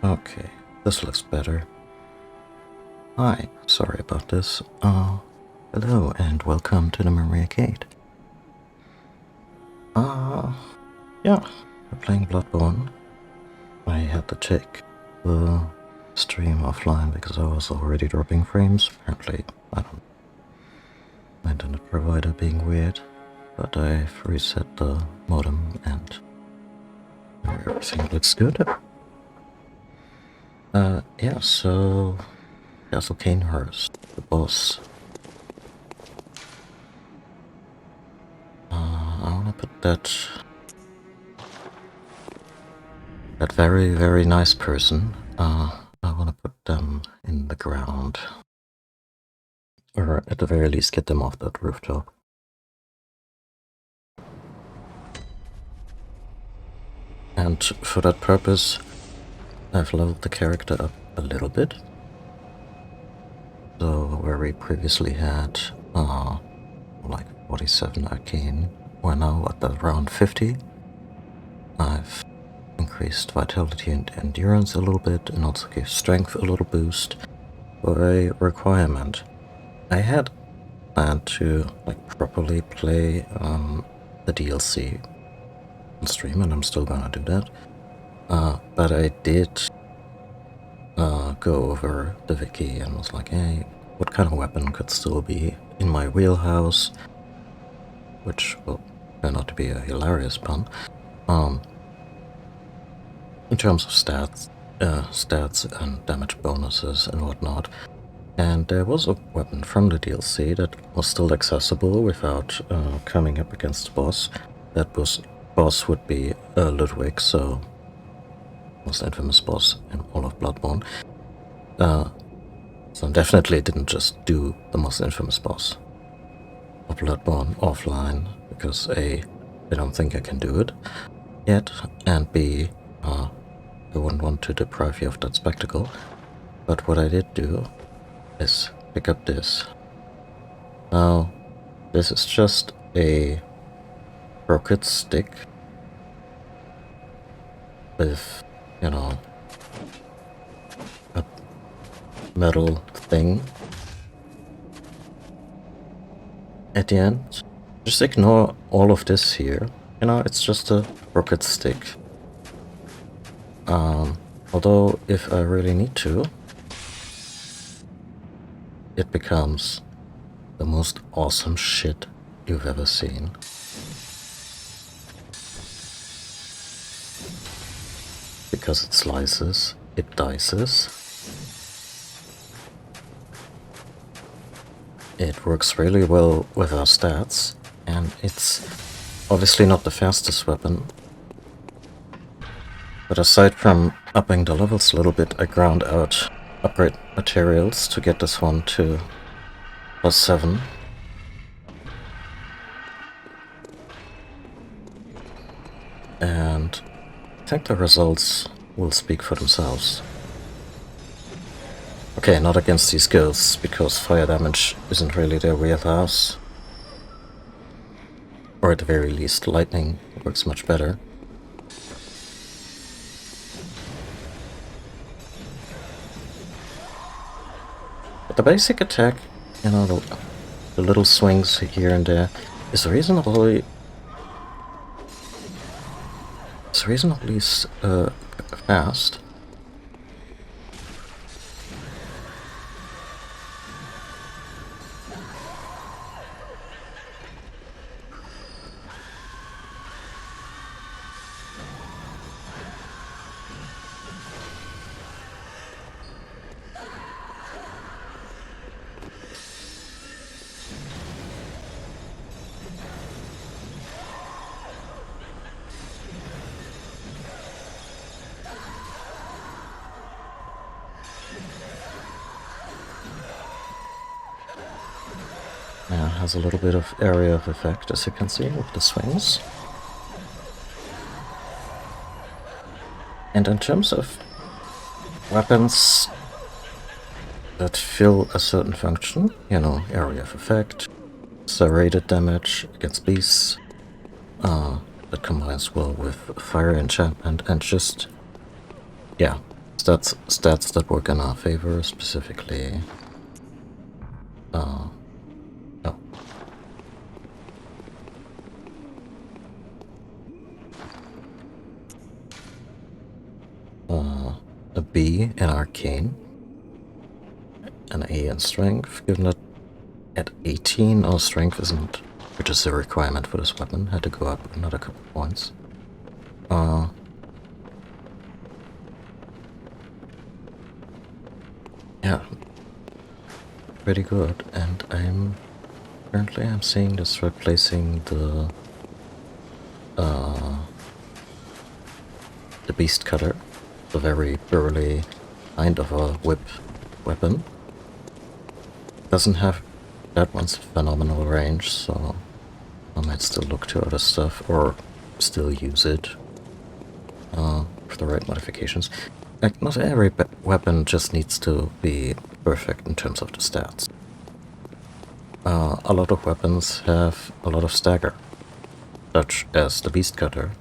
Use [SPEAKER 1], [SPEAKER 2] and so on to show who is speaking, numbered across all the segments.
[SPEAKER 1] Okay, this looks better. Hi, sorry about this. Hello and welcome to the Maria Gate. Yeah, we're playing Bloodborne. I had to check the stream offline because I was already dropping frames. Apparently, I don't know, my internet provider being weird, but I've reset the modem and everything looks good. Yeah, so Castle Canehurst, the boss. I wanna put that very, very nice person. I wanna put them in the ground. Or at the very least get them off that rooftop. And for that purpose, I've leveled the character up a little bit. So where we previously had like 47 arcane, we're now at around 50. I've increased vitality and endurance a little bit and also gave strength a little boost for a requirement. I had planned to properly play the DLC on stream, and I'm still gonna do that. But I did go over the wiki and was like, hey, what kind of weapon could still be in my wheelhouse? Which will turn out to be a hilarious pun. In terms of stats and damage bonuses and whatnot. And there was a weapon from the DLC that was still accessible without coming up against the boss. That boss would be Ludwig, so most infamous boss in all of Bloodborne. So definitely didn't just do the most infamous boss of Bloodborne offline, because A, I don't think I can do it yet, and B, I wouldn't want to deprive you of that spectacle. But what I did do is pick up this. Now, this is just a crooked stick with, you know, a metal thing at the end. Just ignore all of this here. You know, it's just a crooked stick. Although, if I really need to, it becomes the most awesome shit you've ever seen. Because it slices, it dices. It works really well with our stats, and it's obviously not the fastest weapon. But aside from upping the levels a little bit, I ground out upgrade materials to get this one to +7. And I think the results will speak for themselves. Okay, not against these ghosts, because fire damage isn't really their wheelhouse. Or at the very least, lightning works much better. But the basic attack, you know, the little swings here and there, is reasonably fast. Yeah, it has a little bit of area of effect, as you can see, with the swings. And in terms of weapons that fill a certain function, you know, area of effect, serrated damage against beasts, that combines well with fire enchantment, and just, yeah, stats that work in our favor, specifically. Oh. A B in Arcane, an A in Strength, given that at 18 our Strength isn't, which is a requirement for this weapon, had to go up another couple points. Yeah, pretty good, and currently I'm seeing this replacing the Beast Cutter, a very burly kind of a whip weapon. Doesn't have that one's phenomenal range, so I might still look to other stuff or still use it for the right modifications. Like, not every weapon just needs to be perfect in terms of the stats. A lot of weapons have a lot of stagger, such as the Beast Cutter.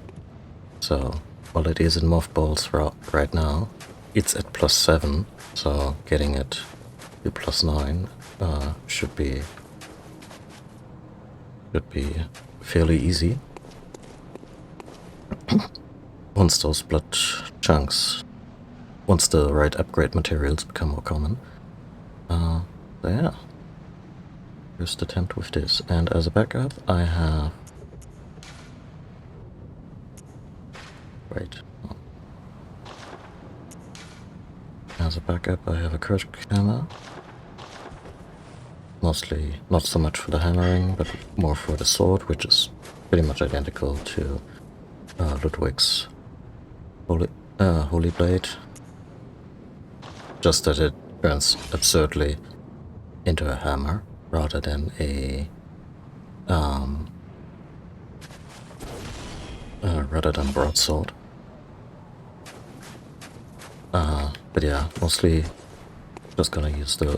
[SPEAKER 1] So, while it is in mothballs right now, it's at +7, so getting it to +9 should be fairly easy. Once those blood chunks, once the right upgrade materials become more common. So yeah, first attempt with this, and as a backup I have... As a backup I have a Curse Hammer. Mostly not so much for the hammering, but more for the sword, which is pretty much identical to Ludwig's Holy Blade. Just that it turns absurdly into a hammer rather than a broadsword. But yeah, mostly just gonna use the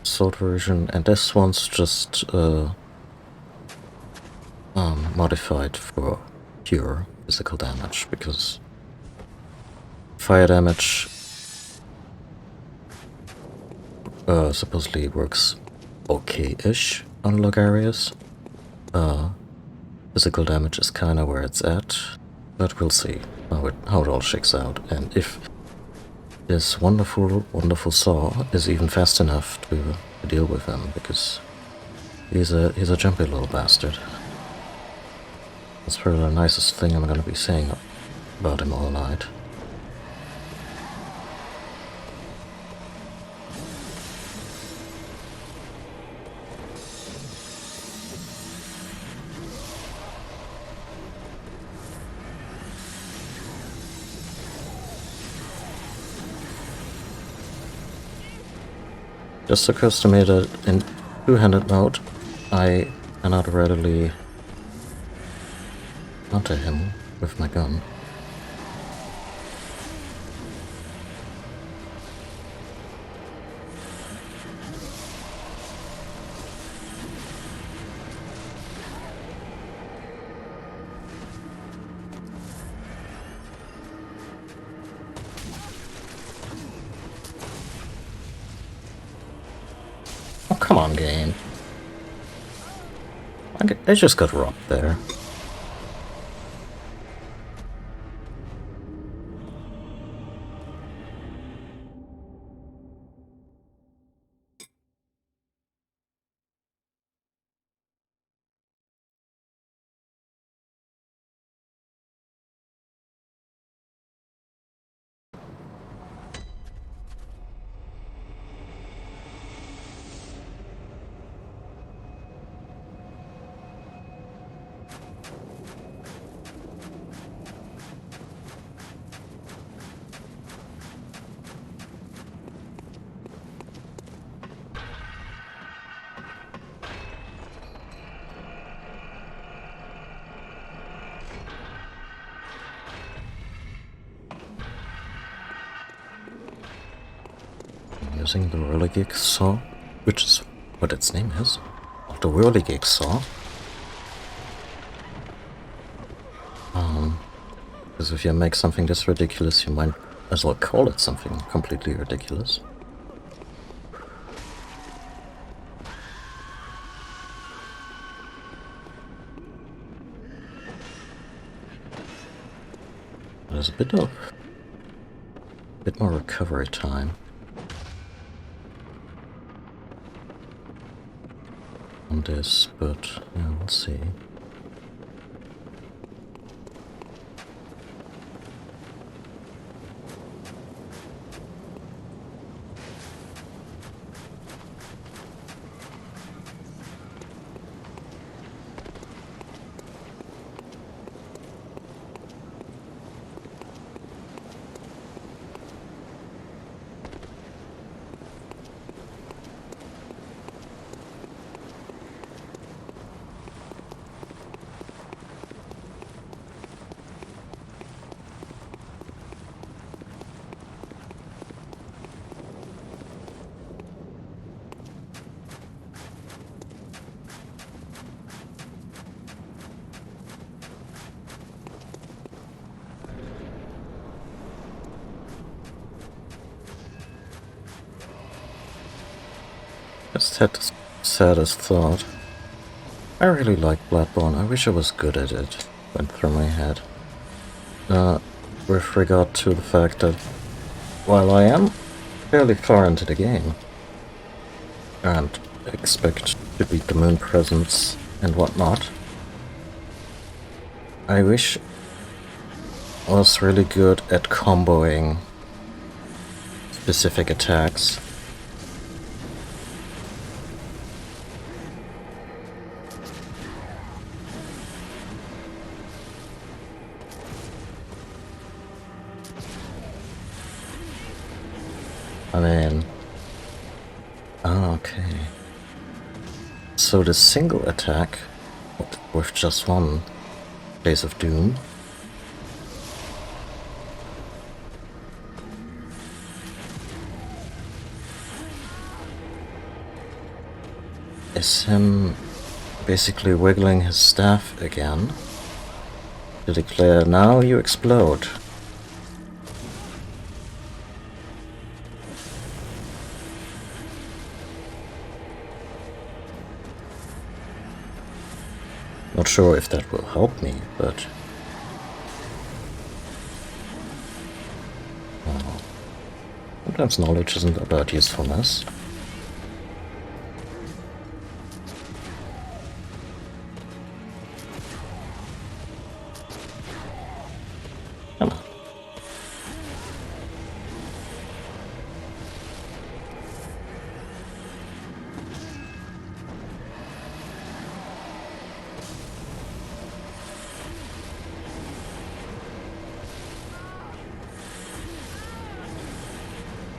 [SPEAKER 1] sword version, and this one's just modified for pure physical damage, because fire damage supposedly works okay-ish on Logarius. Physical damage is kinda where it's at, but we'll see how it all shakes out, and if this wonderful saw is even fast enough to deal with him, because he's a jumpy little bastard. That's probably the nicest thing I'm gonna be saying about him all night. Just occurs to me that in two-handed mode, I cannot readily counter him with my gun. Oh, come on, game. I just got robbed there. Using the Whirligig Saw, which is what its name is, the Whirligig Saw. Because if you make something this ridiculous, you might as well call it something completely ridiculous. There's a bit more recovery time on this, but yeah, we'll see. Just had this saddest thought. I really like Bloodborne. I wish I was good at it. Went through my head. With regard to the fact that while I am fairly far into the game and expect to beat the moon presence and whatnot, I wish I was really good at comboing specific attacks. I mean, okay. So the single attack with just one Blaze of Doom is him basically wiggling his staff again to declare, now you explode. Not sure if that will help me, but sometimes knowledge isn't about usefulness. Come on.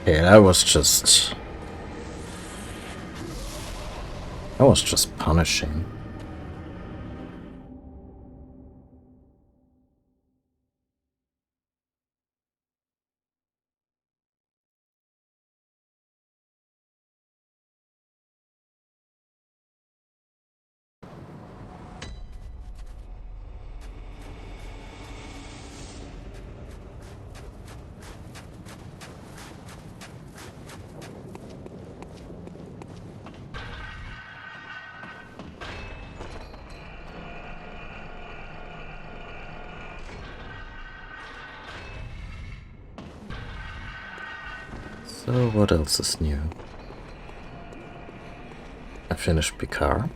[SPEAKER 1] Yeah, that was just punishing. So what else is new? I finished Picard.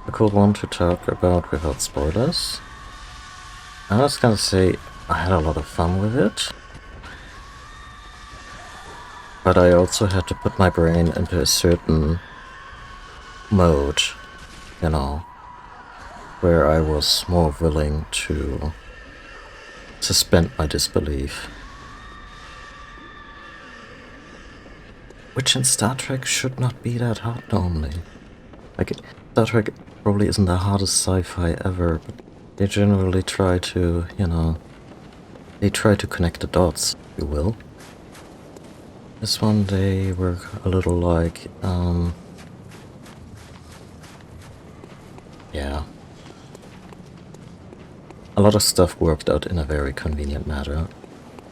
[SPEAKER 1] A cool one to talk about without spoilers. I was gonna say I had a lot of fun with it, but I also had to put my brain into a certain mode, you know, where I was more willing to suspend my disbelief. Which in Star Trek should not be that hard normally. Like, Star Trek probably isn't the hardest sci-fi ever, but they generally try to, you know, they try to connect the dots, if you will. This one they were a little like, Yeah. A lot of stuff worked out in a very convenient manner,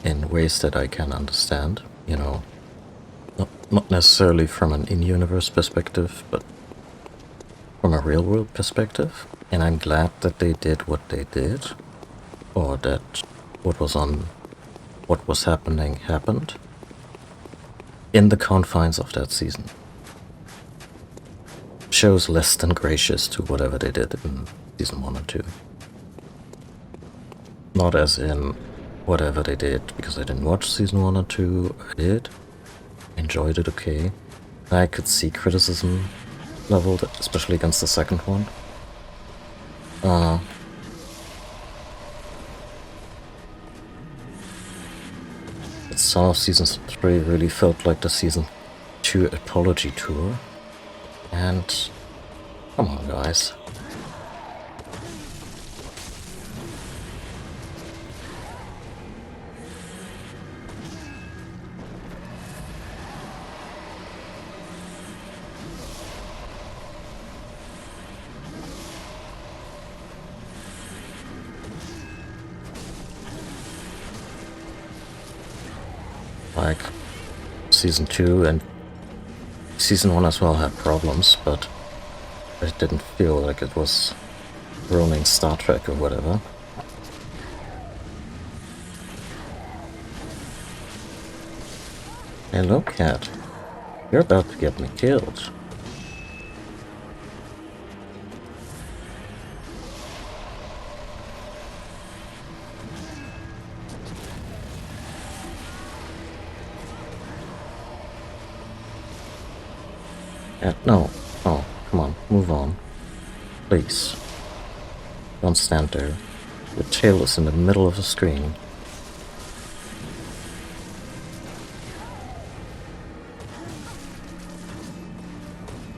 [SPEAKER 1] in ways that I can understand, you know. Not necessarily from an in-universe perspective, but from a real-world perspective. And I'm glad that they did what they did, or that what was happening happened in the confines of that season. Shows less than gracious to whatever they did in season 1 and 2. Not as in whatever they did, because I didn't watch season 1 and 2. I did. Enjoyed it okay. I could see criticism leveled, especially against the second one. But some of season 3 really felt like the season 2 apology tour. And come on, guys. Like, season 2 and season 1 as well had problems, but it didn't feel like it was ruining Star Trek or whatever. Hello, cat. You're about to get me killed. No. Oh, come on. Move on. Please. Don't stand there. Your tail is in the middle of the screen.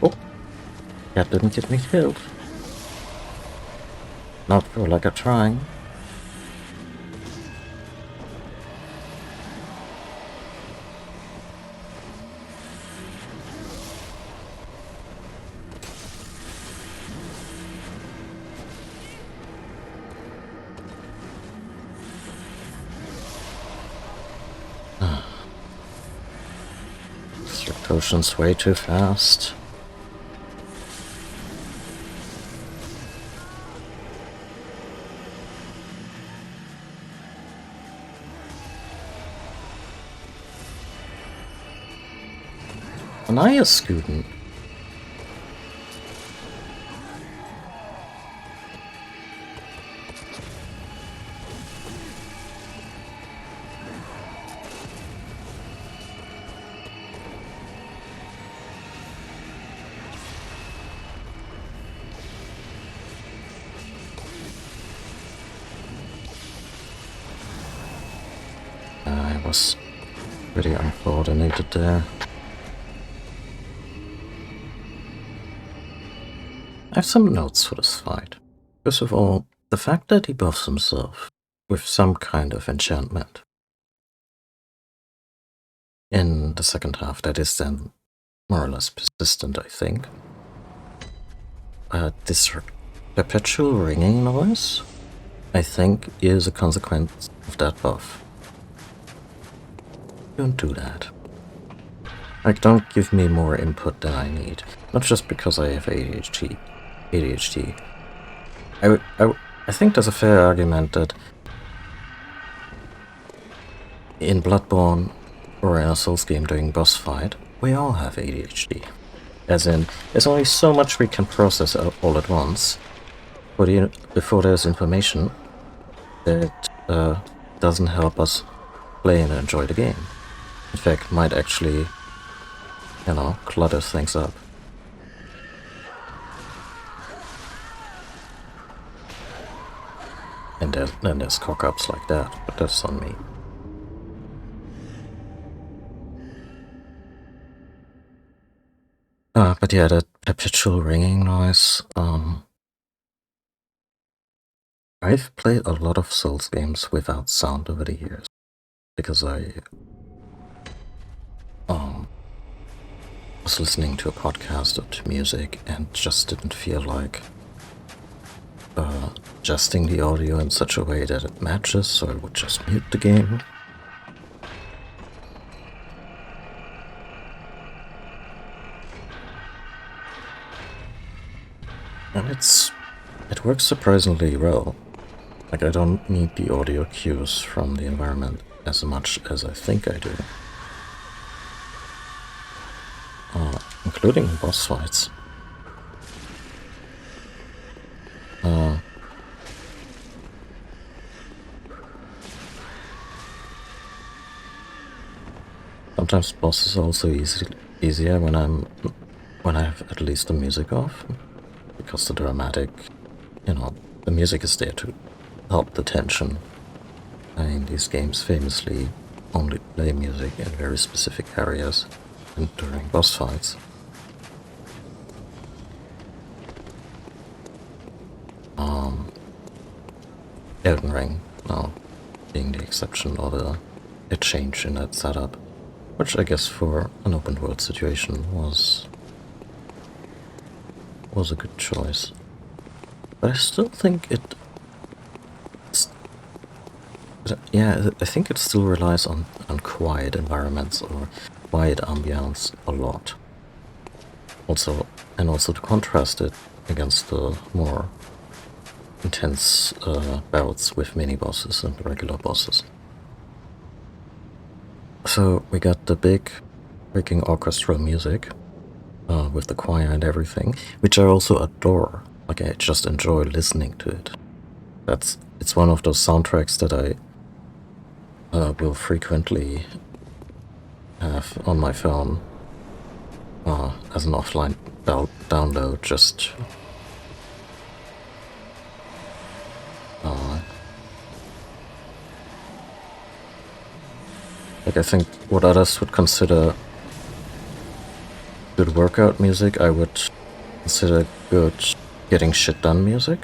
[SPEAKER 1] Oh! Cat didn't get me killed. Not for like a trying. Potions way too fast. Anaya scootin'. I was pretty uncoordinated there. I have some notes for this fight. First of all, the fact that he buffs himself with some kind of enchantment in the second half that is then more or less persistent, I think. This perpetual ringing noise, I think, is a consequence of that buff. Don't do that. Like, don't give me more input than I need. Not just because I have ADHD. I think there's a fair argument that in Bloodborne or in a Souls game during boss fight, we all have ADHD. As in, there's only so much we can process all at once before there's information that doesn't help us play and enjoy the game. In fact, might actually, you know, clutter things up. And then there's cock-ups like that, but that's on me. But yeah, that perpetual ringing noise, I've played a lot of Souls games without sound over the years, because I was listening to a podcast or to music and just didn't feel like adjusting the audio in such a way that it matches, so I would just mute the game. And it works surprisingly well. Like, I don't need the audio cues from the environment as much as I think I do. Including boss fights. Sometimes bosses are also easier when I have at least the music off, because the dramatic, the music is there to help the tension. In these games famously only play music in very specific areas and during boss fights. Elden Ring now being the exception, or a change in that setup, which I guess for an open world situation was a good choice. But I still think I think it still relies on quiet environments or quiet ambience a lot. Also to contrast it against the more intense bouts with mini-bosses and regular bosses. So we got the big freaking orchestral music with the choir and everything, which I also adore. Like, I just enjoy listening to it. It's one of those soundtracks that I will frequently have on my phone as an offline download, just like, I think what others would consider good workout music, I would consider good getting shit done music.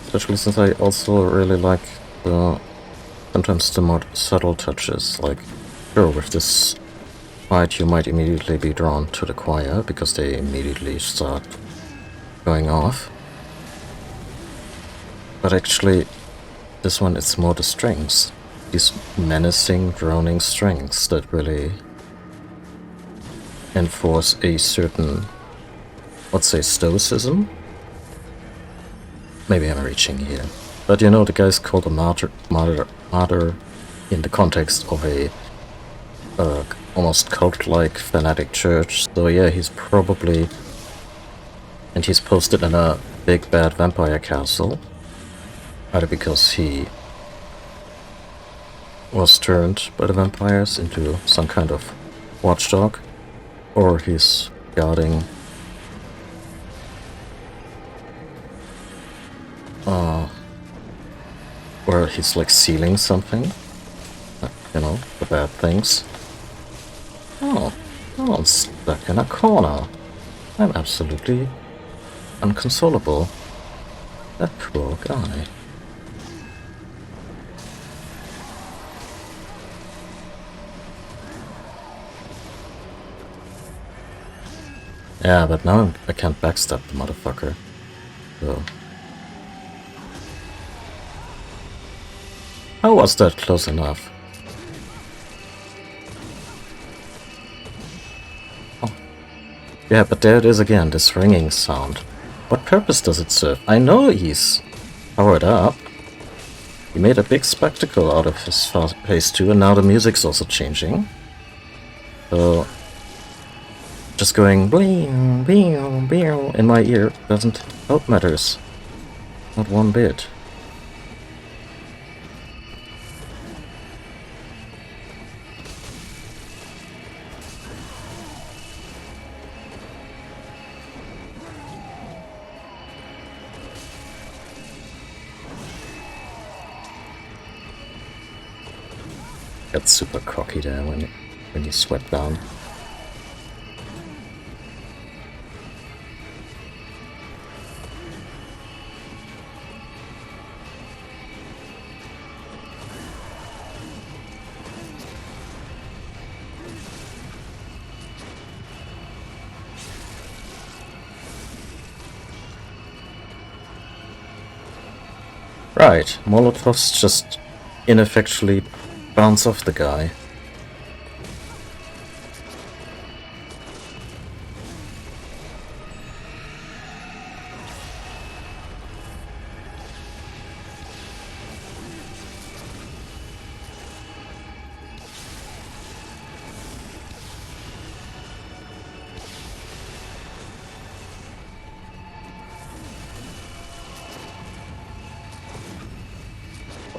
[SPEAKER 1] Especially since I also really like sometimes the more subtle touches, like, sure, with this fight you might immediately be drawn to the choir because they immediately start going off. But actually, this one, it's more the strings. These menacing, droning strings that really enforce a certain, let's say, stoicism. Maybe I'm reaching here. But the guy's called a martyr in the context of a almost cult-like fanatic church. So yeah, he's probably... And he's posted in a big bad vampire castle. Either because he was turned by the vampires into some kind of watchdog, or he's guarding or he's like sealing something. The bad things. Oh, I'm stuck in a corner. I'm absolutely inconsolable. That poor guy. Yeah, but now I can't backstab the motherfucker. So. How was that close enough? Oh. Yeah, but there it is again, this ringing sound. What purpose does it serve? I know he's powered up. He made a big spectacle out of his phase 2, and now the music's also changing. So... just going bling, bing, bing in my ear doesn't help matters. Not one bit. Got super cocky there when you sweat down. Right, Molotovs just ineffectually bounce off the guy.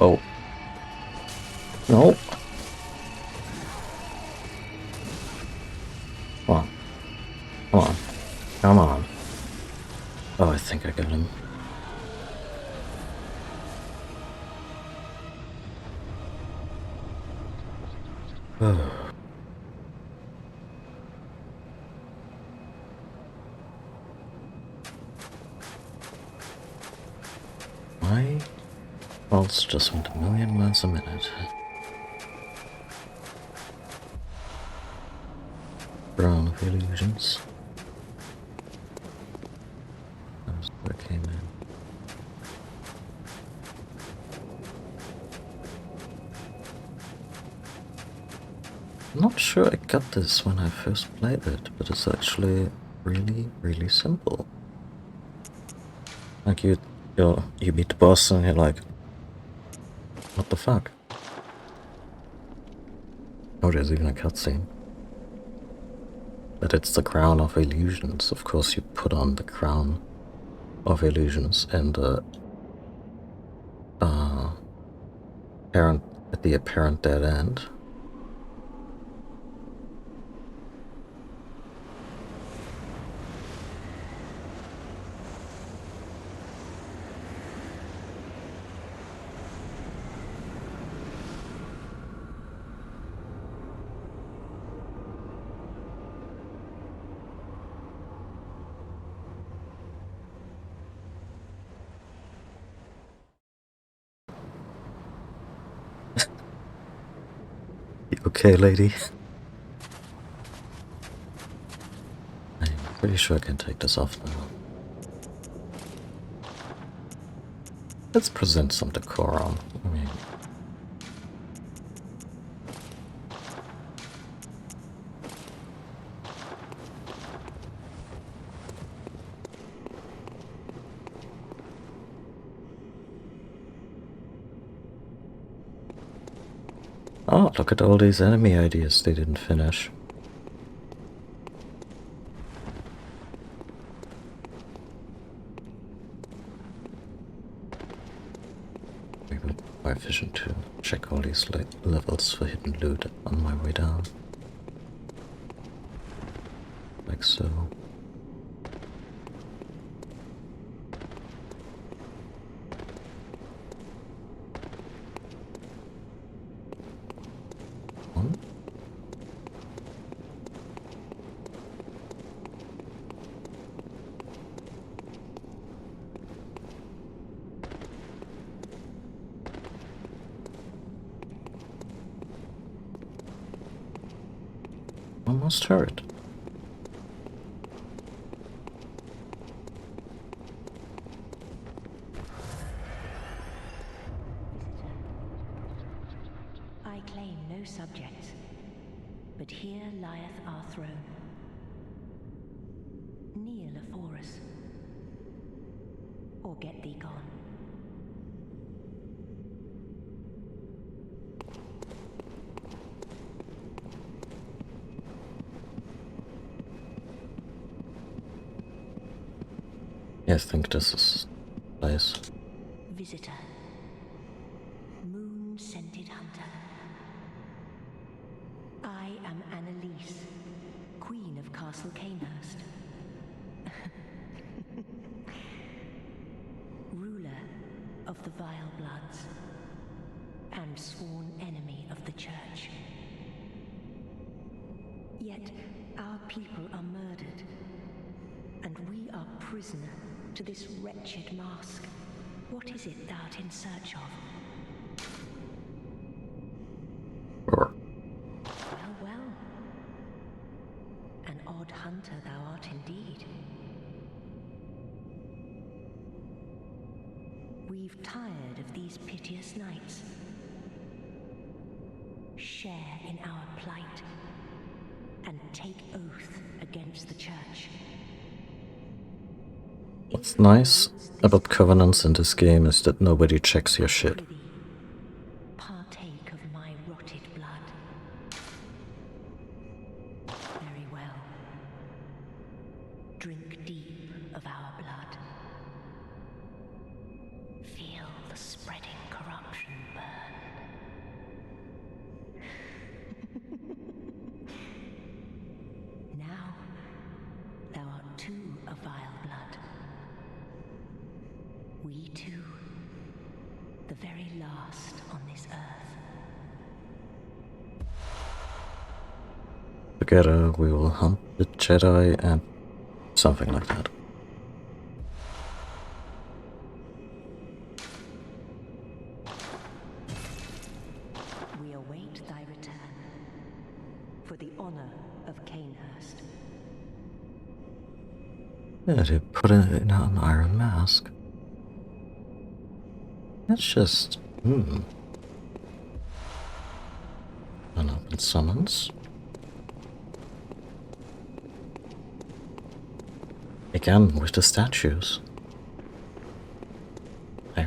[SPEAKER 1] Oh. No. Come on. Come on. Come on. Oh, I think I got him. Oh. My pulse just went a million miles a minute. Crown of Illusions. That's where I came in. I'm not sure I got this when I first played it, but it's actually really, really simple. Like you meet the boss and you're like, what the fuck? Oh, there's even a cutscene. But it's the Crown of Illusions. Of course, you put on the Crown of Illusions and at the apparent dead end. You okay, lady? I'm pretty sure I can take this off now. Let's present some decorum. I mean, oh, look at all these enemy ideas they didn't finish. Maybe my vision to check all these levels for hidden loot on my way down. Like so. One. Almost heard.
[SPEAKER 2] I claim no subjects, but here lieth our throne. Kneel afore us, or get thee gone.
[SPEAKER 1] Yeah, I think this is nice.
[SPEAKER 2] Visitor, moon-scented hunter. I am Annalise, Queen of Castle Canehurst. Ruler of the Vile Bloods, and sworn enemy of the Church. Yet our people are murdered, and we are prisoner to this wretched mask. What is it thou art in search of?
[SPEAKER 1] Or
[SPEAKER 2] Well, well. An odd hunter thou art indeed. We We've tired of these piteous nights. Share in our plight and take oath against the church.
[SPEAKER 1] What's nice about covenants in this game is that nobody checks your shit.
[SPEAKER 2] Partake of my rotted blood. Very well. Drink deep of our blood. Feel the spreading corruption burn. Now, thou art too of vile blood. We two, the very last on this earth.
[SPEAKER 1] Together we will hunt the Jedi and something like that.
[SPEAKER 2] We await thy return for the honor of Canehurst.
[SPEAKER 1] Yeah, they put it in an iron mask. That's just... An open summons. Again, with the statues. I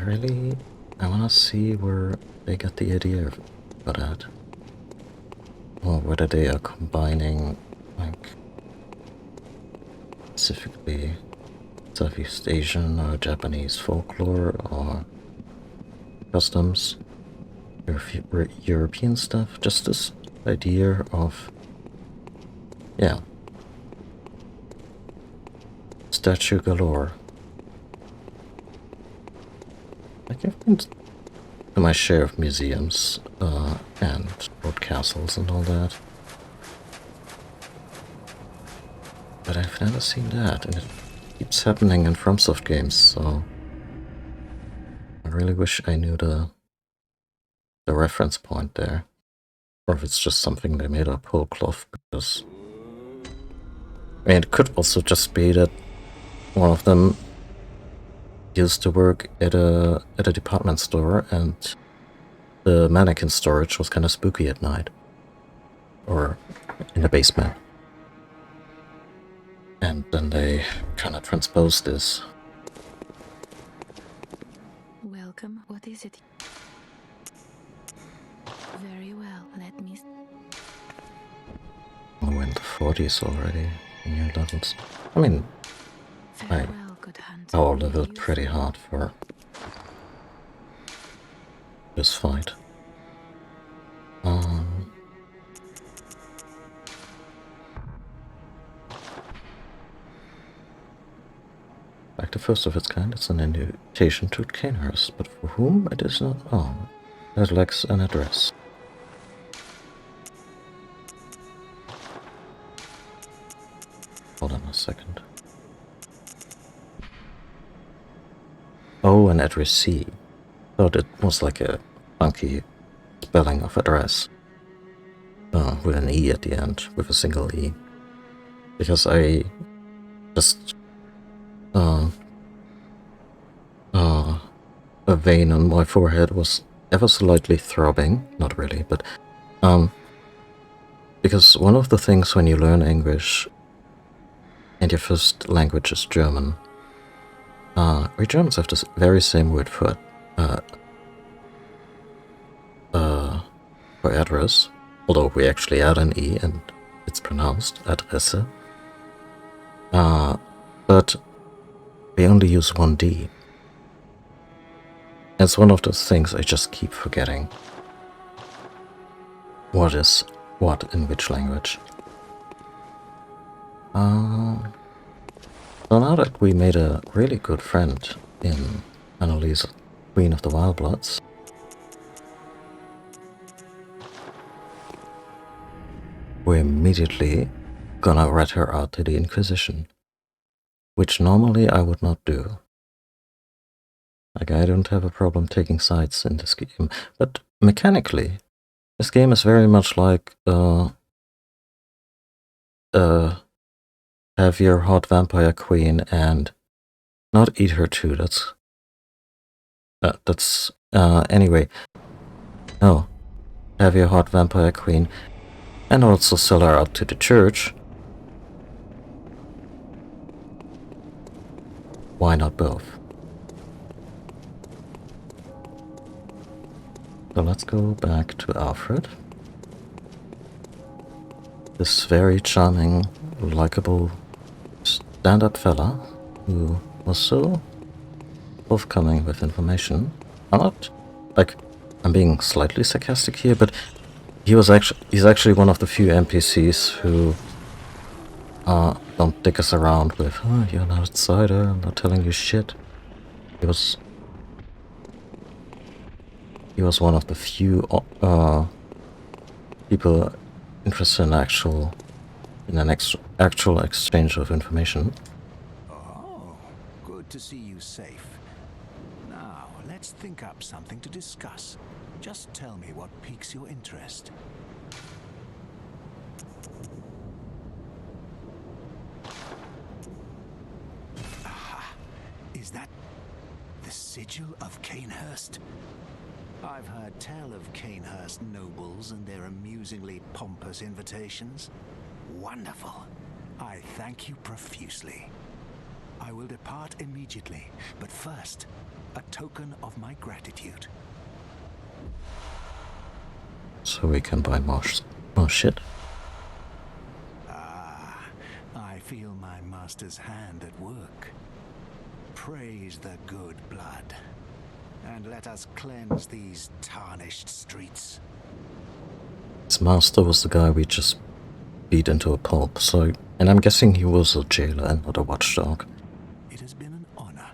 [SPEAKER 1] wanna see where they got the idea for that. Or whether they are combining, like, specifically Southeast Asian or Japanese folklore or customs, European stuff. Just this idea of, yeah, statue galore. Like, I've been to my share of museums and old castles and all that, but I've never seen that, and it keeps happening in FromSoft games, so I really wish I knew the reference point there, or if it's just something they made up whole cloth. Because I mean, it could also just be that one of them used to work at a department store, and the mannequin storage was kind of spooky at night, or in the basement, and then they kind of transposed this.
[SPEAKER 3] Welcome. What is it? Very well. Let me.
[SPEAKER 1] We're in the 40s already, new levels. I mean,
[SPEAKER 3] Very well, good hunter.
[SPEAKER 1] I leveled pretty hard for this fight. Like the first of its kind, it's an invitation to Canehurst, but for whom it is not known. It lacks an address. Hold on a second. Oh, an addressee. Thought it was like a funky spelling of address. With an E at the end, with a single E. Because I just... a vein on my forehead was ever slightly throbbing. Not really, but... because one of the things when you learn English and your first language is German, we Germans have this very same word for address, although we actually add an E and it's pronounced Adresse. But we only use one D. It's one of those things I just keep forgetting. What is what in which language? So now that we made a really good friend in Annalise, Queen of the Wildbloods, we're immediately gonna rat her out to the Inquisition, which normally I would not do. Like, I don't have a problem taking sides in this game, but mechanically, this game is very much like, have your hot vampire queen and not eat her too. That's That's anyway. Oh, have your hot vampire queen, and also sell her out to the church. Why not both? So let's go back to Alfred. This very charming, likable, stand-up fella who was so forthcoming with information. I'm not, like, I'm being slightly sarcastic here, but he's actually one of the few NPCs who don't dick us around with, oh, you're an outsider, I'm not telling you shit. He was one of the few people interested in actual exchange of information.
[SPEAKER 4] Oh, good to see you safe. Now, let's think up something to discuss. Just tell me what piques your interest. Aha! Is that the sigil of Canehurst? I've heard tell of Canehurst nobles and their amusingly pompous invitations. Wonderful. I thank you profusely. I will depart immediately, but first, a token of my gratitude.
[SPEAKER 1] So we can buy more shit.
[SPEAKER 4] Ah, I feel my master's hand at work. Praise the good blood, and let us cleanse these tarnished streets.
[SPEAKER 1] His master was the guy we just beat into a pulp, so... And I'm guessing he was a jailer and not a watchdog.
[SPEAKER 4] It has been an honor,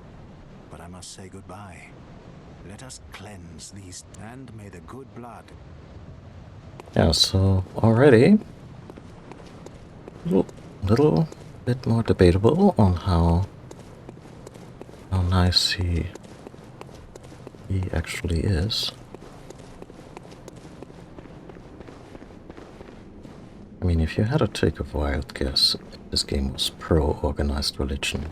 [SPEAKER 4] but I must say goodbye. Let us cleanse these, and may the good blood...
[SPEAKER 1] Yeah, so already... Little bit more debatable on how nice he actually is. I mean, if you had to take a wild guess, this game was pro-organized religion.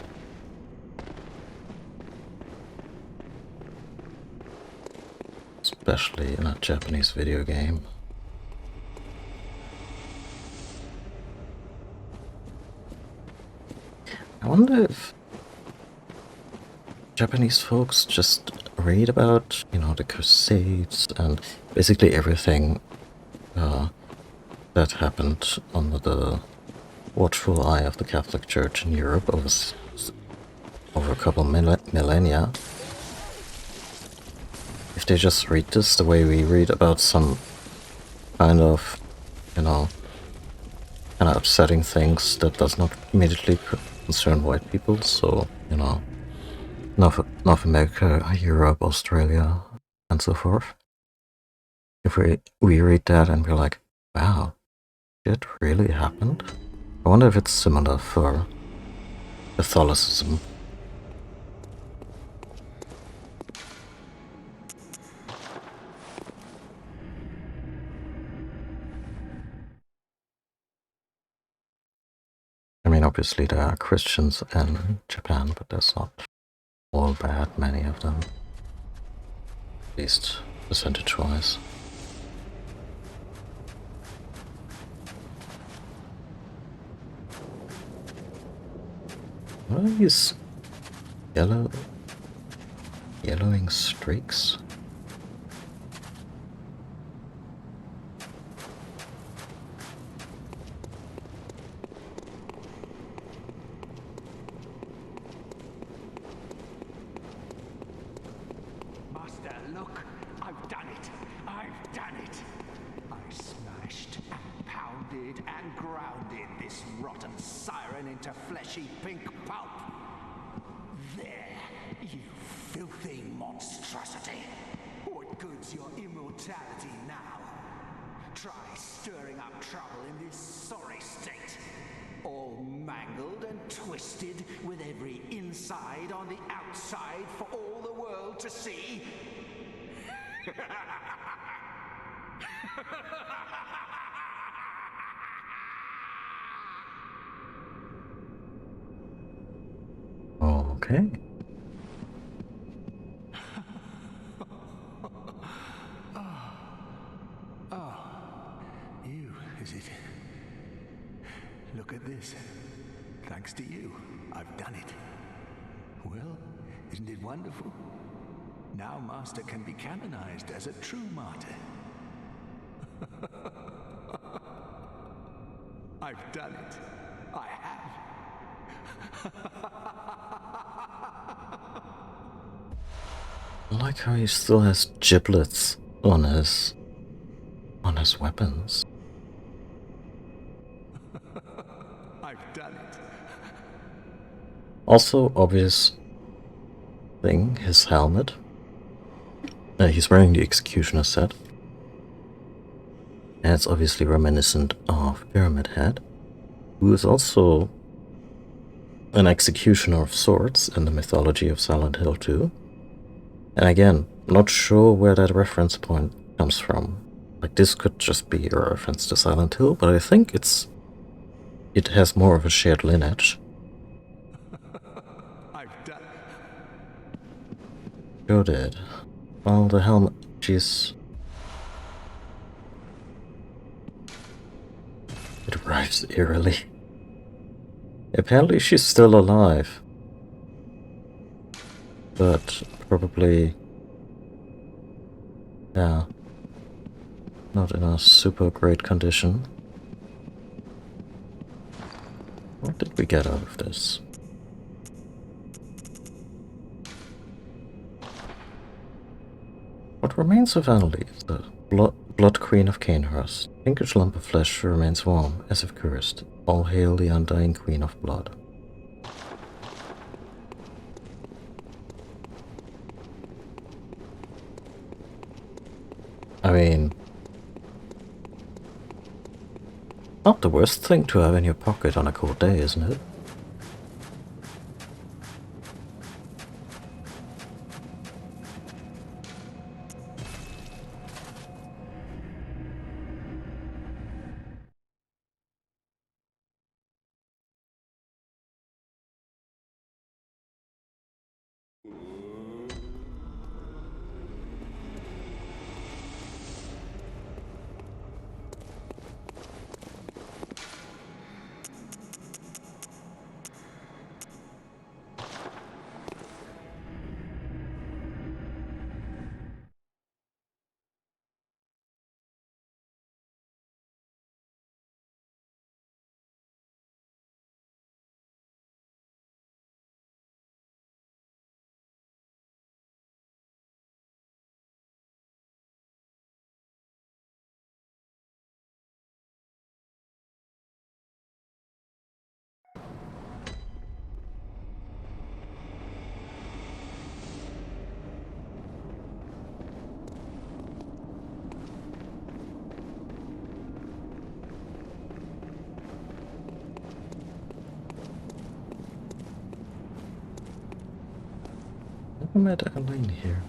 [SPEAKER 1] Especially in a Japanese video game. I wonder if Japanese folks just read about, you know, the Crusades and basically everything that happened under the watchful eye of the Catholic Church in Europe over a couple millennia. If they just read this the way we read about some kind of, you know, kind of upsetting things that does not immediately concern white people, so, you know, North America, Europe, Australia, and so forth. If we read that and we're like, wow, it really happened? I wonder if it's similar for Catholicism. I mean, obviously there are Christians in Japan, but that's not all bad, many of them. At least percentage-wise. What are these yellowing streaks?
[SPEAKER 4] Master, look! I've done it! I've done it! I smashed and pounded and grounded this rotten siren into fleshy pink pulp. There, you filthy monstrosity! What good's your immortality now? Try stirring up trouble in this sorry state. All mangled and twisted, with every inside on the outside for all the world to see.
[SPEAKER 1] Okay.
[SPEAKER 4] is. Thanks to you, I've done it. Well, isn't it wonderful? Now Master can be canonized as a true martyr. I've done it. I have.
[SPEAKER 1] I like how he still has giblets on his weapons.
[SPEAKER 4] I've done it.
[SPEAKER 1] Also, obvious thing, his helmet. He's wearing the executioner set. And it's obviously reminiscent of Pyramid Head, who is also an executioner of sorts in the mythology of Silent Hill 2. And again, not sure where that reference point comes from. Like, this could just be a reference to Silent Hill, but I think it has more of a shared lineage.
[SPEAKER 4] I've done.
[SPEAKER 1] Sure did. Well, the helmet, jeez. It arrives eerily. Apparently she's still alive. But probably, yeah, not in a super great condition. What did we get out of this? What remains of Annalise, the blood queen of Canehurst? Pinkish lump of flesh remains warm, as if cursed. All hail the undying queen of blood. I mean, not the worst thing to have in your pocket on a cold day, isn't it? I met Elaine here.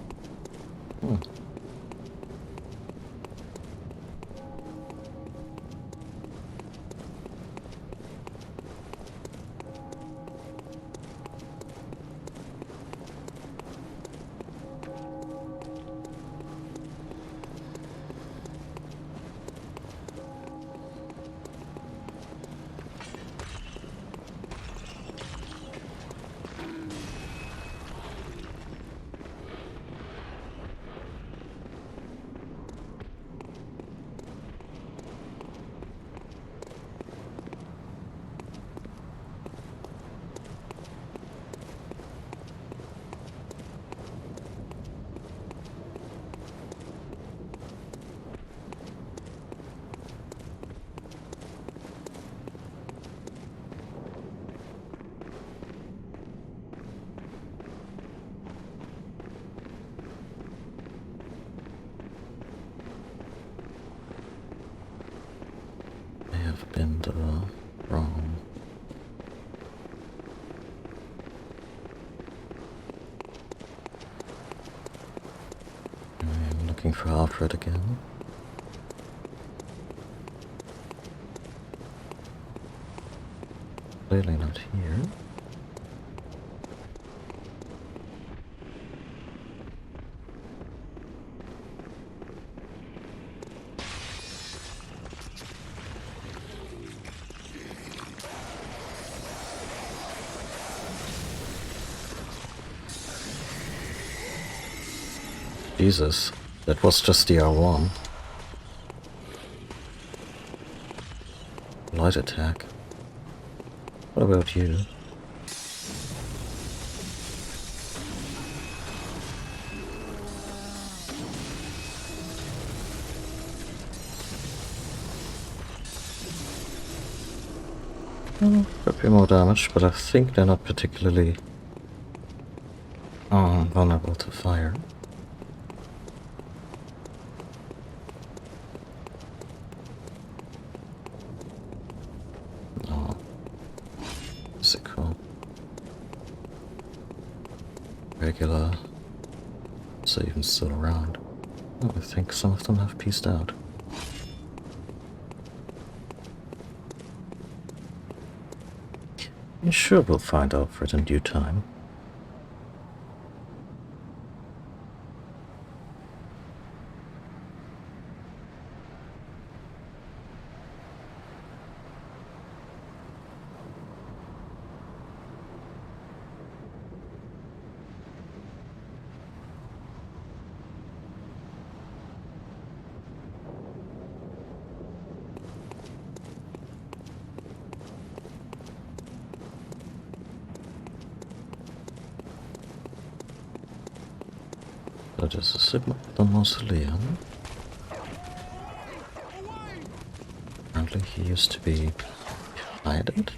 [SPEAKER 1] I have been wrong. I'm looking for Alfred again. Clearly not here. Jesus, that was just the R1. Light attack. What about you? Could be more damage, but I think they're not particularly vulnerable to fire. Oh, is it cool? Regular. So even still around. Oh, I think some of them have pieced out. You sure we'll find Alfred in due time. That is the mausoleum. Apparently he used to be beheaded.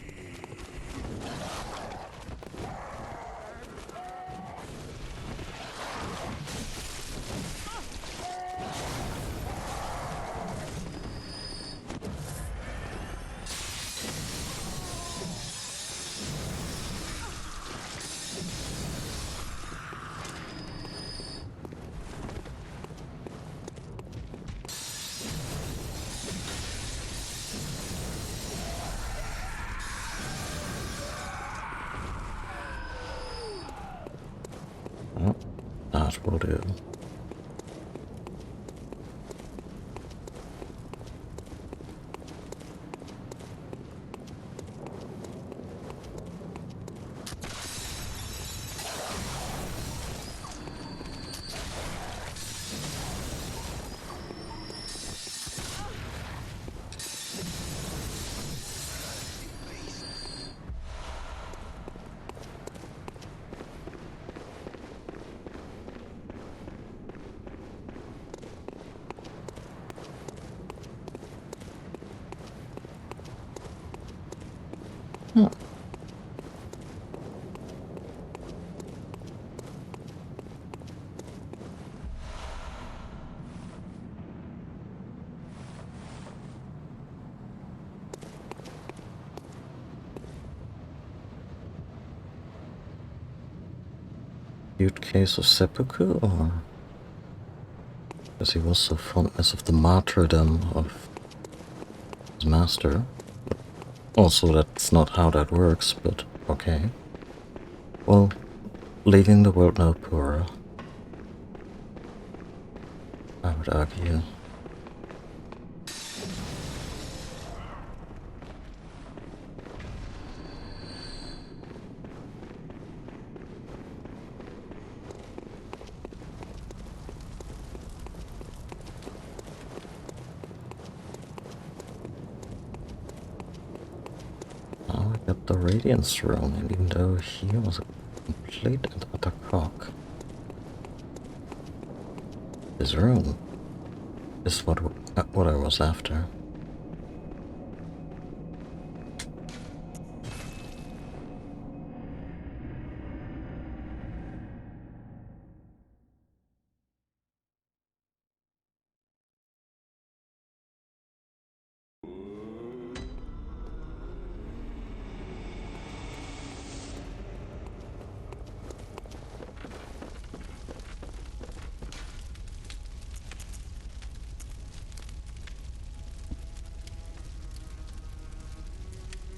[SPEAKER 1] Oh, that will do. Huh. Cute case of seppuku, or because he was so fondness of the martyrdom of his master. Also, that's not how that works, but okay. Well, leaving the world no poorer, I would argue. Now I got the Radiance Rune, and even though he was a complete and utter cock, his rune is what I was after.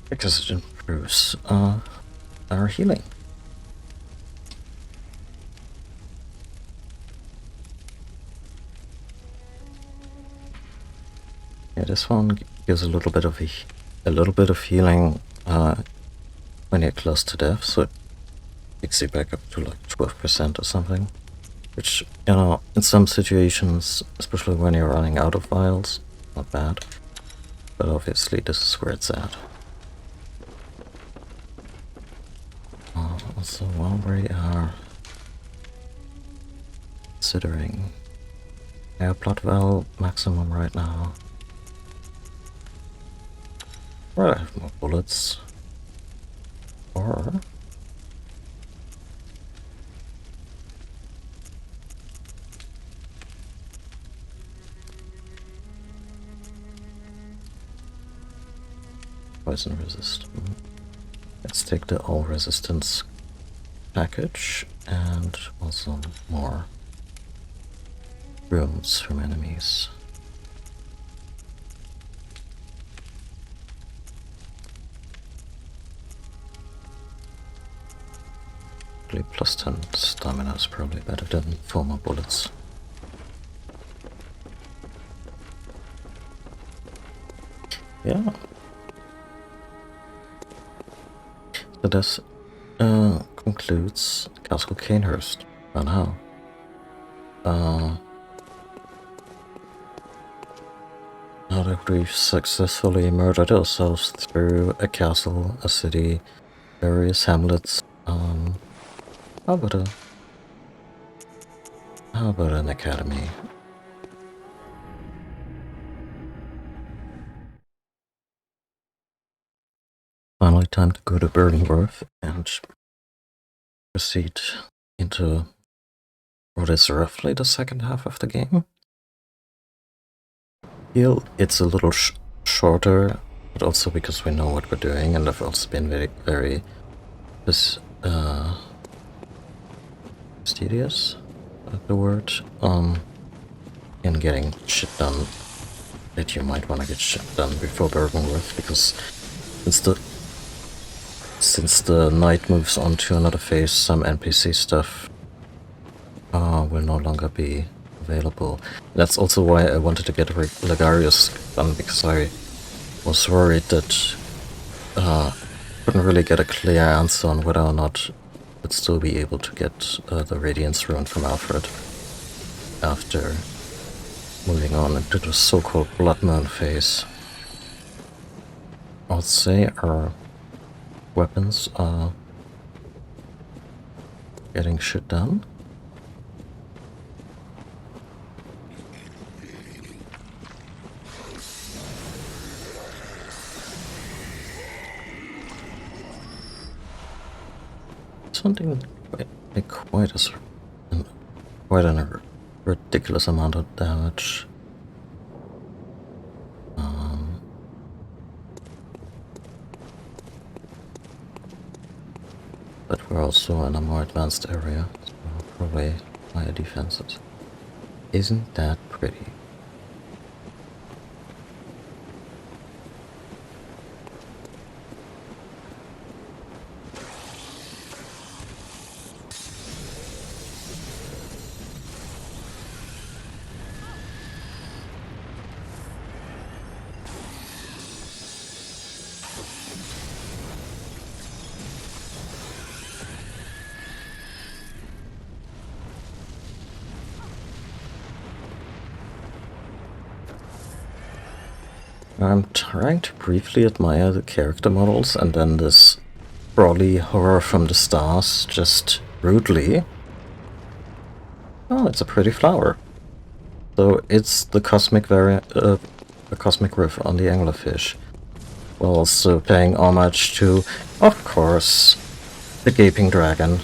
[SPEAKER 1] Because it improves our healing. Yeah, this one gives a little bit of healing when you're close to death, so it takes you back up to like 12% or something. Which, you know, in some situations, especially when you're running out of vials, not bad. But obviously this is where it's at. Also, while we are considering air blood valve maximum right now, or I have more bullets, or poison resistant. Let's take the all resistance package and also more rooms from enemies. Plus 10 stamina is probably better than 4 more bullets. Yeah. So this concludes Castle Canehurst for now. Now that we've successfully murdered ourselves through a castle, a city, various hamlets, how about an academy? Finally time to go to Burnworth and proceed into what is roughly the second half of the game. Here it's a little shorter, but also because we know what we're doing, and I've also been very fastidious, the word, in getting shit done that you might want to get shit done before Burnworth, because since the night moves on to another phase, some NPC stuff will no longer be available. That's also why I wanted to get Legarius done, because I was worried that couldn't really get a clear answer on whether or not I'd still be able to get the Radiance Rune from Alfred after moving on into the so-called Blood Moon phase. I'd say our weapons are getting shit done. Something quite a ridiculous amount of damage. But we're also in a more advanced area, so probably higher defenses. Isn't that pretty? I'm trying to briefly admire the character models, and then this brawly horror from the stars just rudely. Oh, it's a pretty flower. So it's the cosmic the cosmic riff on the anglerfish, while also paying homage to, of course, the gaping dragon.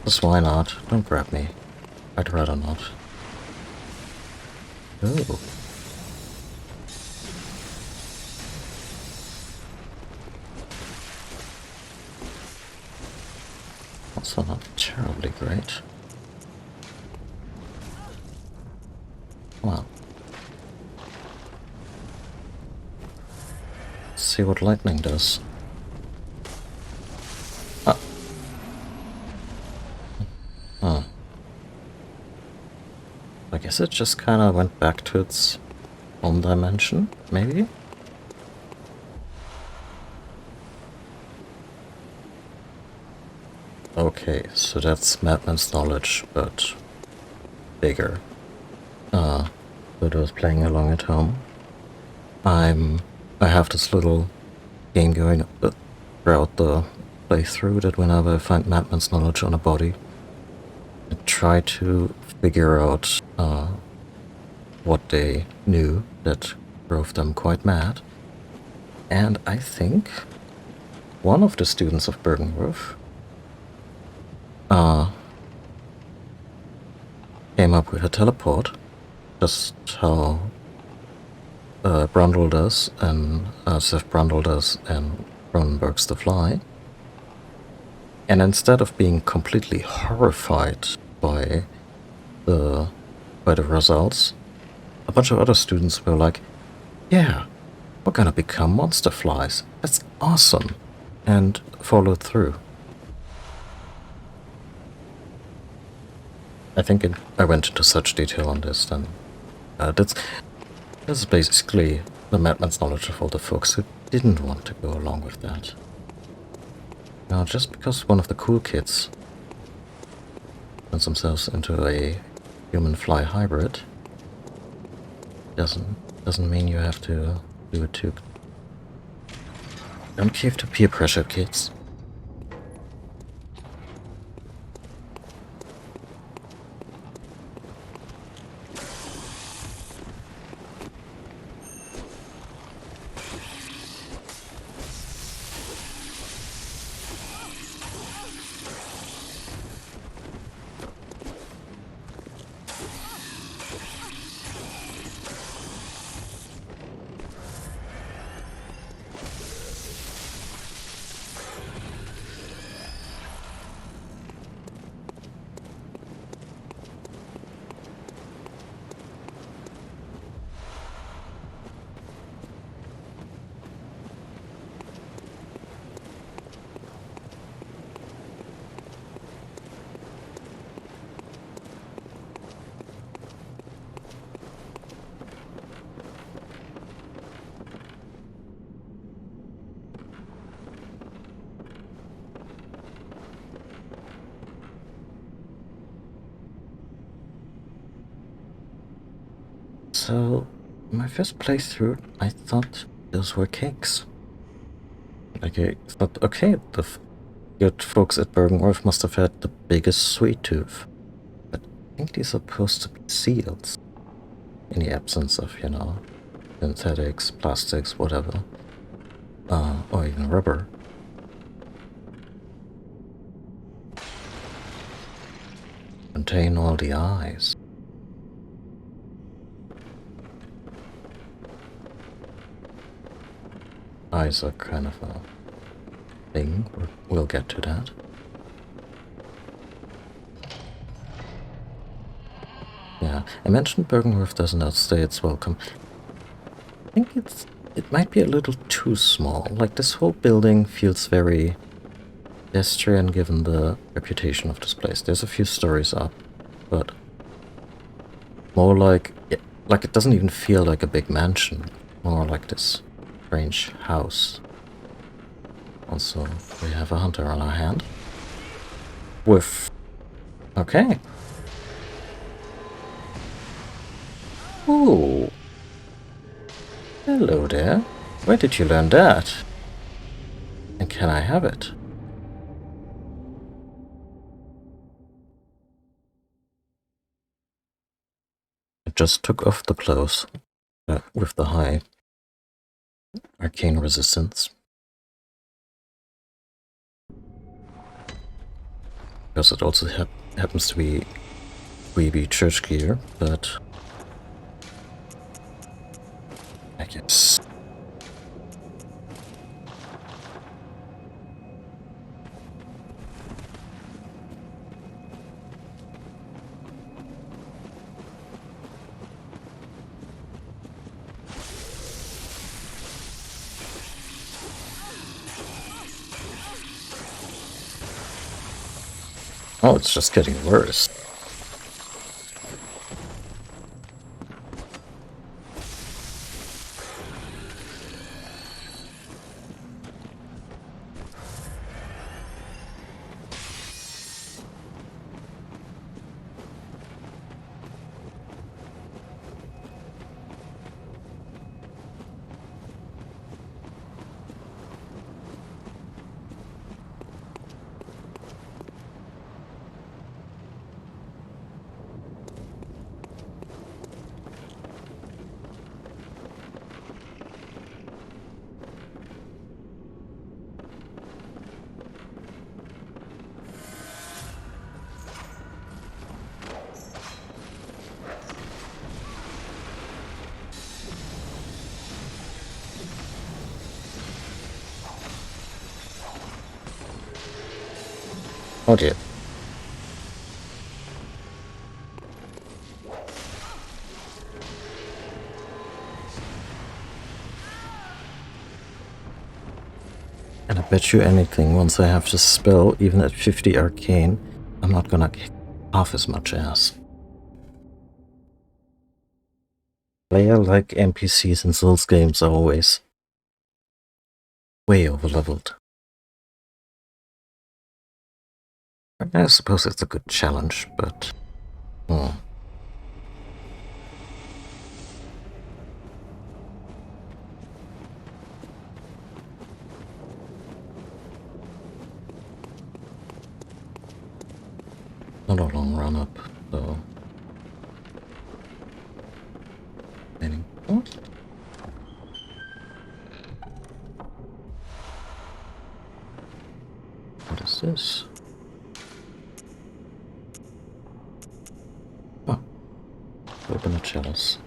[SPEAKER 1] Just why not? Don't grab me. I'd rather not. Oh. Also not terribly great. Well. Let's see what lightning does. Ah. Huh. I guess it just kinda went back to its home dimension, maybe? Okay, so that's Madman's knowledge, but bigger. For those playing along at home, I have this little game going throughout the playthrough that whenever I find Madman's knowledge on a body, I try to figure out what they knew that drove them quite mad. And I think one of the students of Bergenworth came up with a teleport, just how Brundle does, and Seth Brundle does, and Cronenberg's The Fly. And instead of being completely horrified by the results, a bunch of other students were like, "Yeah, we're gonna become monster flies. That's awesome," and followed through. I think I went into such detail on this, then this is basically the Madman's knowledge of all the folks who didn't want to go along with that. Now, just because one of the cool kids turns themselves into a human-fly hybrid doesn't mean you have to do it too. Don't cave to peer pressure, kids. So, my first playthrough, I thought those were cakes. Like, I thought, okay, the good folks at Bergenworth must have had the biggest sweet tooth. But I think these are supposed to be seals. In the absence of, you know, synthetics, plastics, whatever. Or even rubber. Contain all the eyes. Eyes are kind of a thing. We'll get to that. Yeah, I mentioned Bergenworth doesn't outstay its welcome. I think it might be a little too small. Like, this whole building feels very pedestrian given the reputation of this place. There's a few stories up, but more like it doesn't even feel like a big mansion. More like this strange house. Also, we have a hunter on our hand. With... okay. Oh. Hello there. Where did you learn that? And can I have it? I just took off the clothes with the high arcane resistance. Because it also happens to be weeby church gear, but I guess. Oh, it's just getting worse. Oh dear. And I bet you anything, once I have this spell, even at 50 arcane, I'm not gonna kick half as much ass. Player like NPCs in Souls games are always way overleveled. I suppose it's a good challenge, but... Not a long run up, though. Oh. What is this? Oh. Open a chalice.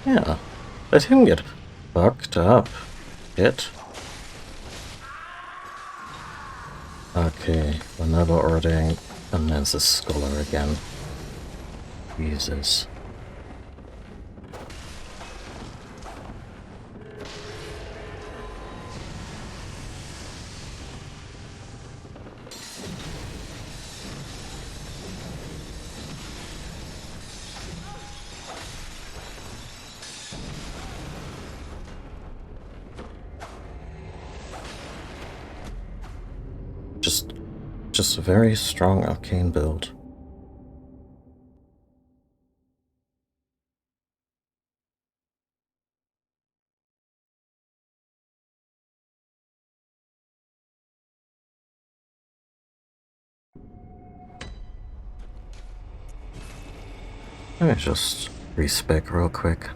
[SPEAKER 1] Yeah, let him get fucked up. Shit. Okay, another ordering, and then the scholar again. Jesus. Just a very strong arcane build. Let me just respec real quick.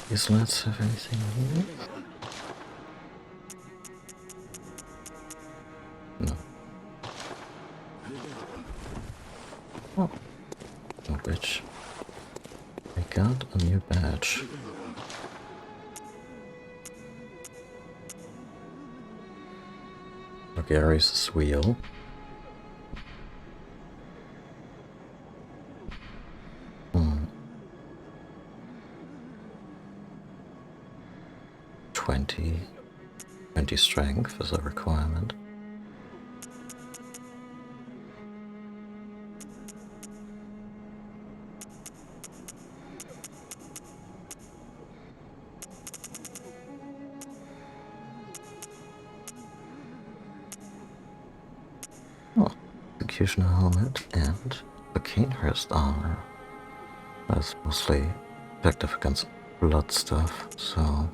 [SPEAKER 1] These lads have anything here? No. Oh. No bitch. I got a new badge. Gary's wheel. Hmm. 20 strength is a requirement. Oh, executioner helmet and the Canehurst armor. That's mostly effective against blood stuff, so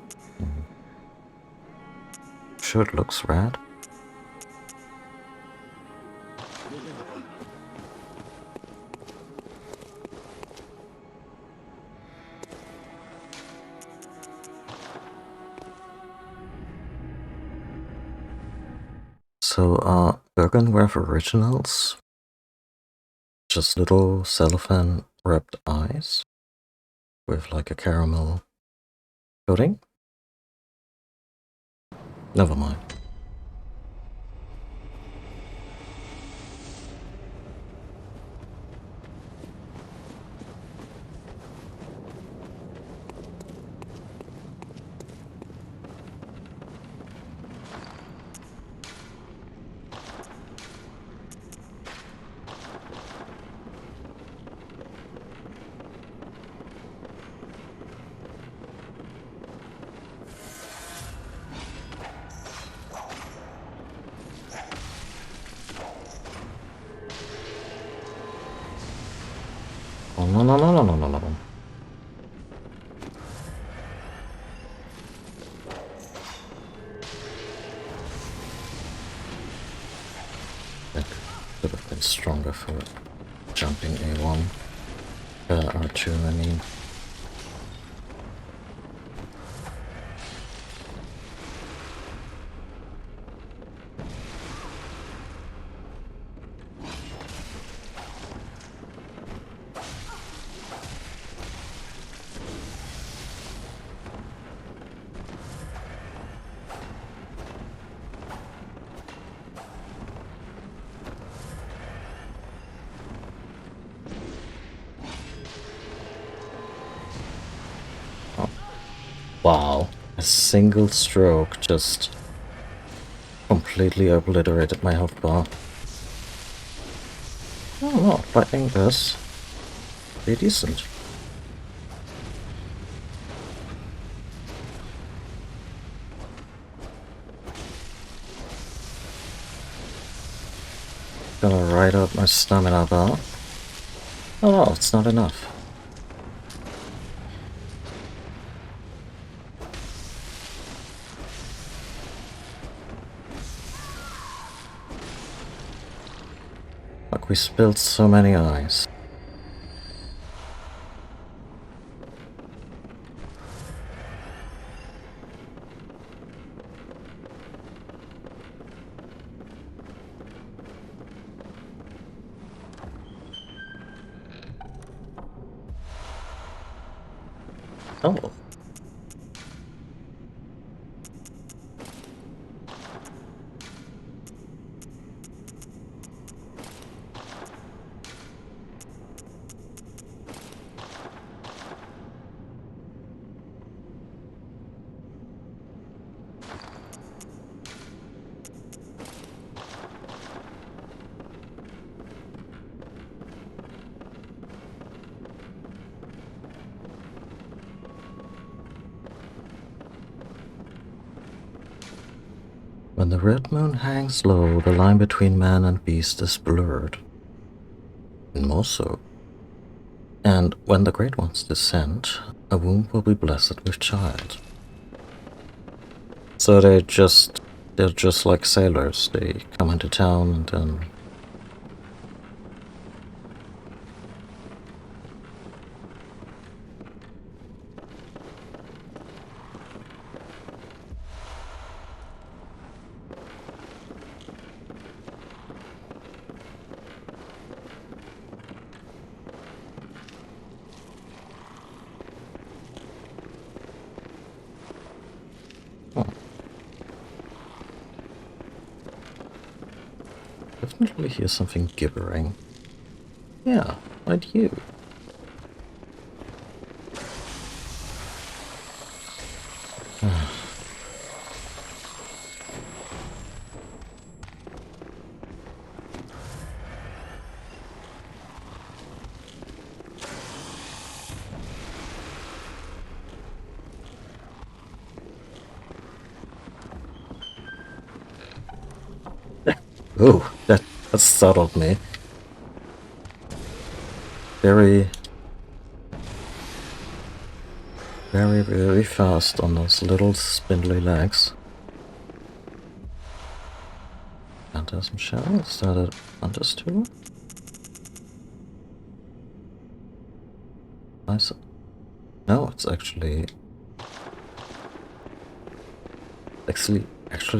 [SPEAKER 1] sure it looks rad. So, Bergenwerf originals, just little cellophane wrapped eyes with like a caramel coating. Never mind. Oh, no, no, no, no, no, no, no. That could have been stronger for jumping A1. R2, I mean. Wow, a single stroke just completely obliterated my health bar. Oh no, fighting this pretty decent. Gonna ride out my stamina bar. Oh no, it's not enough. Like we spilled so many eyes. Oh. When the red moon hangs low, the line between man and beast is blurred. And more so. And when the great ones descend, a womb will be blessed with child. So they're just like sailors. They come into town and then definitely hear something gibbering. Yeah, like you. Oh, that startled me. Very, very, very fast on those little spindly legs. Phantasm shell? Is that a Hunter's tool? No, it's actually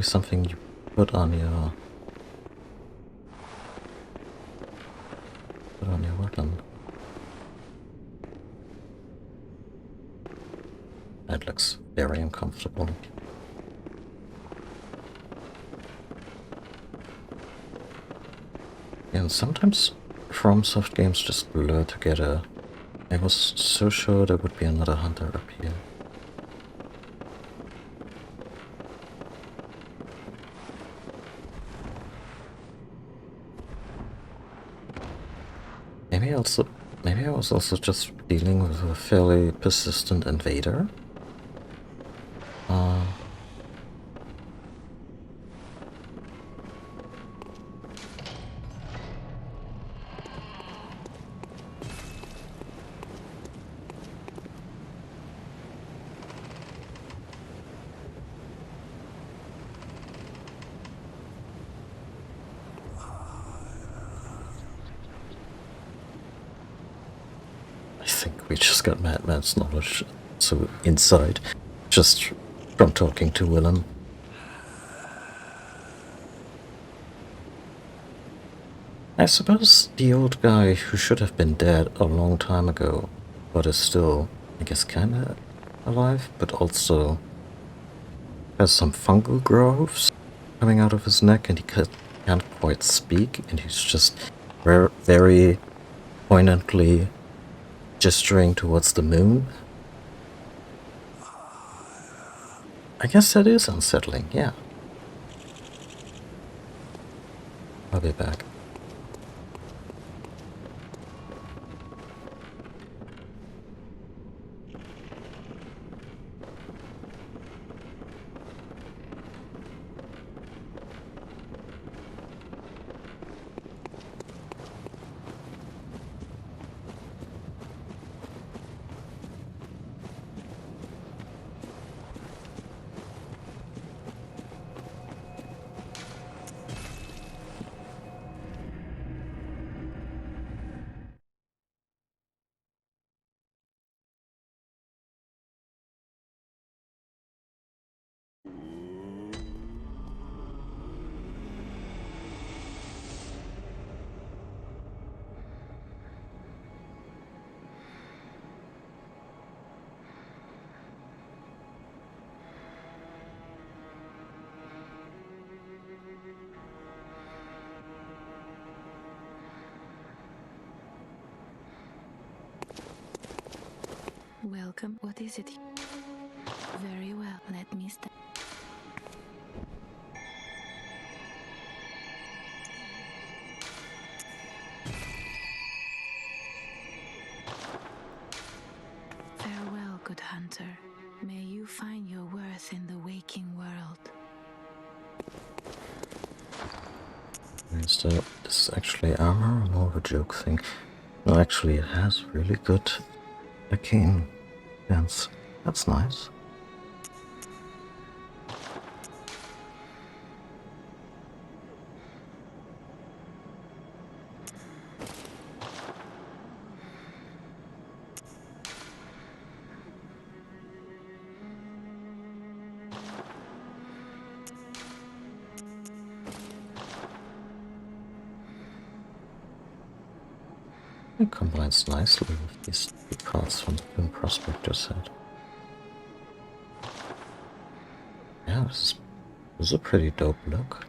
[SPEAKER 1] something you put on your weapon. That looks very uncomfortable. And sometimes FromSoft games just blur together. I was so sure there would be another hunter up here. Maybe I was also just dealing with a fairly persistent invader. probably just got madman's knowledge, so inside, just from talking to Willem. I suppose the old guy who should have been dead a long time ago, but is still, I guess, kinda alive, but also has some fungal growths coming out of his neck, and he can't quite speak, and he's just very poignantly gesturing towards the moon. I guess that is unsettling, yeah. I'll be back.
[SPEAKER 3] Welcome. What is it? Very well. Let me start. Farewell, good hunter. May you find your worth in the waking world.
[SPEAKER 1] So this is actually armor or more of a joke thing? No, actually it has really good arcane defense. That's nice. It combines nicely with these two parts from the Film Prospector set. Yeah, this is a pretty dope look.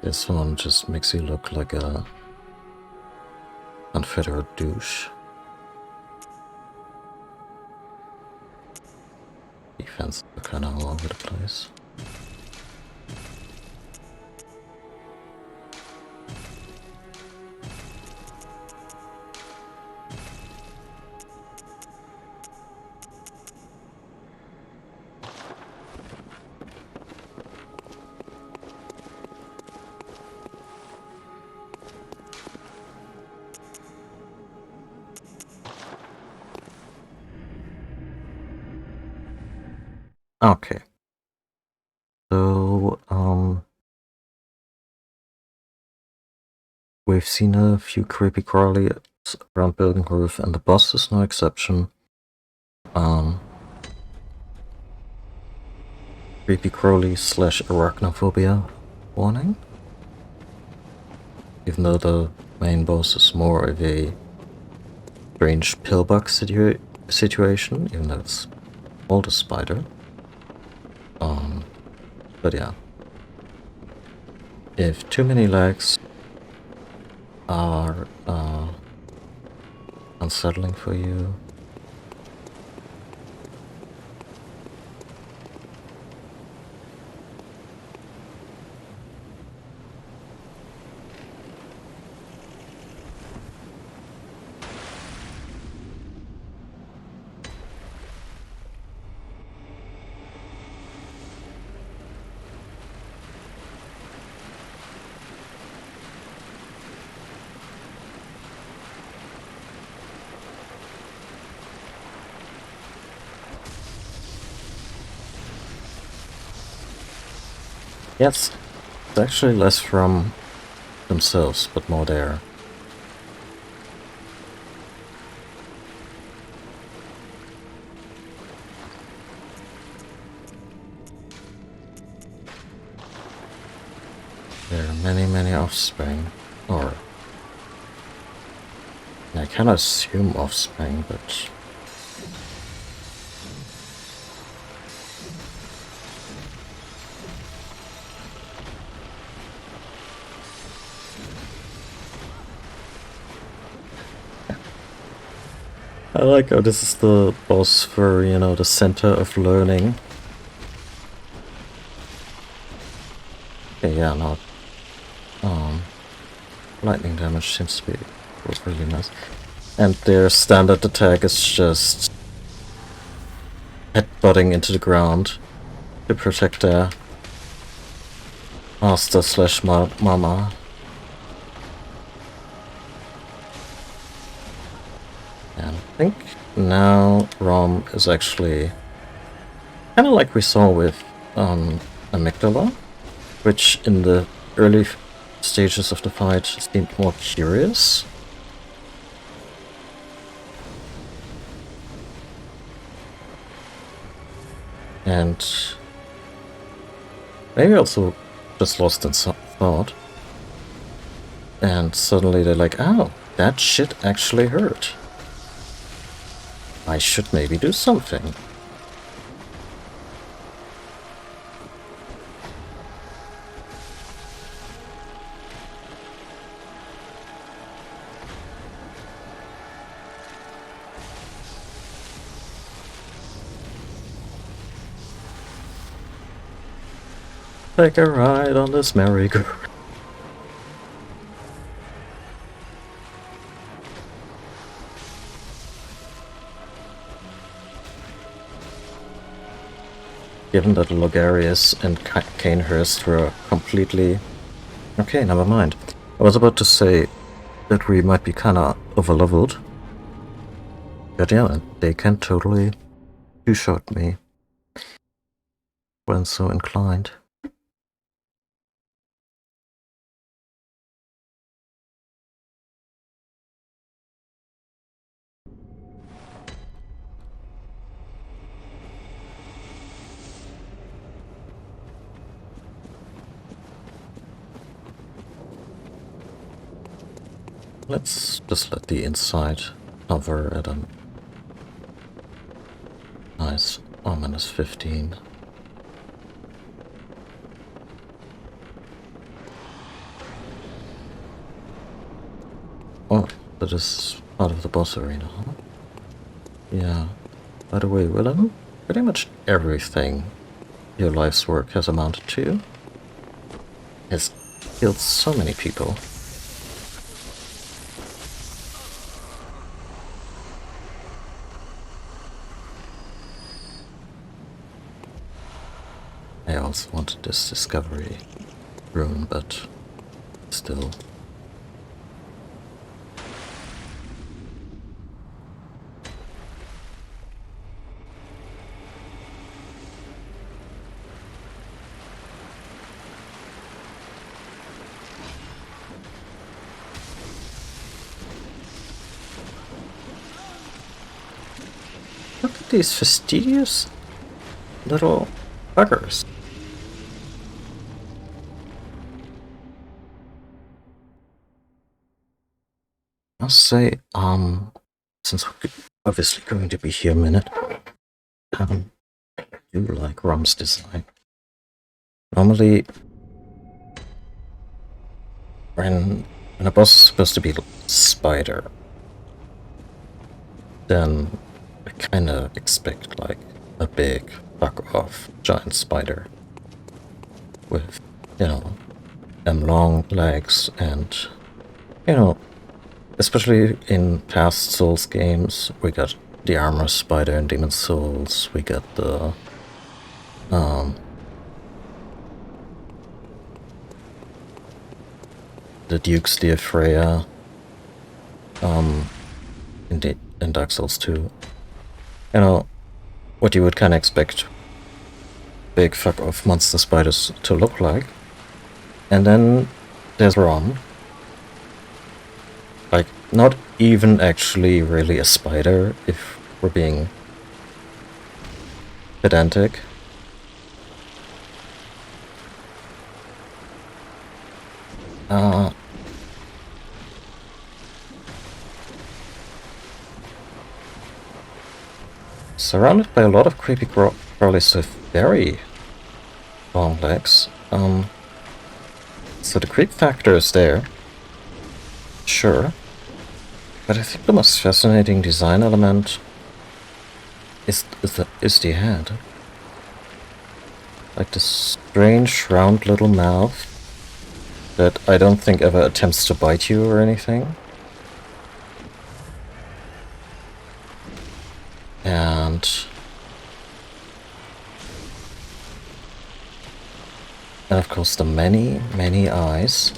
[SPEAKER 1] This one just makes you look like a Confederate douche. Defense are kinda all over the place. Okay. So, we've seen a few creepy crawlies around Building Roof, and the boss is no exception. Creepy crawly / arachnophobia warning. Even though the main boss is more of a strange pillbug situation, even though it's called a spider. But yeah. If too many legs are unsettling for you, Yes, it's actually less from themselves, but more their many offspring, or I can assume offspring, but I like how this is the boss for, you know, the center of learning. Okay, yeah, no. Lightning damage seems to be really nice. And their standard attack is just headbutting into the ground to protect their master slash mama. And I think now Rom is actually kind of like we saw with Amygdala, which in the early stages of the fight seemed more curious. And maybe also just lost in thought. And suddenly they're like, oh, that shit actually hurt. I should maybe do something. Take a ride on this merry-go-round. Given that Logarius and Canehurst were completely... Okay, never mind. I was about to say that we might be kinda overleveled. But yeah, they can totally two-shot me when so inclined. Let's just let the inside hover at a nice ominous 15. Oh, that is part of the boss arena, huh? Yeah. By the way, Willem, pretty much everything your life's work has amounted to has killed so many people. I also wanted this discovery rune, but still. Look at these fastidious little buggers. I'll say, since we're obviously going to be here a minute, I do like Rom's design. Normally, when a boss is supposed to be spider, then I kinda expect like a big fuck off giant spider with, you know, them long legs and, you know, especially in past Souls games, we got the armor spider in Demon Souls, we got the Duke's Dear Freya in Dark Souls 2. You know, what you would kinda expect big fuck off monster spiders to look like. And then there's Ron. Like, not even actually really a spider, if we're being pedantic. Surrounded by a lot of creepy crawlies with very long legs. So the creep factor is there. Sure. But I think the most fascinating design element is the head. Like this strange round little mouth that I don't think ever attempts to bite you or anything. And of course the many, many eyes.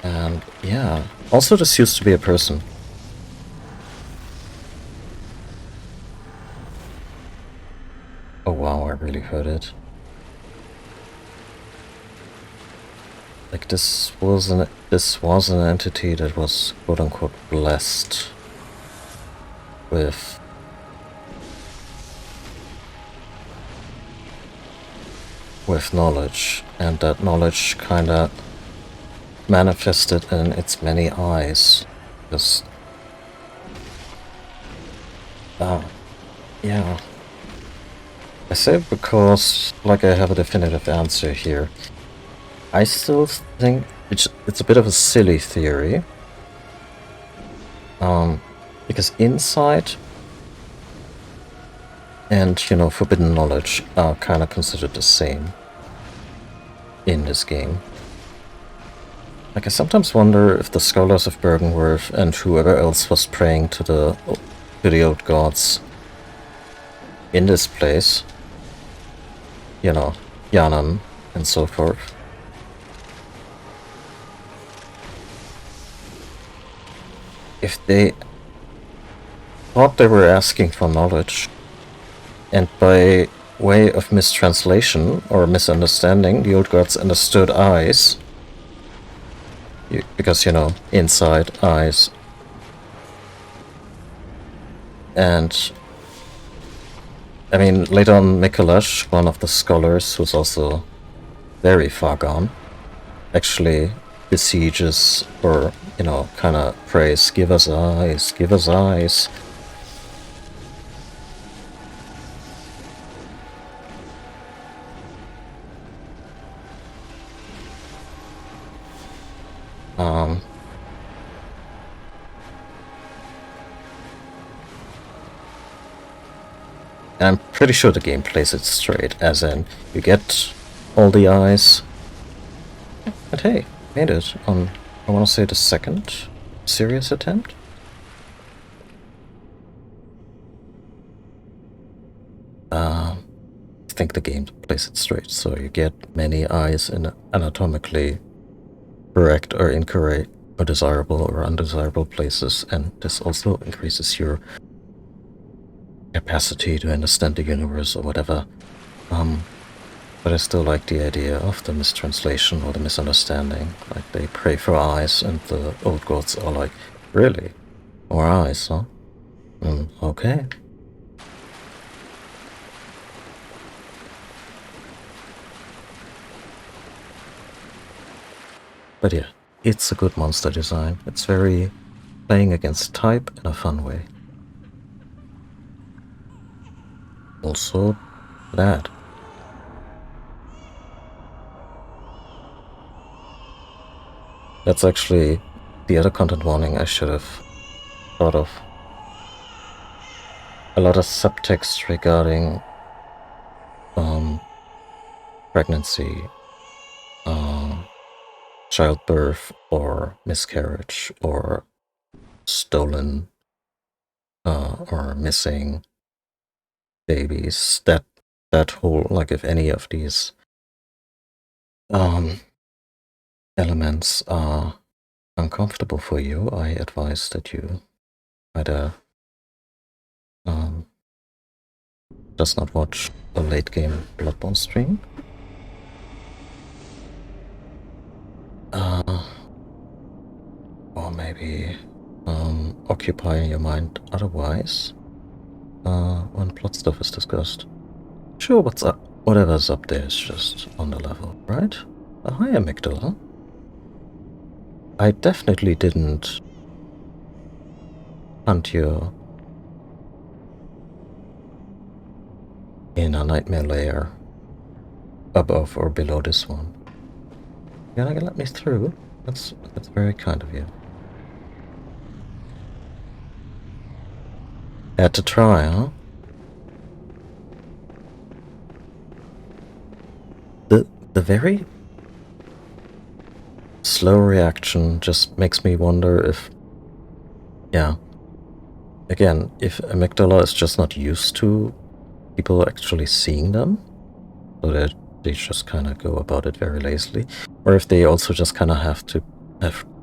[SPEAKER 1] And yeah, also this used to be a person. Oh wow, I really heard it. Like this was an entity that was quote unquote blessed with knowledge, and that knowledge kinda manifested in its many eyes. Just yeah. I say it because like I have a definitive answer here. I still think it's a bit of a silly theory. Because insight and, forbidden knowledge are kind of considered the same in this game. Like, I sometimes wonder if the scholars of Bergenworth and whoever else was praying to the old gods in this place, Yanan and so forth, if they thought they were asking for knowledge, and by way of mistranslation or misunderstanding, the old gods understood eyes, because, inside eyes. And, I mean, later on, Mikolash, one of the scholars, who's also very far gone, actually besieges or, kind of prays, give us eyes, give us eyes. And I'm pretty sure the game plays it straight, as in, you get all the eyes, and hey, made it on, I want to say, the second serious attempt? I think the game plays it straight, so you get many eyes in anatomically correct or incorrect or desirable or undesirable places, and this also increases your capacity to understand the universe or whatever. But I still like the idea of the mistranslation or the misunderstanding. Like, they pray for eyes, and the old gods are like, really? More eyes, huh? Okay. But yeah, it's a good monster design. It's very playing against type in a fun way. Also, that. That's actually the other content warning I should have thought of. A lot of subtext regarding pregnancy, childbirth, or miscarriage, or stolen or missing babies. That whole, like, if any of these elements are uncomfortable for you, I advise that you either does not watch a late game Bloodborne stream, or maybe occupy your mind otherwise when plot stuff is discussed. Sure, whatever's up there is just on the level, right? Hi, Amygdala. I definitely didn't hunt you in a nightmare lair above or below this one. You're not gonna let me through? That's very kind of you. Had to try, huh? The very slow reaction just makes me wonder if, yeah, again, if Amygdala is just not used to people actually seeing them, so that they just kind of go about it very lazily, or if they also just kind of have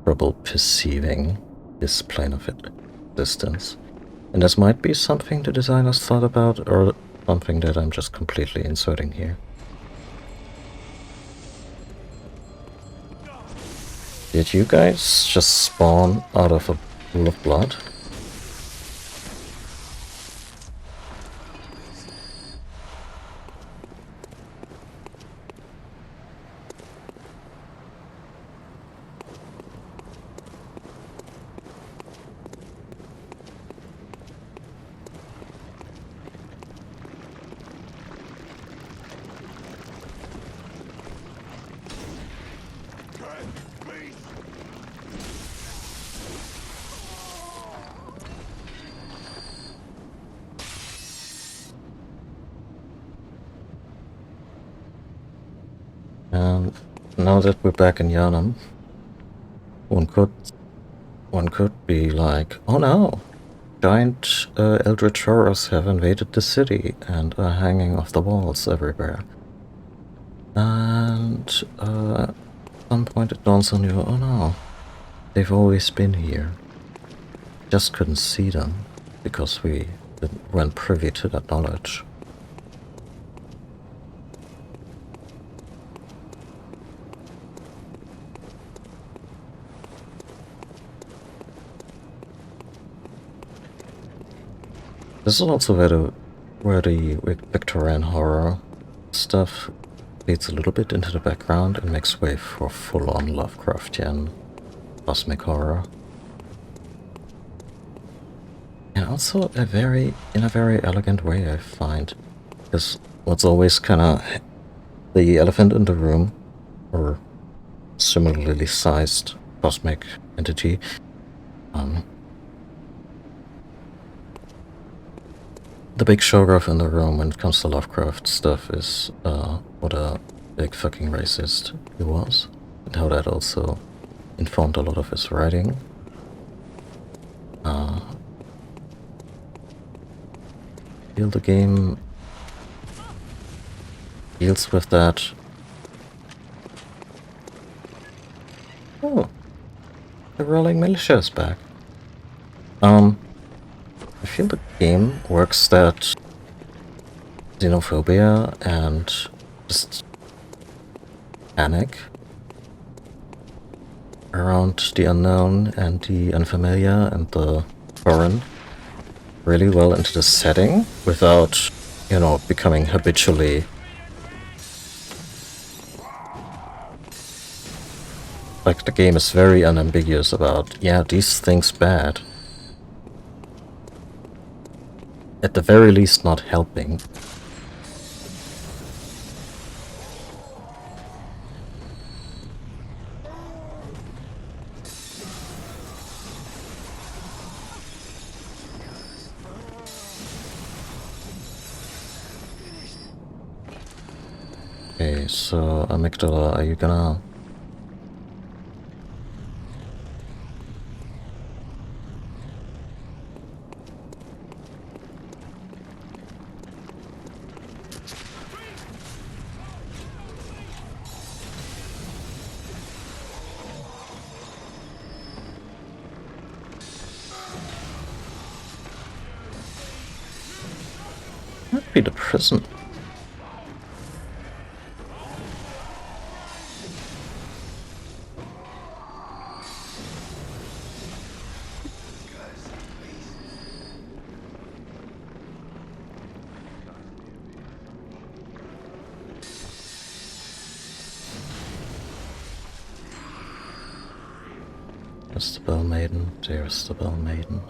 [SPEAKER 1] trouble perceiving this plane of existence. And this might be something the designers thought about, or something that I'm just completely inserting here. Did you guys just spawn out of a pool of blood? And now that we're back in Yharnam, one could be like, oh no, giant eldritch horrors have invaded the city and are hanging off the walls everywhere. And at some point it dawns on you, oh no, they've always been here. Just couldn't see them because we weren't privy to that knowledge. This is also where the Victorian horror stuff fades a little bit into the background and makes way for full-on Lovecraftian cosmic horror. And also in a very elegant way, I find, because what's always kind of the elephant in the room, or similarly sized cosmic entity, the big showgirl in the room when it comes to Lovecraft stuff is what a big fucking racist he was, and how that also informed a lot of his writing. Feel the game deals with that. Oh, the rolling militia is back. I feel the game works that xenophobia and just panic around the unknown and the unfamiliar and the foreign really well into the setting without, you know, becoming habitually like the game is very unambiguous about, yeah, these things bad. At the very least, not helping. Okay, so Amygdala, are you gonna... Be the prison. There's the Bell Maiden. There's the Bell Maiden.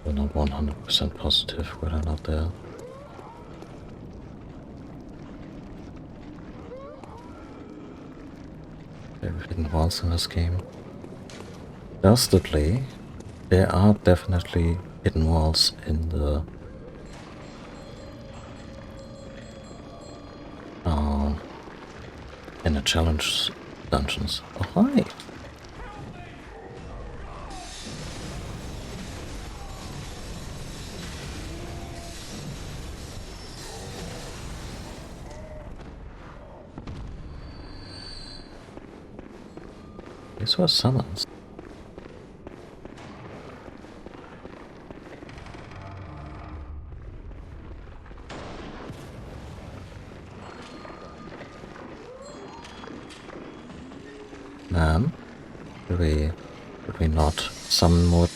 [SPEAKER 1] We're not 100% positive we're not there. There are hidden walls in this game. Dastardly, there are definitely hidden walls in the challenge dungeons. Oh hi! These were summons. Ma'am, could we not summon more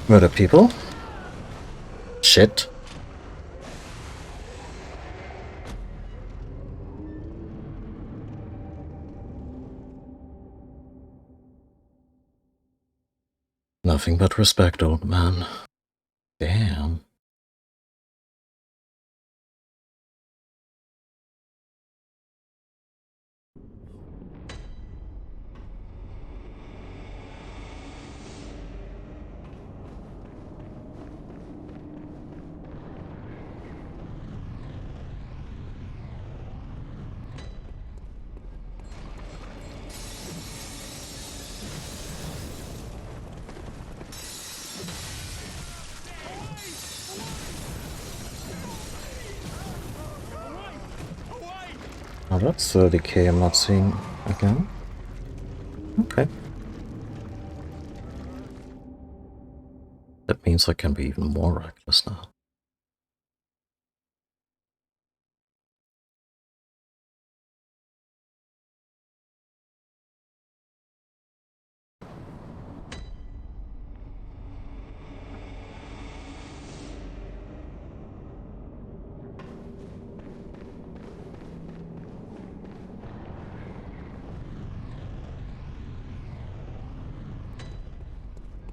[SPEAKER 1] murder people? Shit. Nothing but respect, old man. Damn. Oh, that's the decay I'm not seeing again. Okay. That means I can be even more reckless now.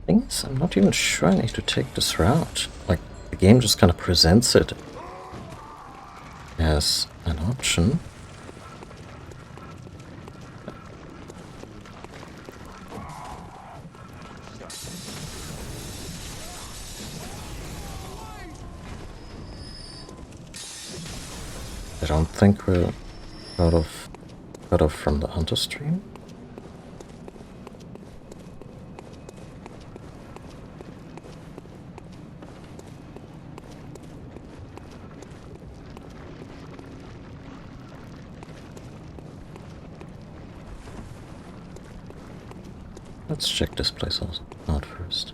[SPEAKER 1] Thing is, I'm not even sure I need to take this route. Like, the game just kind of presents it as an option. I don't think we're cut off from the hunter stream. Let's check this place out first.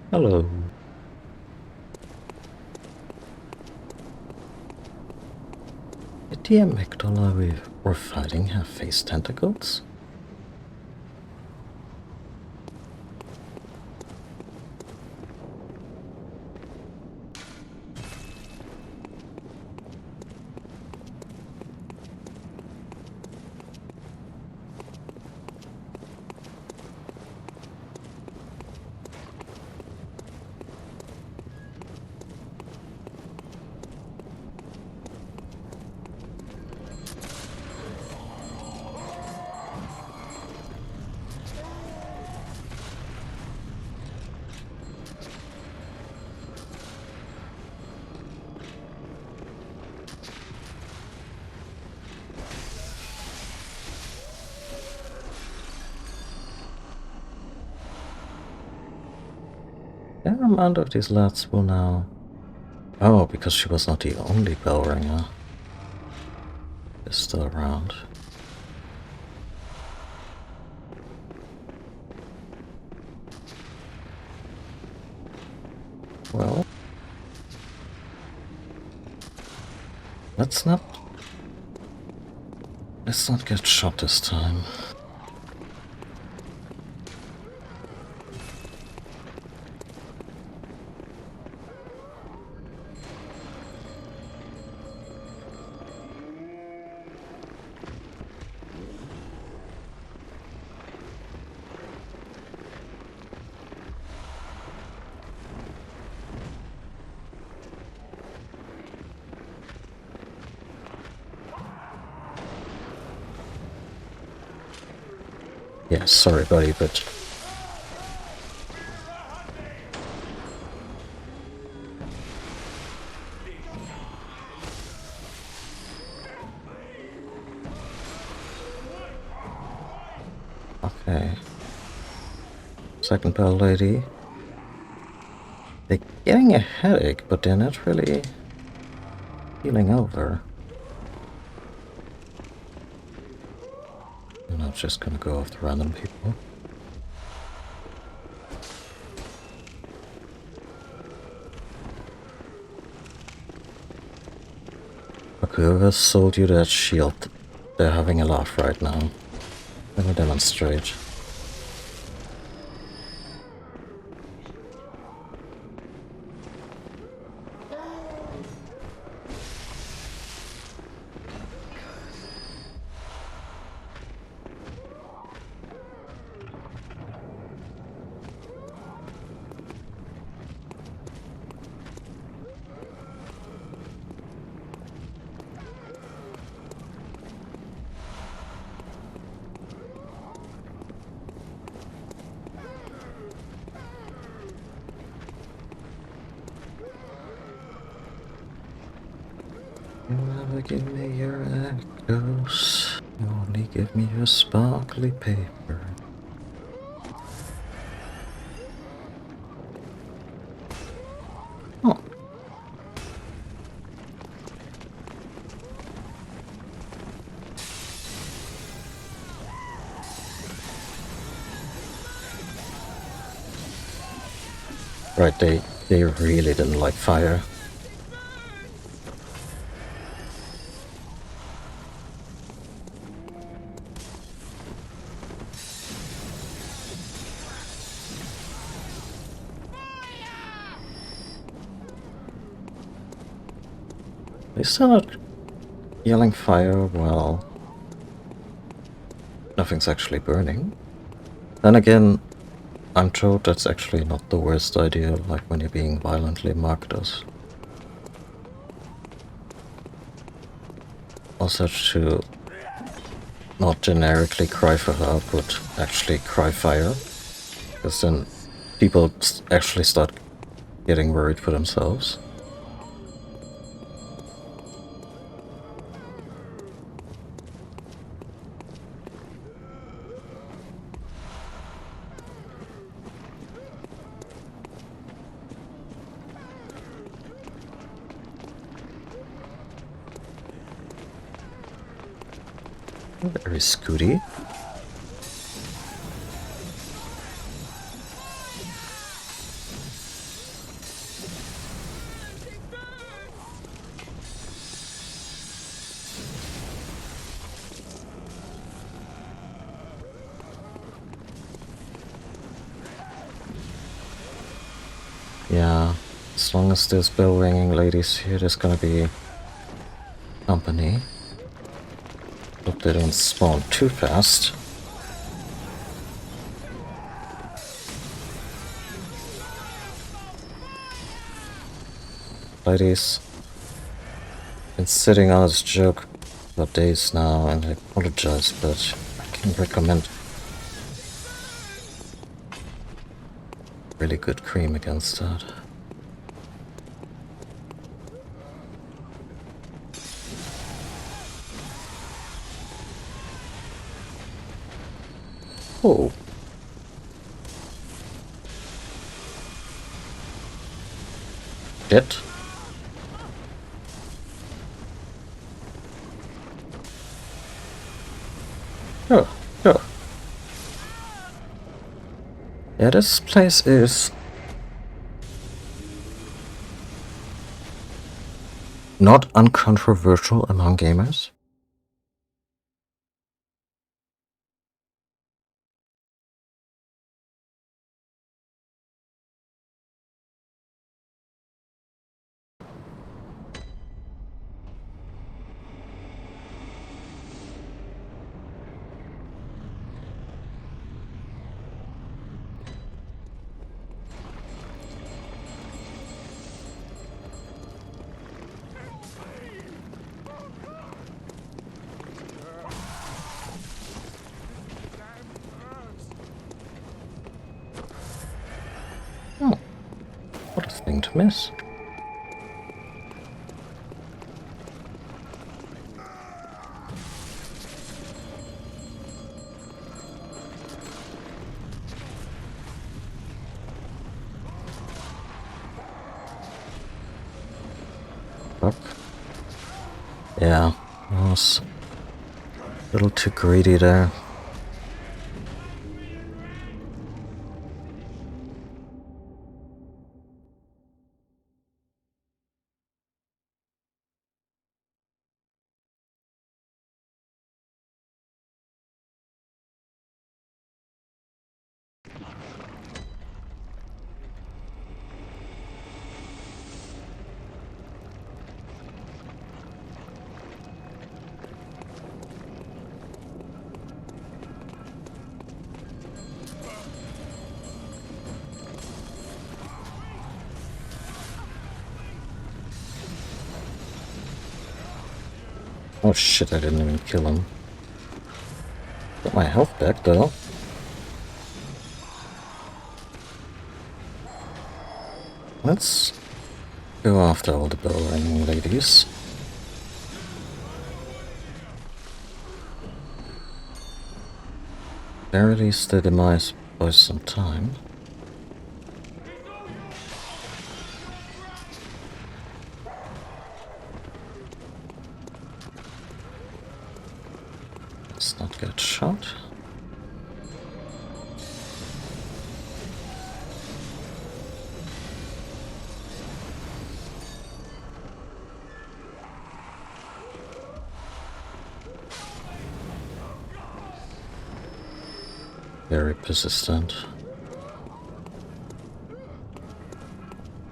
[SPEAKER 1] Hello. Did the amygdala we're fighting have face tentacles? Yeah, amount of these lads will now... Oh, because she was not the only bell ringer. Is still around. Well... Let's not get shot this time. Yeah, sorry buddy, but... Okay. Second bell lady. They're getting a headache, but they're not really healing over. I'm not just gonna go after random people. Look, whoever sold you that shield, they're having a laugh right now. Let me demonstrate. You never give me your echoes. You only give me your sparkly paper. Oh. Right, they really didn't like fire. They still not yelling fire while nothing's actually burning. Then again, I'm told that's actually not the worst idea, like when you're being violently marked. Also to not generically cry for help, but actually cry fire. Because then people actually start getting worried for themselves. Very scooty. Yeah, as long as there's bell ringing ladies here, there's gonna be company. Hope they don't spawn too fast. Ladies, been sitting on this joke for days now, and I apologize, but I can recommend really good cream against that. Oh. Shit. Oh, oh. Yeah, this place is not uncontroversial among gamers. Oh, what a thing to miss. Fuck. Yeah, I was a little too greedy there. Oh shit, I didn't even kill him. Got my health back though. Let's go after all the bell ringing ladies. Verities the demise by some time. Let's not get shot. Very persistent.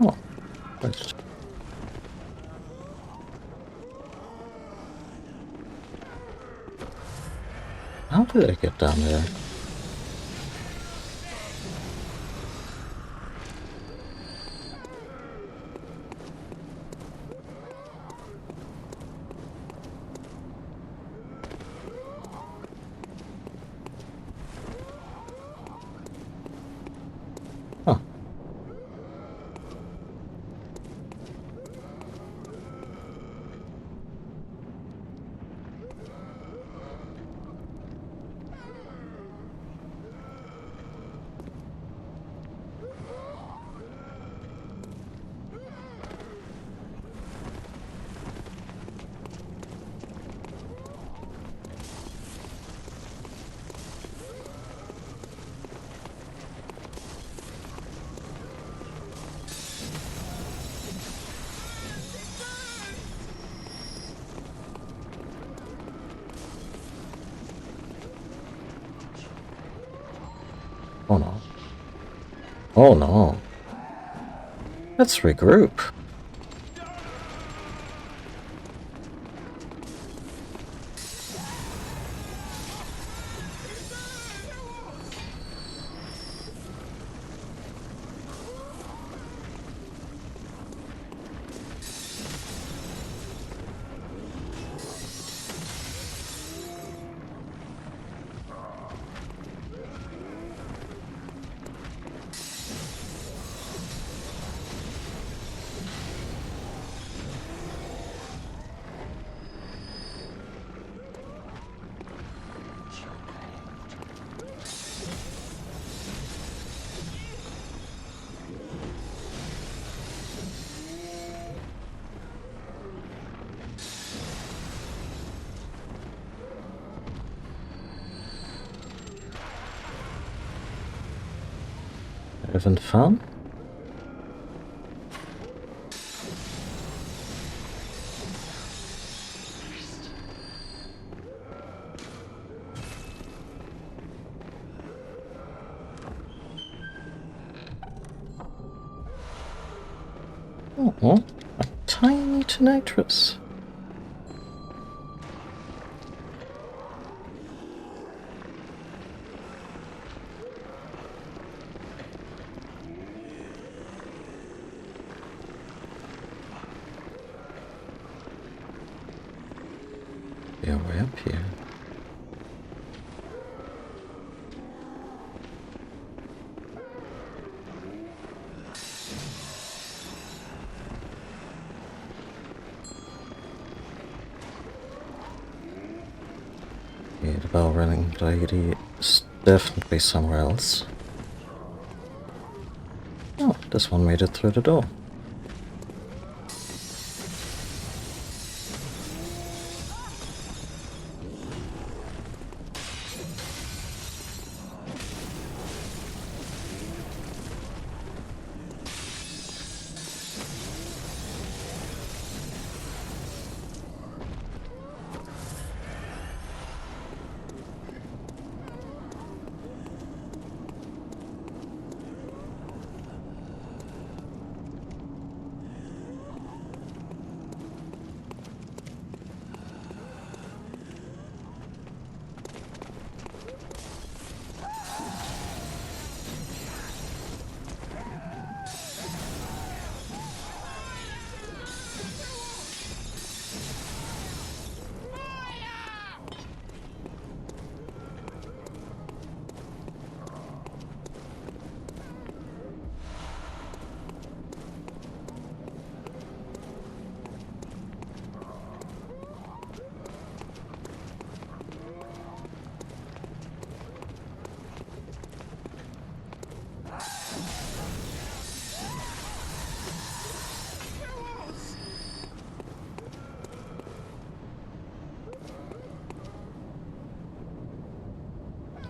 [SPEAKER 1] Oh, right. How did I get down there? Huh. Oh no. Oh no. Let's regroup. Having fun? Oh, a tiny Tonitrus. Yeah, way up here. Yeah, the bell ringing lady is definitely somewhere else. Oh, this one made it through the door.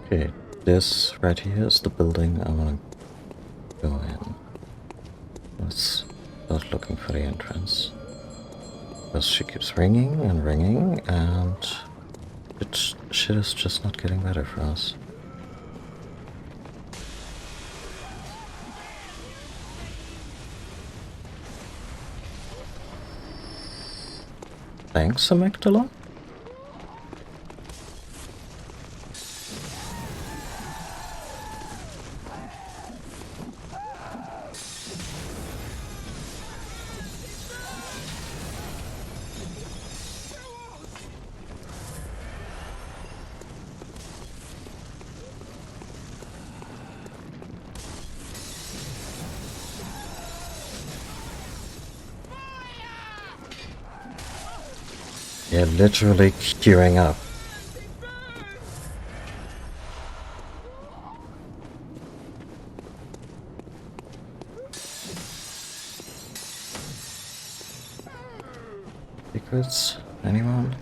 [SPEAKER 1] Okay, this right here is the building I want to go in. Let's start looking for the entrance. Because she keeps ringing and ringing, and shit is just not getting better for us. Thanks, Amygdala? Yeah, literally queuing up. Secrets? Anyone?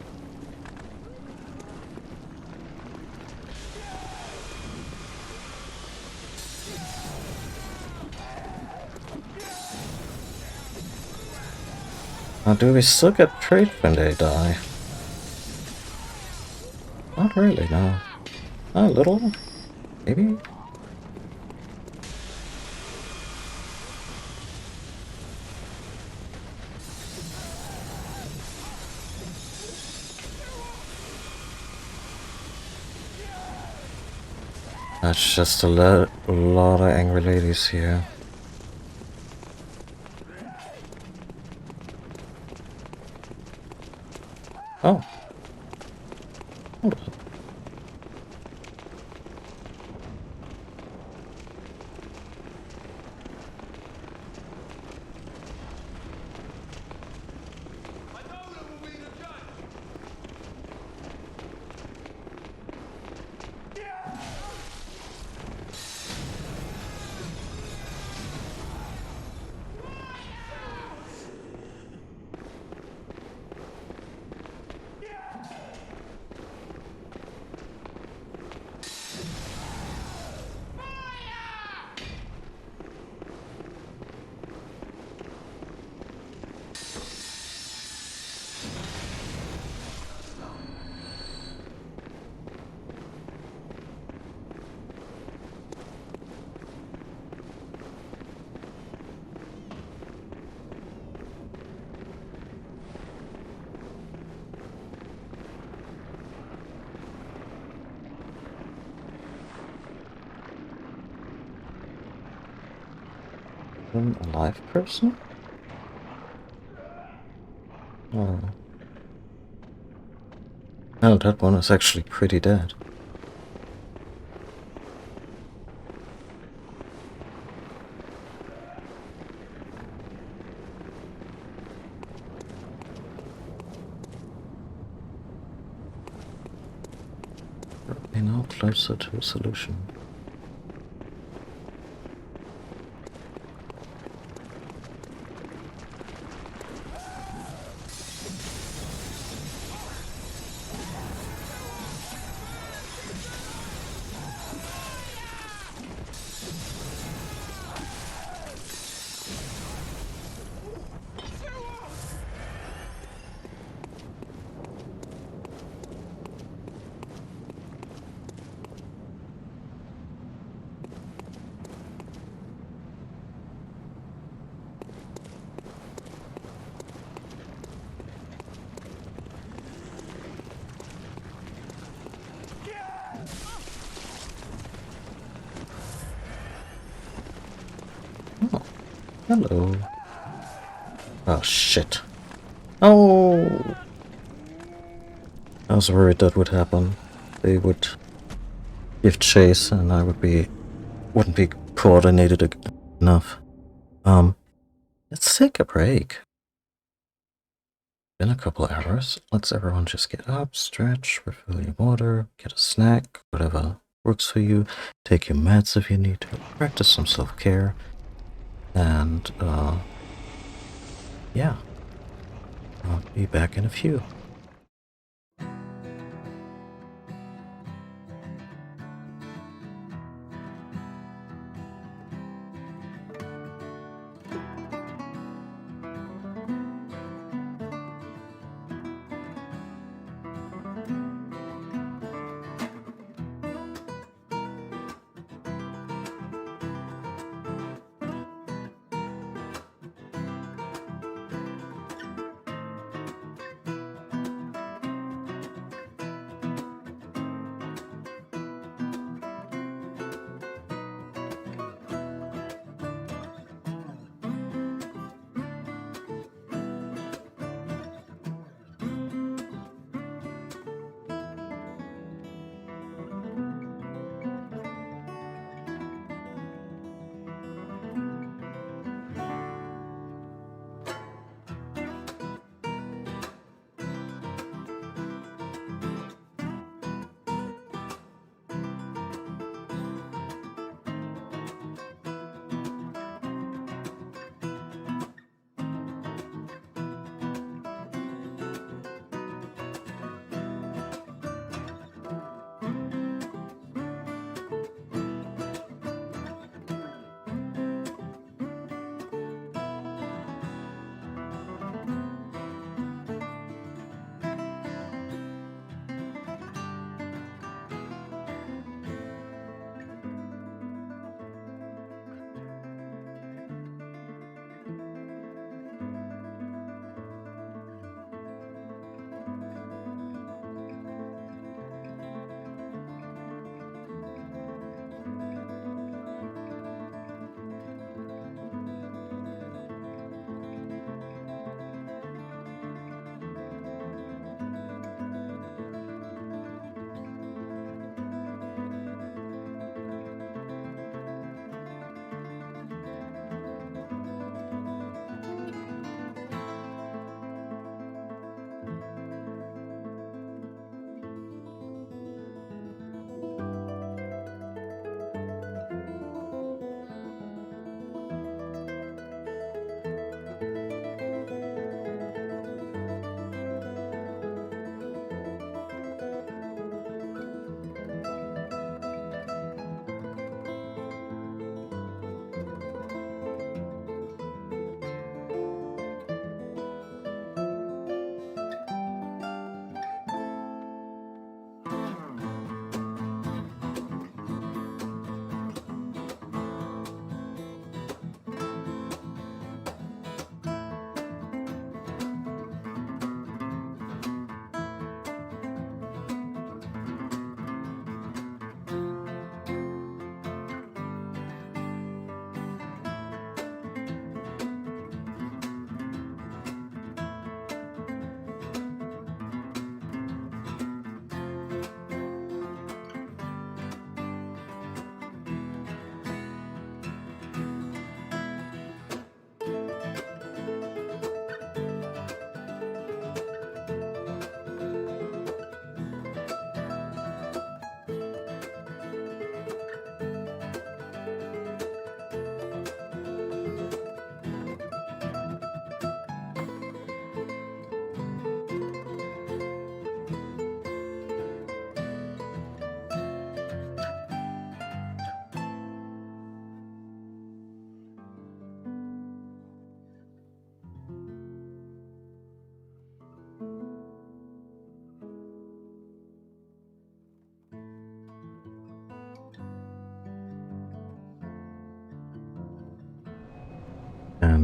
[SPEAKER 1] Now, do we still get trait when they die? Not really, no. A little? Maybe? That's just a lot of angry ladies here. Oh. Hold on. An alive person? Oh. No, that one is actually pretty dead. We're now closer to a solution. Oh, hello. Oh, shit. Oh! I was worried that would happen. They would give chase and I wouldn't be coordinated enough. Let's take a break. Been a couple of hours. Let's everyone just get up, stretch, refill your water, get a snack, whatever works for you. Take your meds if you need to. Practice some self-care. And, yeah. I'll be back in a few.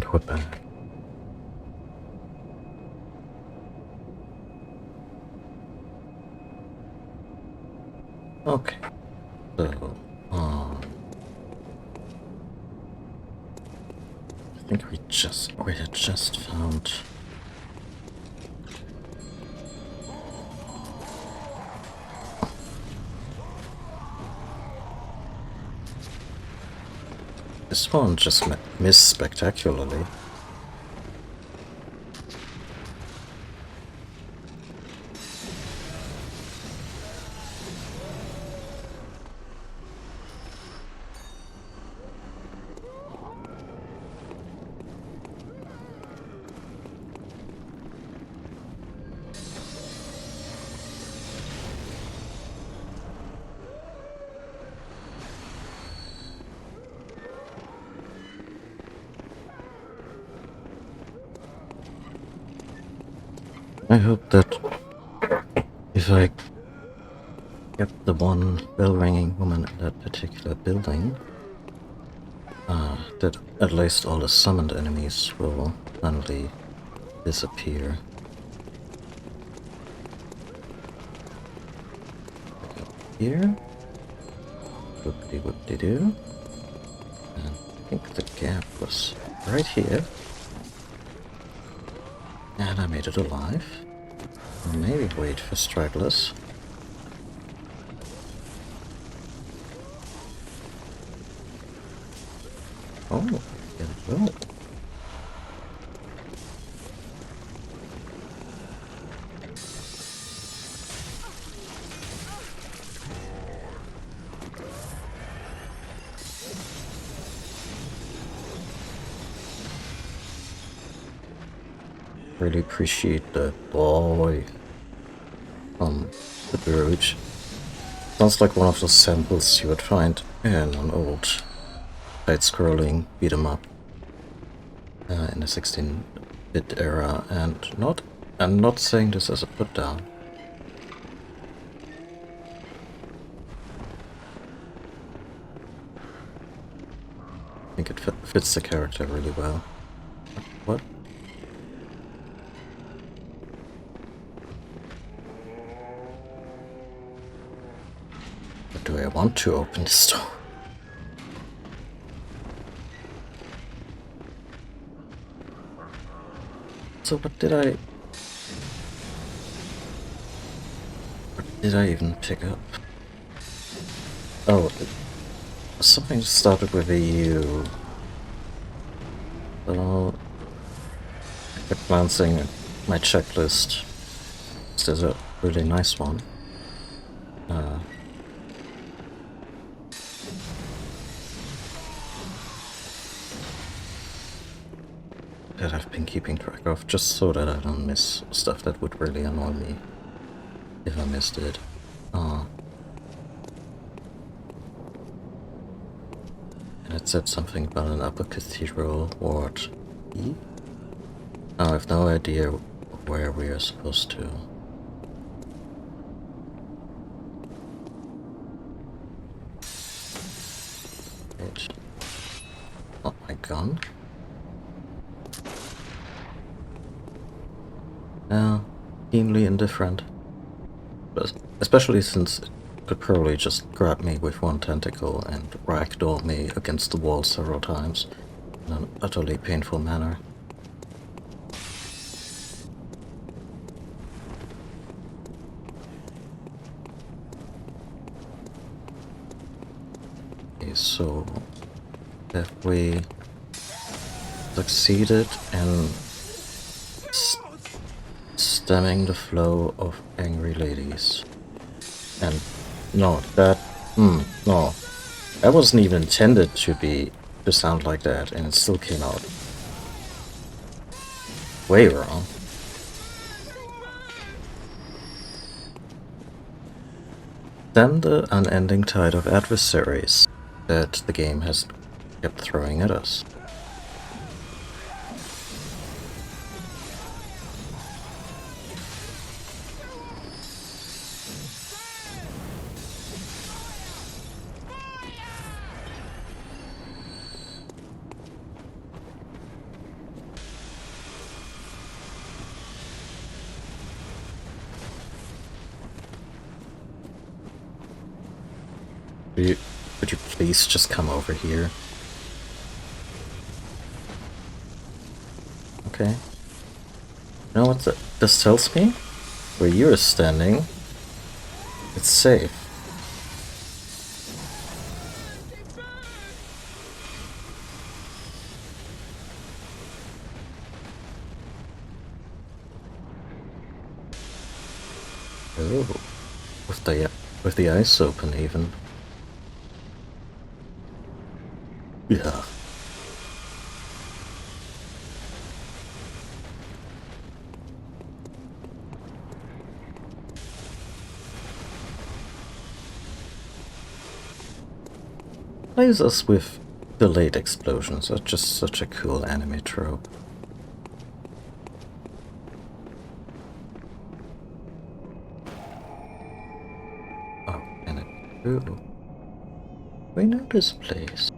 [SPEAKER 1] And we're back. Okay, so, I think we had just found this one just missed spectacularly. I hope that if I get the one bell-ringing woman in that particular building, that at least all the summoned enemies will finally disappear. Here? Whoop-de-whoop-de-doo. And I think the gap was right here. And I made it alive. Or maybe wait for stragglers. Oh, there we go. Really appreciate the boy from the Bruge. Sounds like one of those samples you would find in an old side-scrolling beat 'em up in the 16-bit era, and I'm not saying this as a put down. I think it fits the character really well. What? But do I want to open this door? So what did I even pick up? Oh, something started with a U. So I kept glancing at my checklist. There's a really nice one. That I've been keeping track of, just so that I don't miss stuff that would really annoy me if I missed it. And it said something about an upper cathedral ward E? I have no idea where we are supposed to. Wait. Not my gun? No, keenly indifferent. But especially since it could probably just grab me with one tentacle and ragdoll me against the wall several times in an utterly painful manner. Okay, so have we succeeded in stemming the flow of angry ladies? And no, that wasn't even intended to sound like that, and it still came out way wrong. Then the unending tide of adversaries that the game has kept throwing at us. Would you please just come over here? Okay. You know what this tells me? Where you're standing, it's safe. Oh, with the eyes open even. Yeah. Plays us with delayed explosions are just such a cool anime trope. Oh, and it grew. We know this place.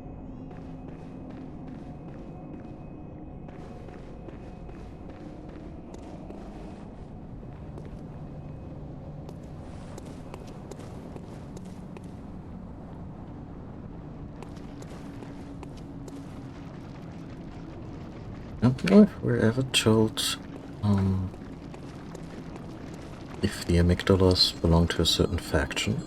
[SPEAKER 1] I don't know if we're ever told if the amygdalas belong to a certain faction.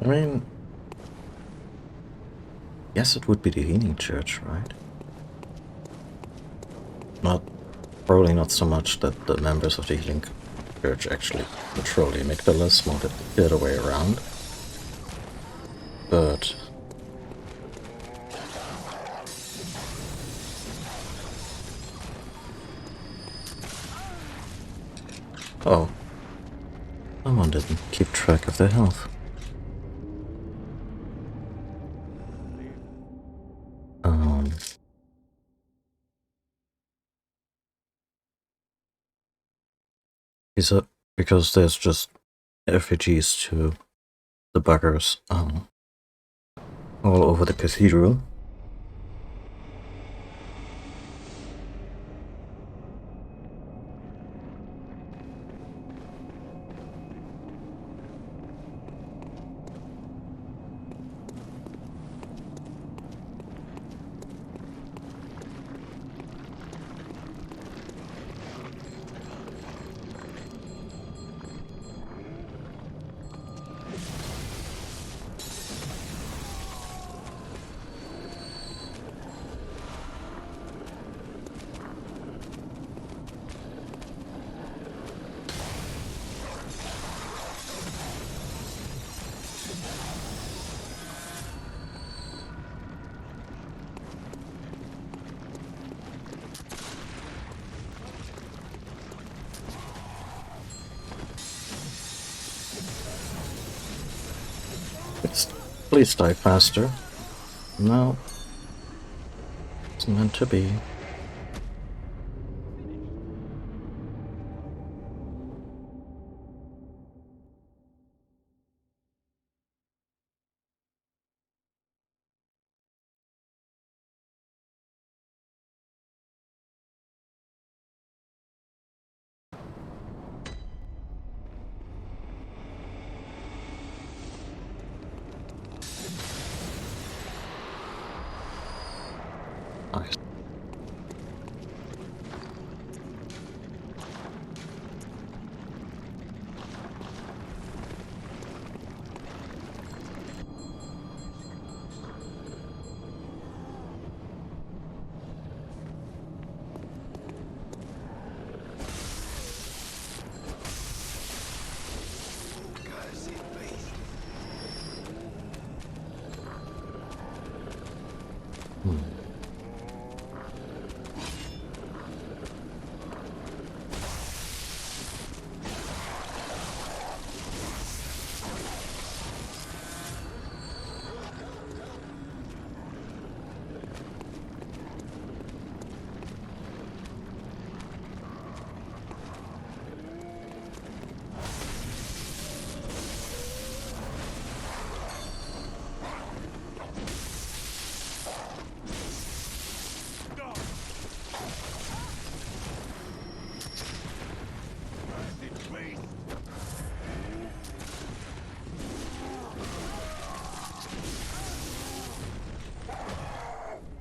[SPEAKER 1] I mean, yes, it would be the Healing Church, right? Probably not so much that the members of the Healing Church actually control the amygdalas, more the other way around. But oh, someone didn't keep track of their health. Is it because there's just effigies to the buggers all over the cathedral? Please die faster. No. It's meant to be. Nice.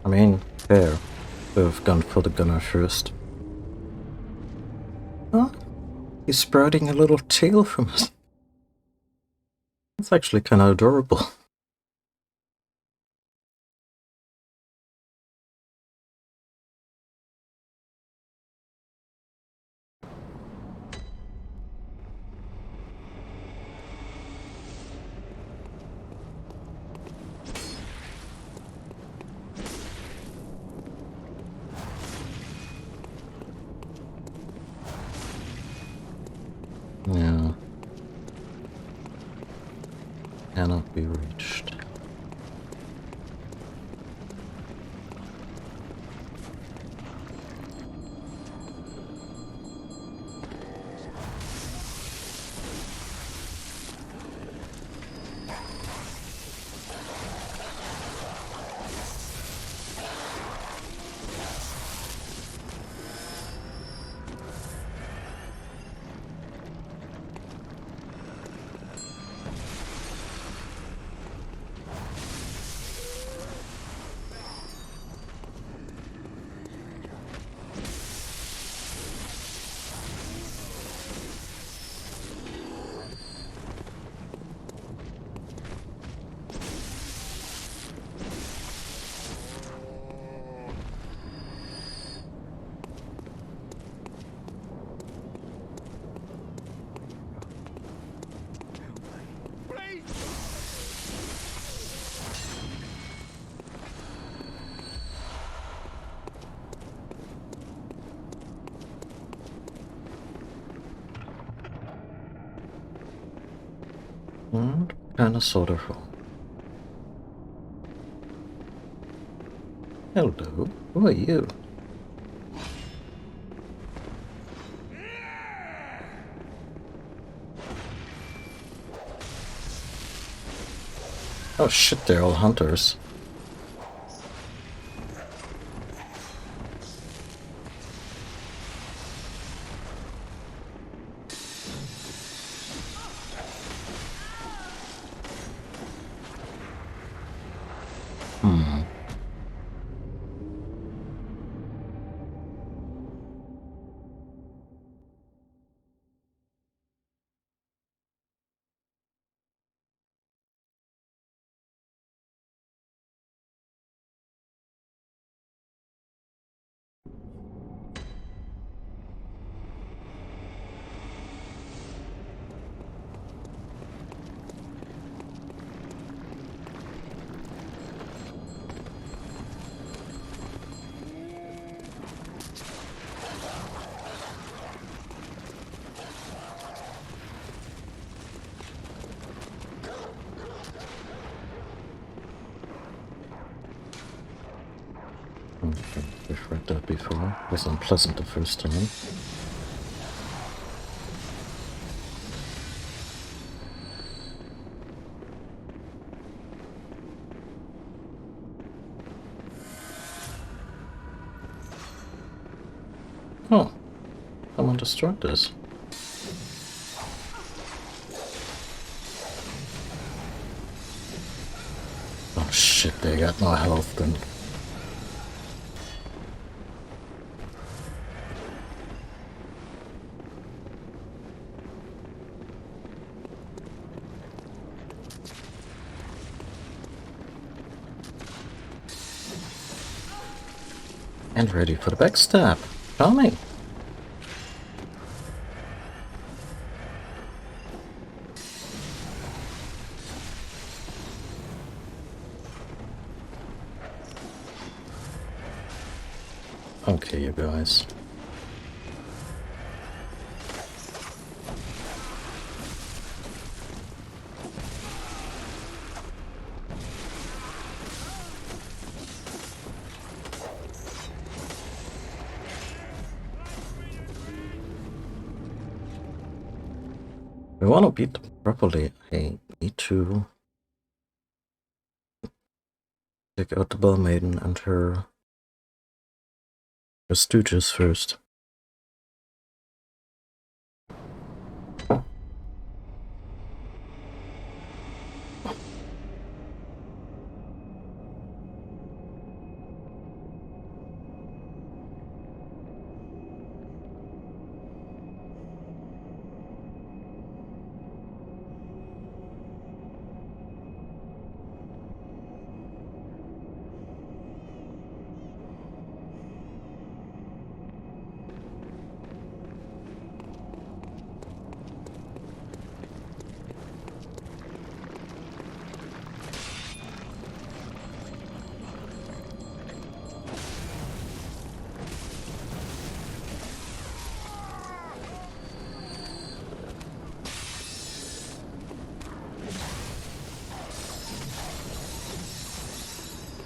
[SPEAKER 1] I mean, fair. Could have gone for the gunner first. Huh? He's sprouting a little tail from us. That's actually kind of adorable. Yeah. Cannot be reached. And kind of sort of wrong. Hello, who are you? Oh shit, they're all hunters. Okay, we've read that before. It was unpleasant the first time. Oh, someone destroyed this. Oh shit, they got no health then. And ready for the backstab. Charming. Okay, you guys. We want to beat them properly. I need to take out the Bell Maiden and her stooges first.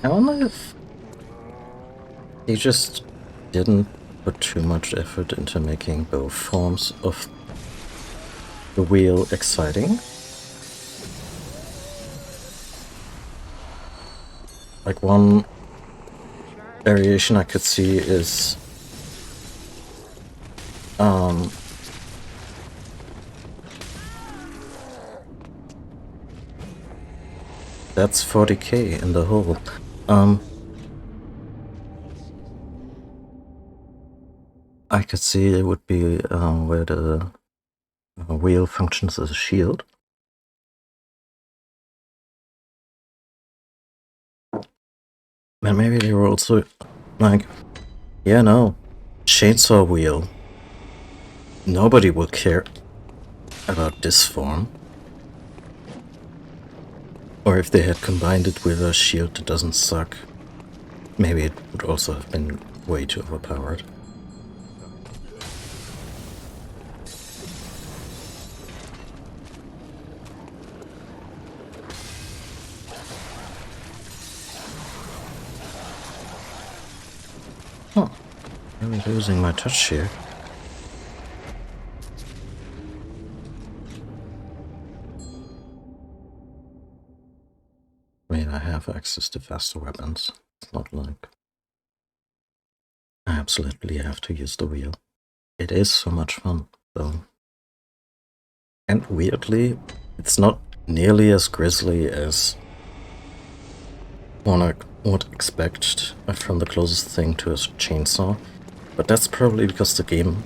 [SPEAKER 1] I wonder if he just didn't put too much effort into making both forms of the wheel exciting. Like one variation I could see is that's 40k in the hole. I could see it would be where the wheel functions as a shield. And maybe they were also like, yeah, no, chainsaw wheel. Nobody will care about this form. Or if they had combined it with a shield that doesn't suck, maybe it would also have been way too overpowered. Huh. Really losing my touch here. I mean, I have access to faster weapons. It's not like I absolutely have to use the wheel. It is so much fun, though. And weirdly, it's not nearly as grisly as one would expect from the closest thing to a chainsaw. But that's probably because the game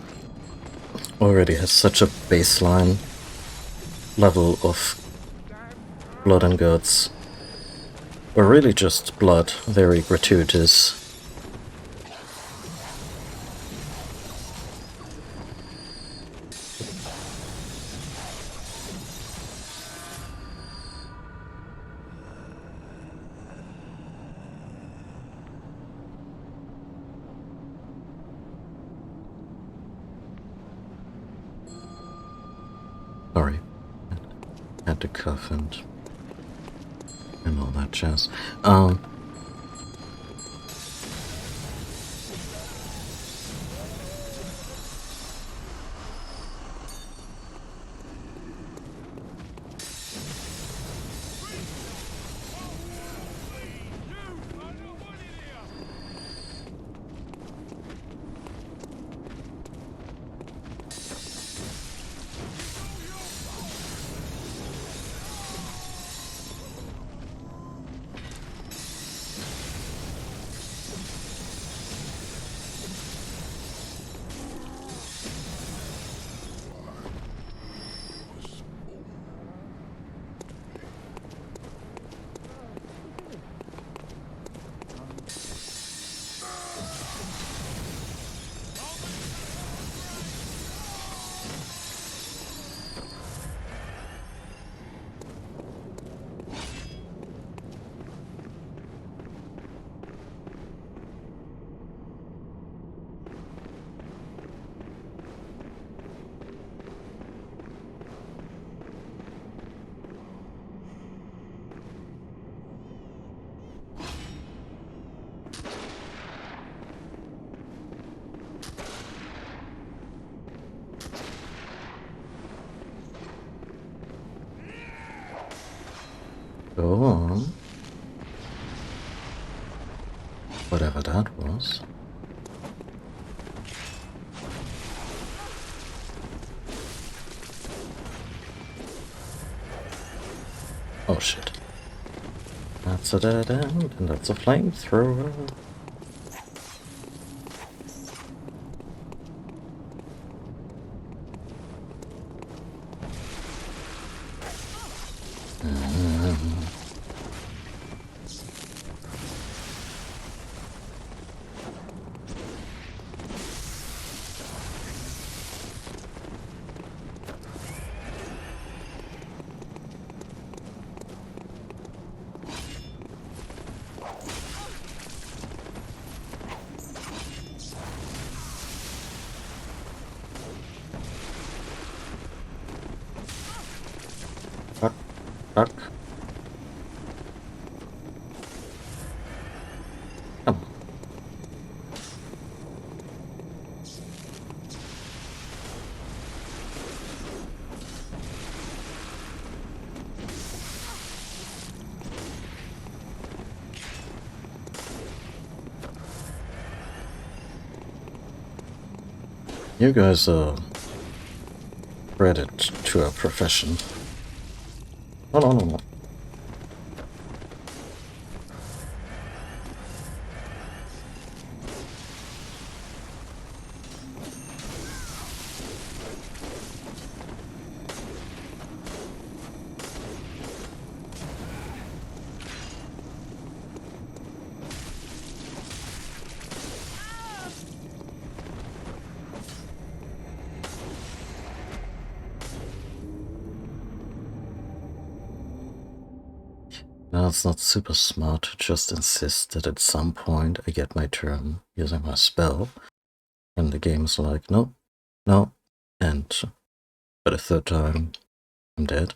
[SPEAKER 1] already has such a baseline level of blood and guts. Or really just blood, very gratuitous. Sorry. Had to cough and all that jazz. Go on. Whatever that was. Oh shit. That's a dead end, and that's a flamethrower. You guys are credit to our profession. Oh, no, no, no. Now it's not super smart to just insist that at some point I get my turn using my spell, and the game's like, no, no, and for the third time, I'm dead.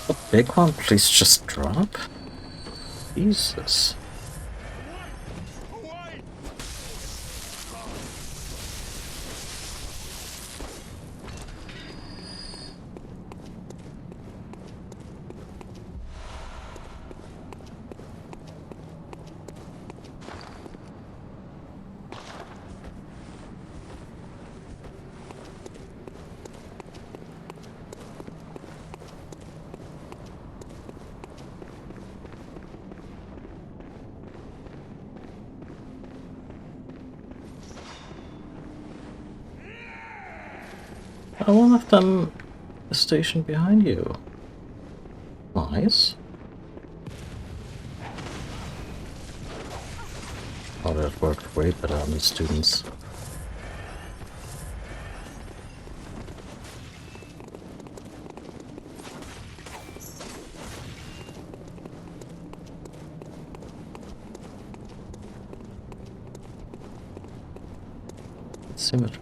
[SPEAKER 1] The big one, please just drop? Jesus. One of them is stationed behind you. Nice. Oh, that worked way better on the students. Let's see what...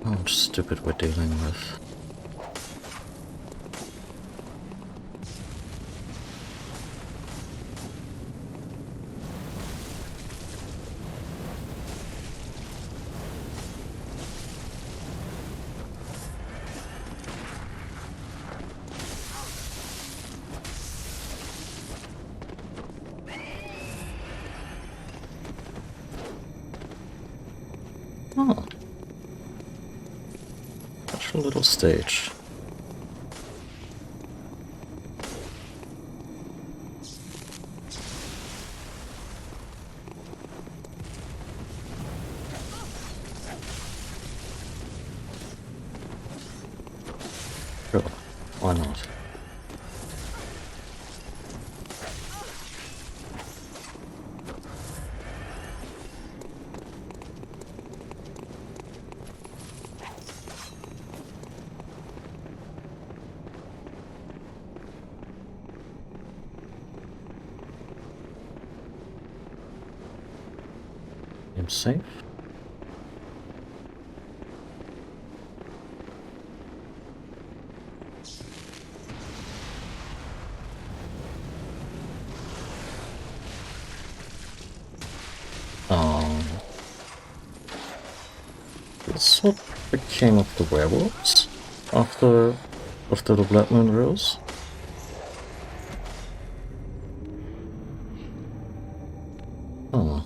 [SPEAKER 1] How stupid we're dealing with. Oh. Such a little stage. Sure, why not? I'm safe. That's what became of the werewolves after the Blood Moon rose. Oh.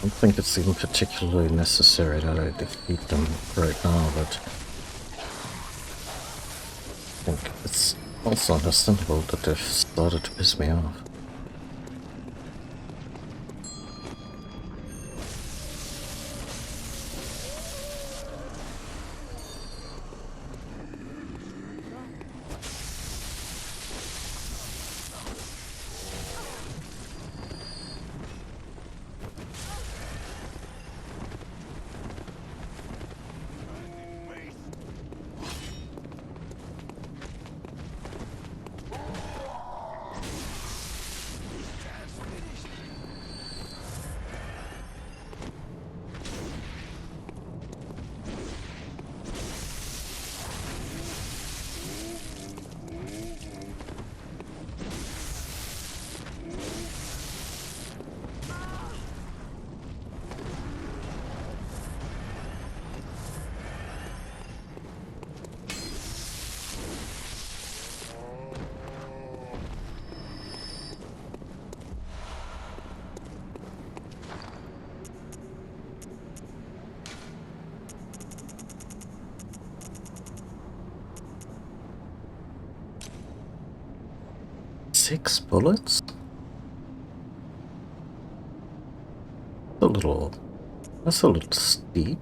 [SPEAKER 1] don't think it's even particularly necessary that I defeat them right now, but I think it's also understandable that they've started to piss me off. Six bullets? That's a little steep.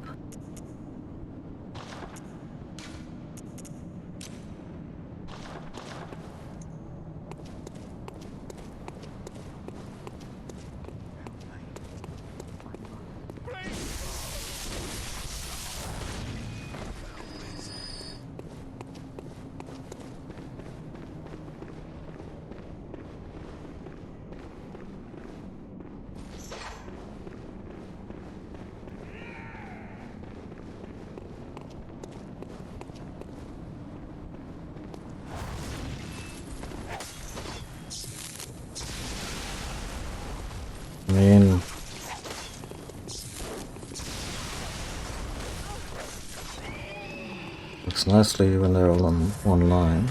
[SPEAKER 1] I mean, looks nicely when they're all on one line.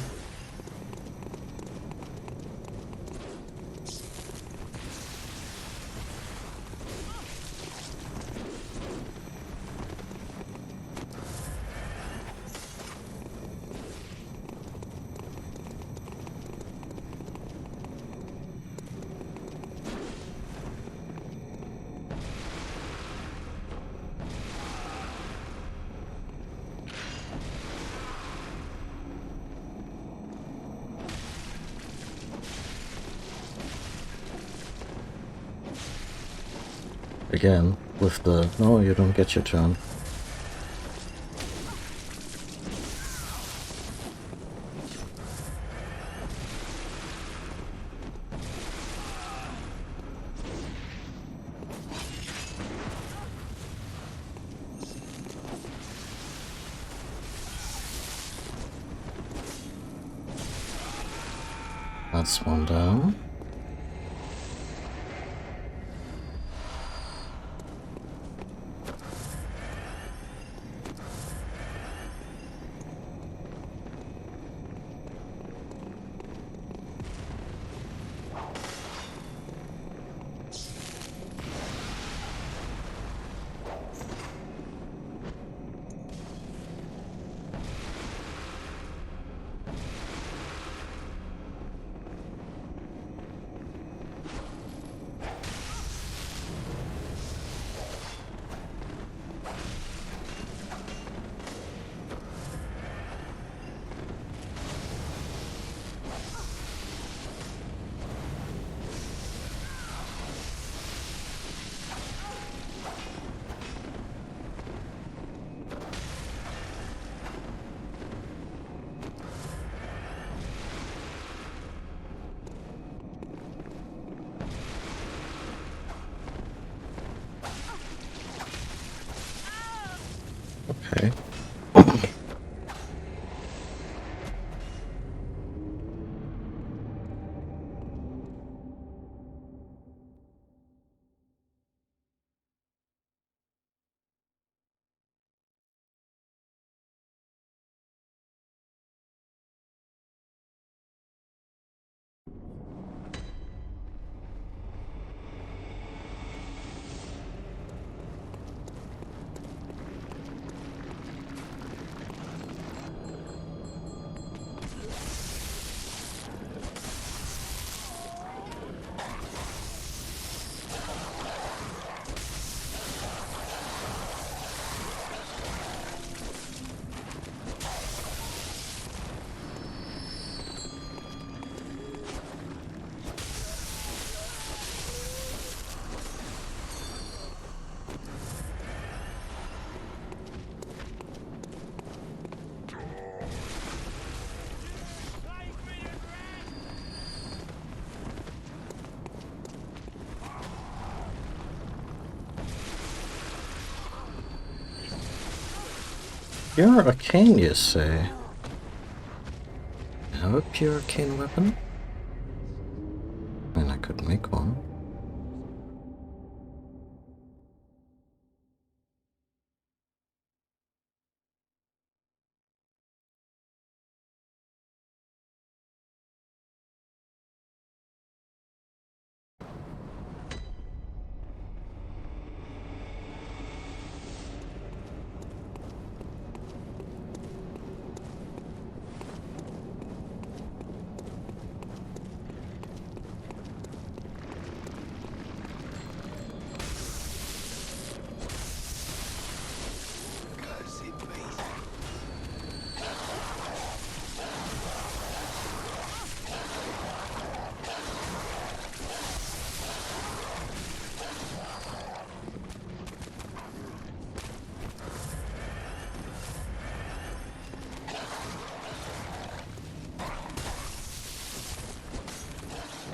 [SPEAKER 1] Again, with the, no, you don't get your turn. That's one down. Okay. Pure arcane, you say? Have a pure arcane weapon? I mean, I could make one.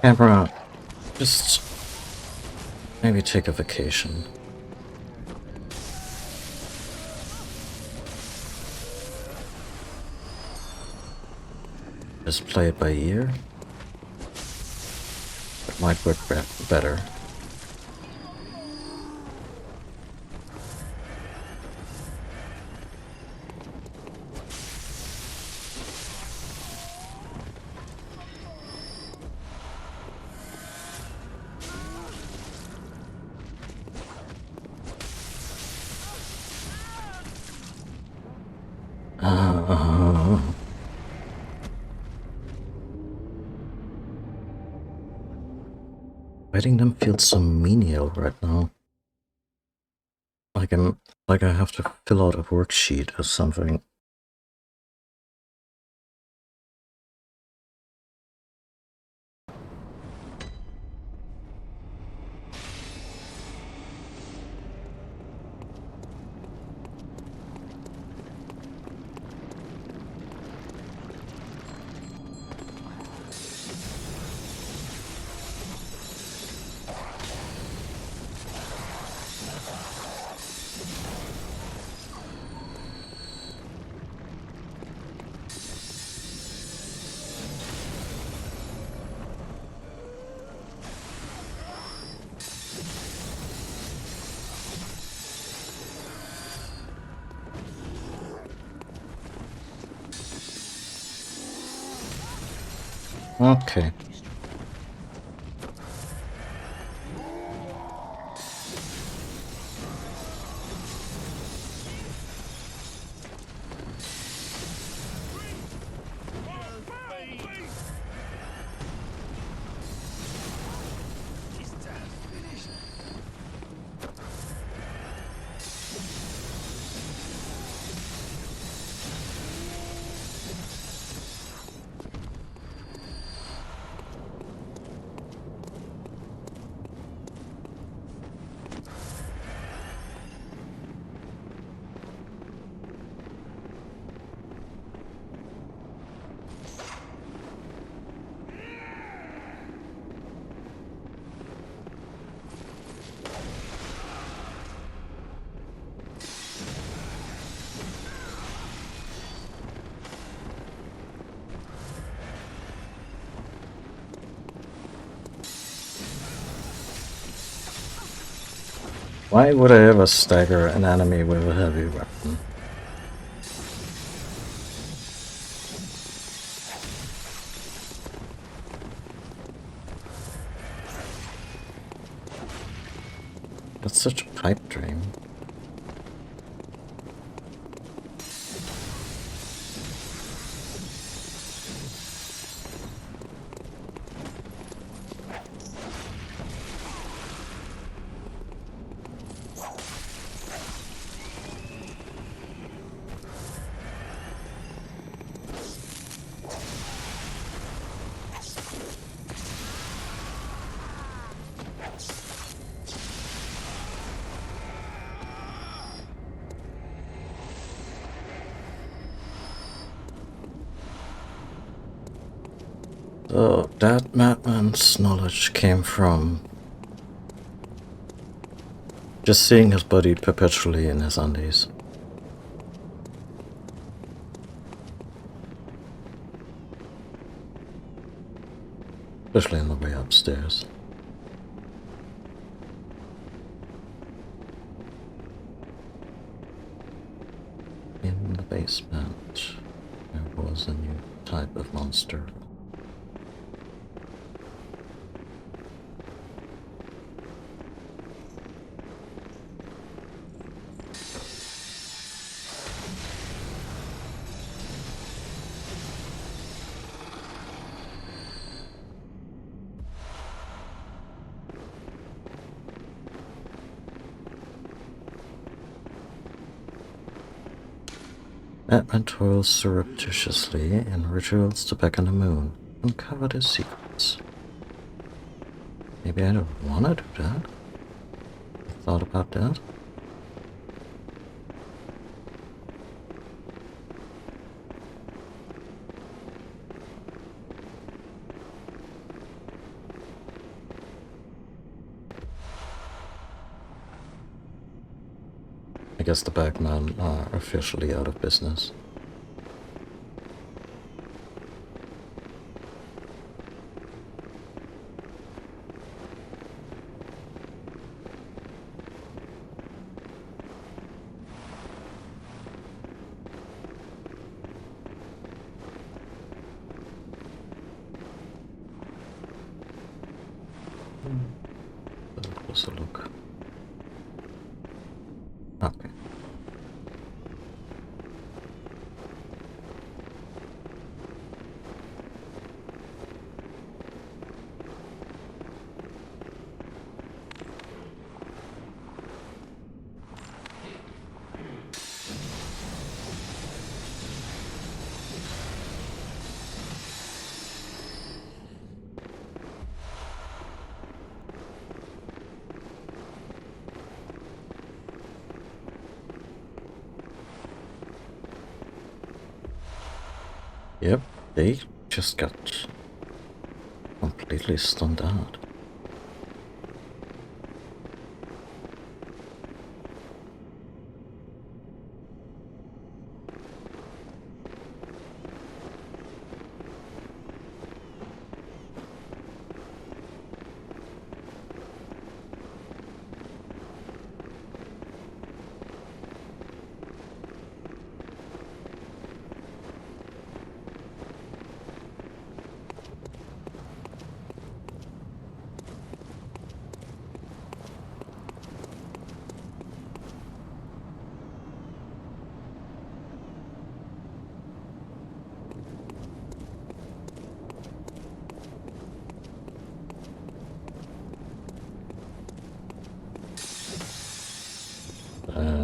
[SPEAKER 1] Camera, just maybe take a vacation. Just play it by ear. It might work better. Fighting them feels so menial right now. Like I have to fill out a worksheet or something. Okay. Why would I ever stagger an enemy with a heavy weapon? That's such a pipe dream. So that madman's knowledge came from just seeing his body perpetually in his undies. especially on the way upstairs. In the basement, there was a new type of monster. Batman toils surreptitiously in rituals to beckon the moon, uncover his secrets. Maybe I don't want to do that. Thought about that? I guess the Bagmen are officially out of business. Let's have a closer look. Okay. Yep, they just got completely stunned out.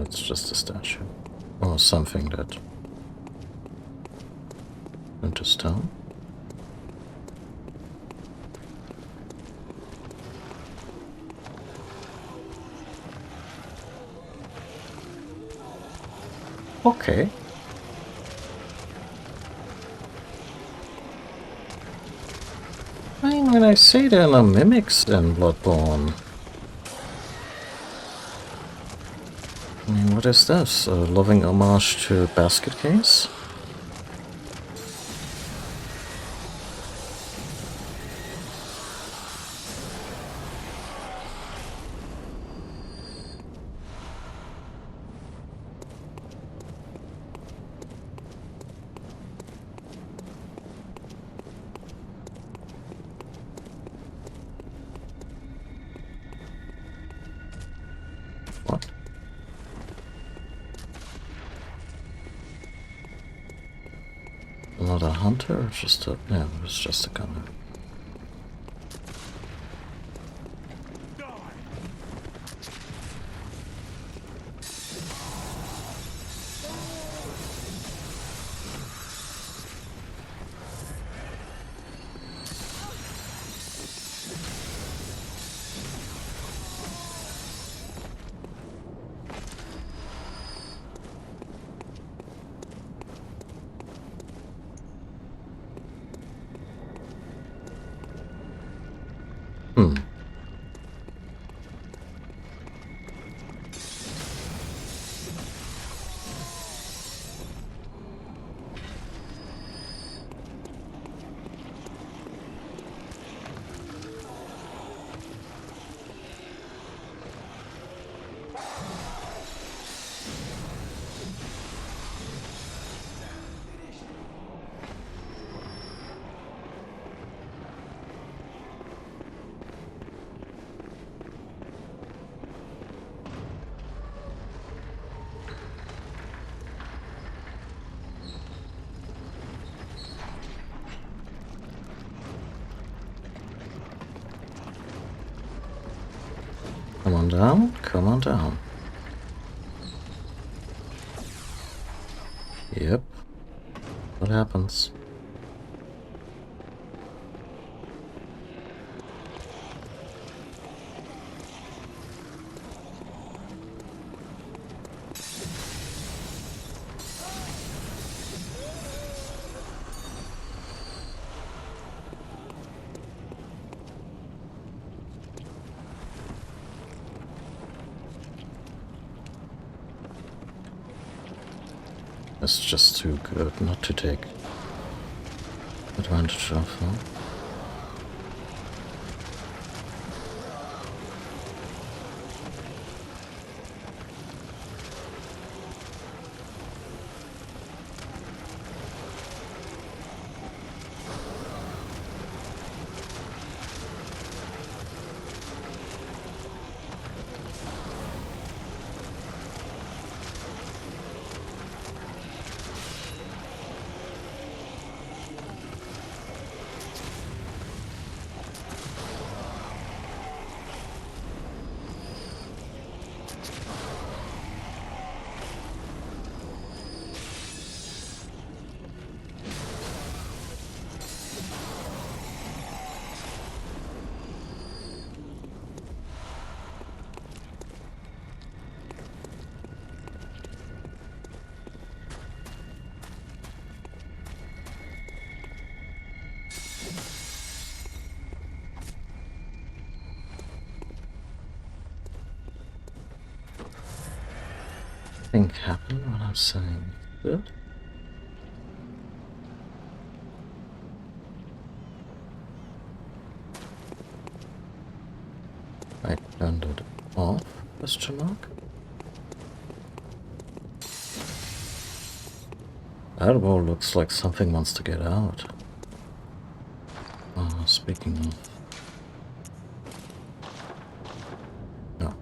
[SPEAKER 1] It's just a statue. Or something that into stone. Okay. I mean, when I say there are no mimics in Bloodborne, I mean, what is this? A loving homage to Basket Case? What? Another hunter or just a... yeah, it was just a gunner. on down, come on down. Yep. What happens? It's just too good not to take advantage of, huh? Thing happen when I'm saying good? I turned it off? Question mark? That wall looks like something wants to get out. Speaking of... No.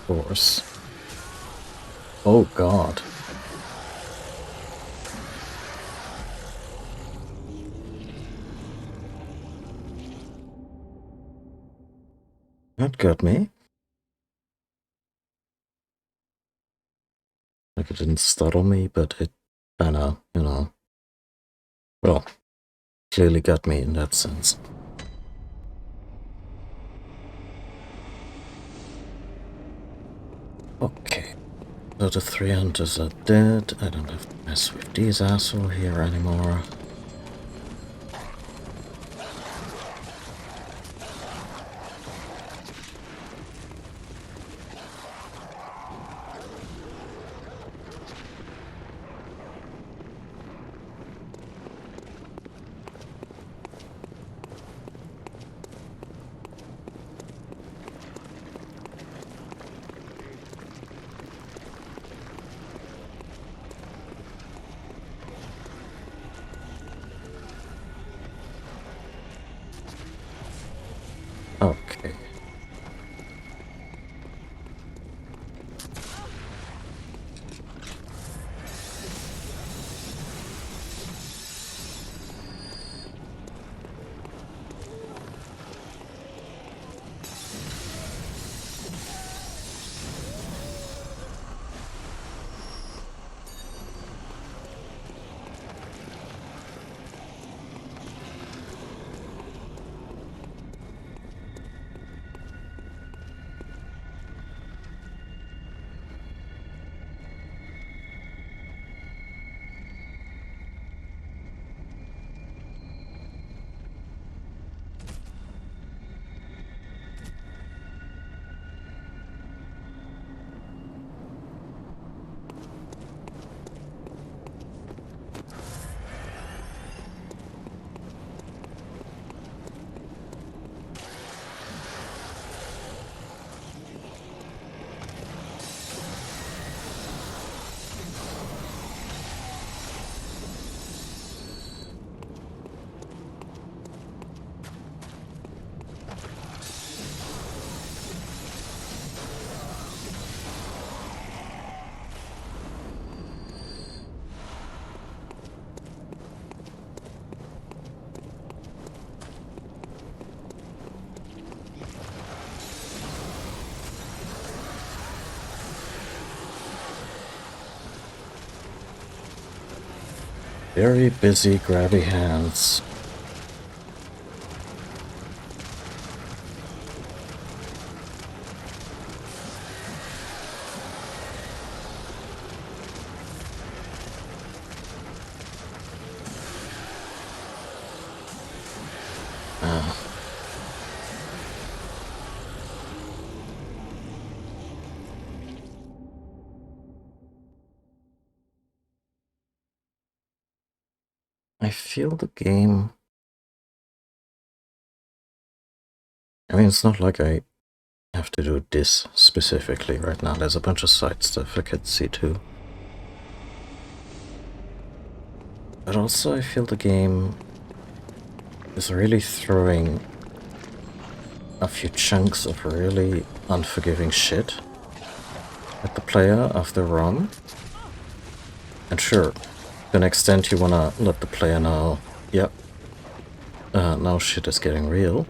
[SPEAKER 1] Of course. Oh god. That got me. Like, it didn't startle me, but it kinda, you know... Well, clearly got me in that sense. Okay. So the 3 hunters are dead. I don't have to mess with these assholes here anymore. Very busy, grabby hands. I feel the game... I mean, it's not like I have to do this specifically right now. There's a bunch of side stuff I could see too. But also I feel the game is really throwing a few chunks of really unforgiving shit at the player after run. And sure, to an extent you wanna let the player know, yep, now shit is getting real.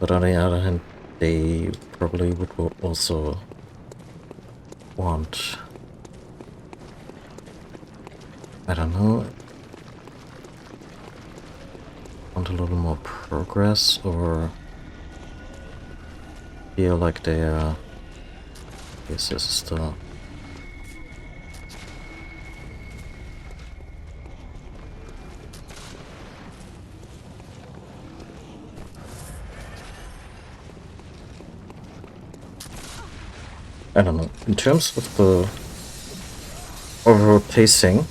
[SPEAKER 1] But on the other hand, they probably would also want, I don't know, want a little more progress, or feel like they are... Yes, this is the... I don't know, in terms of the overall pacing,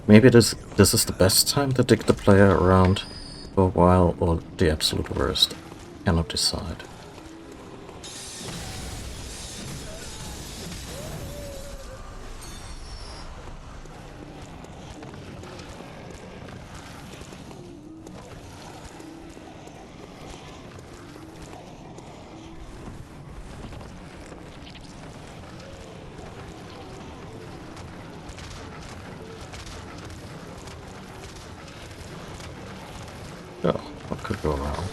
[SPEAKER 1] maybe this is the best time to dig the player around for a while, or the absolute worst. Cannot decide. Oh, what could go wrong?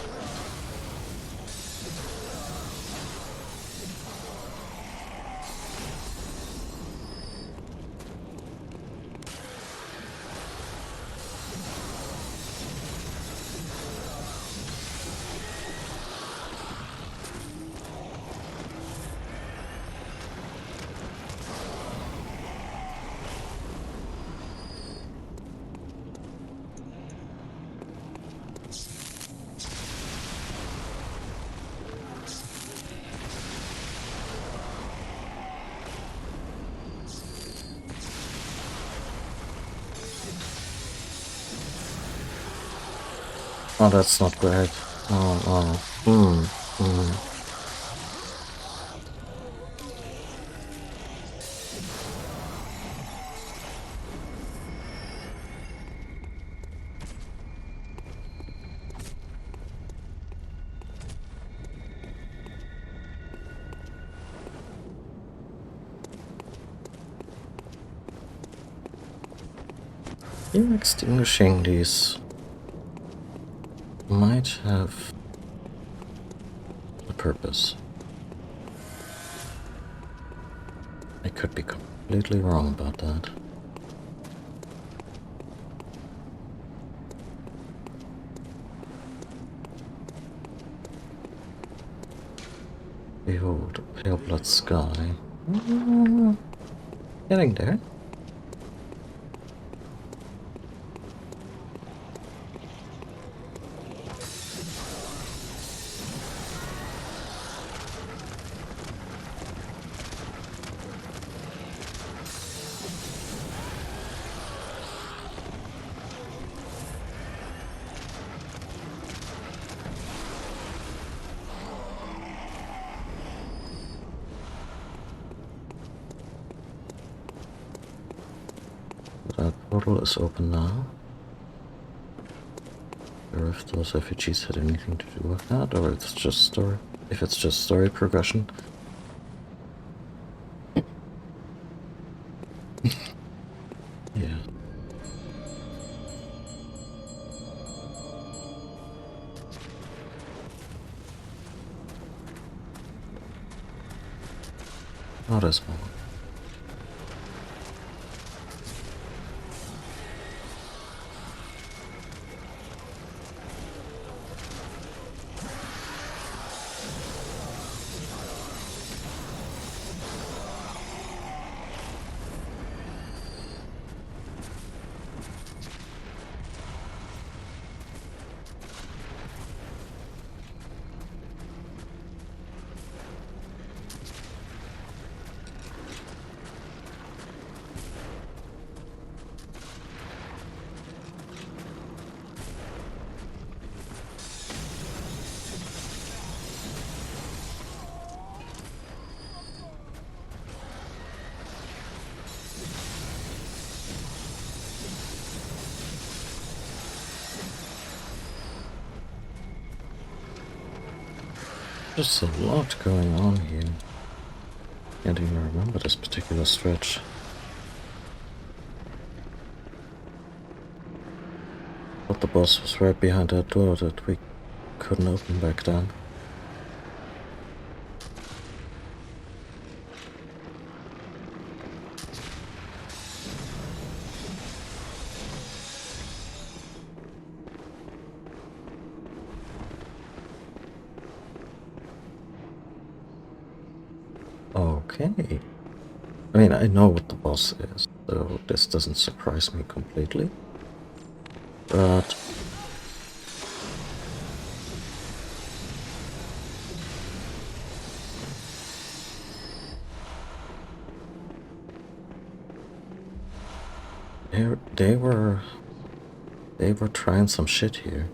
[SPEAKER 1] Oh, that's not great. Oh. Yeah, extinguishing these might have a purpose. I could be completely wrong about that. Behold, a pale blood sky. Getting there. That portal is open now. Or if those effigies had anything to do with that, or it's just story. If it's just story progression. Yeah. Not as well. There's a lot going on here. Can't even remember this particular stretch. But the boss was right behind that door that we couldn't open back then. Okay. I mean, I know what the boss is, so this doesn't surprise me completely. But they were trying some shit here.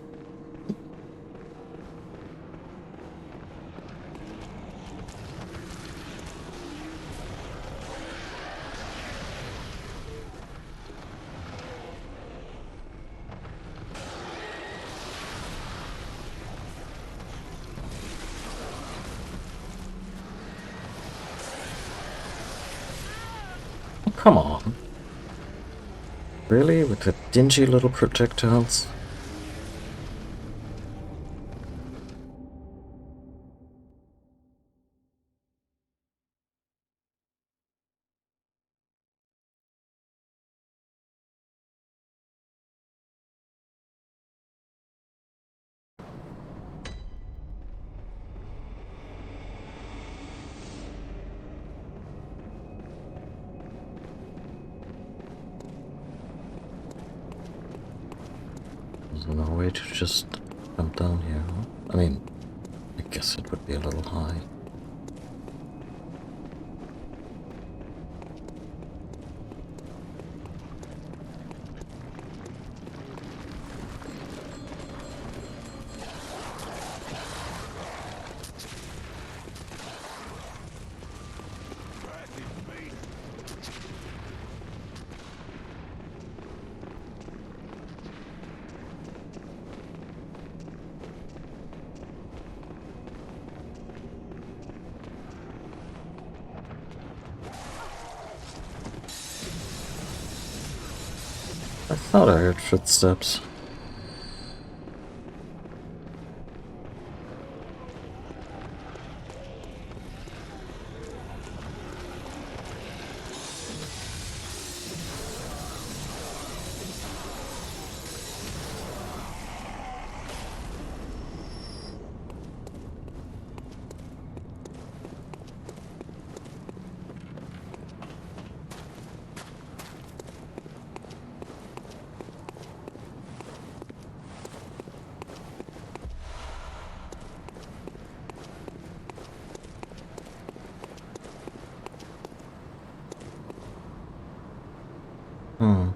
[SPEAKER 1] Oh, come on. Really? With the dingy little projectiles? There's no way to just jump down here, huh? I mean, I guess it would be a little high. I thought I heard footsteps. Hmm.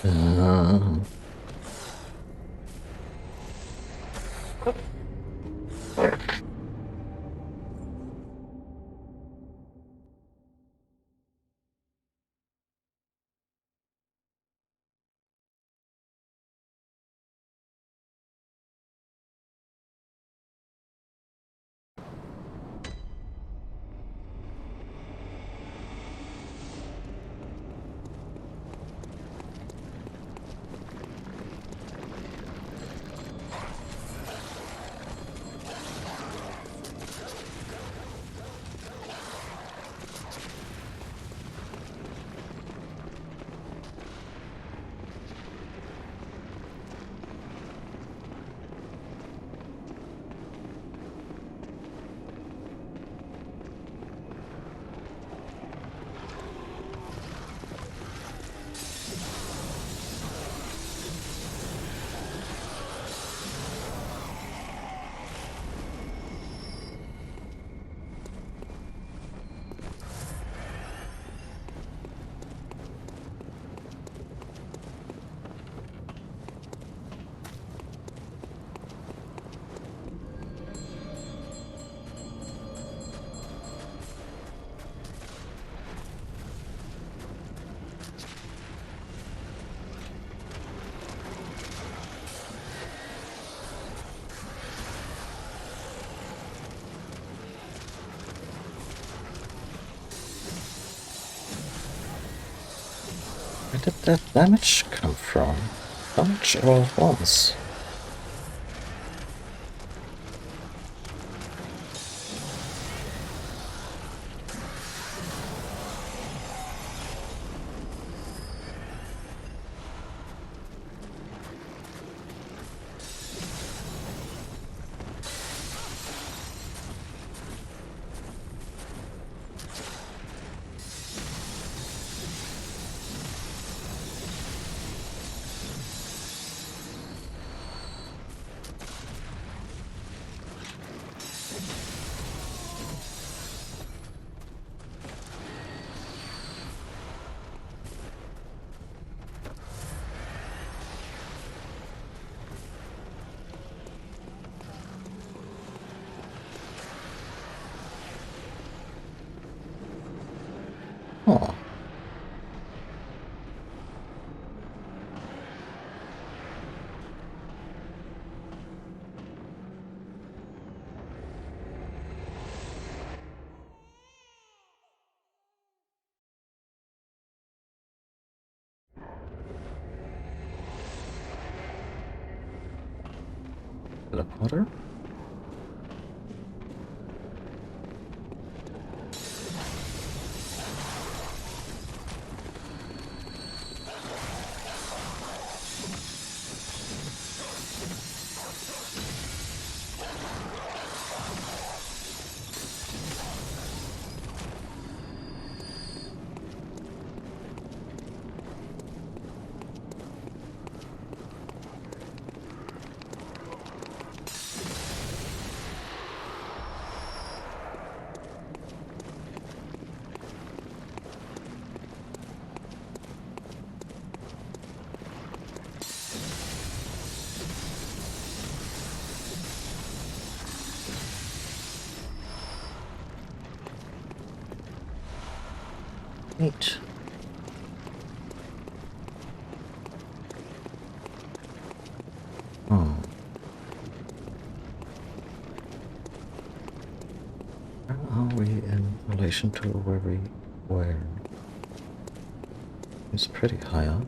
[SPEAKER 1] Uh, Where did that damage come from? How much all at once? Oh. Teleporter? Neat. Hmm. Where are we in relation to where we were? It's pretty high up.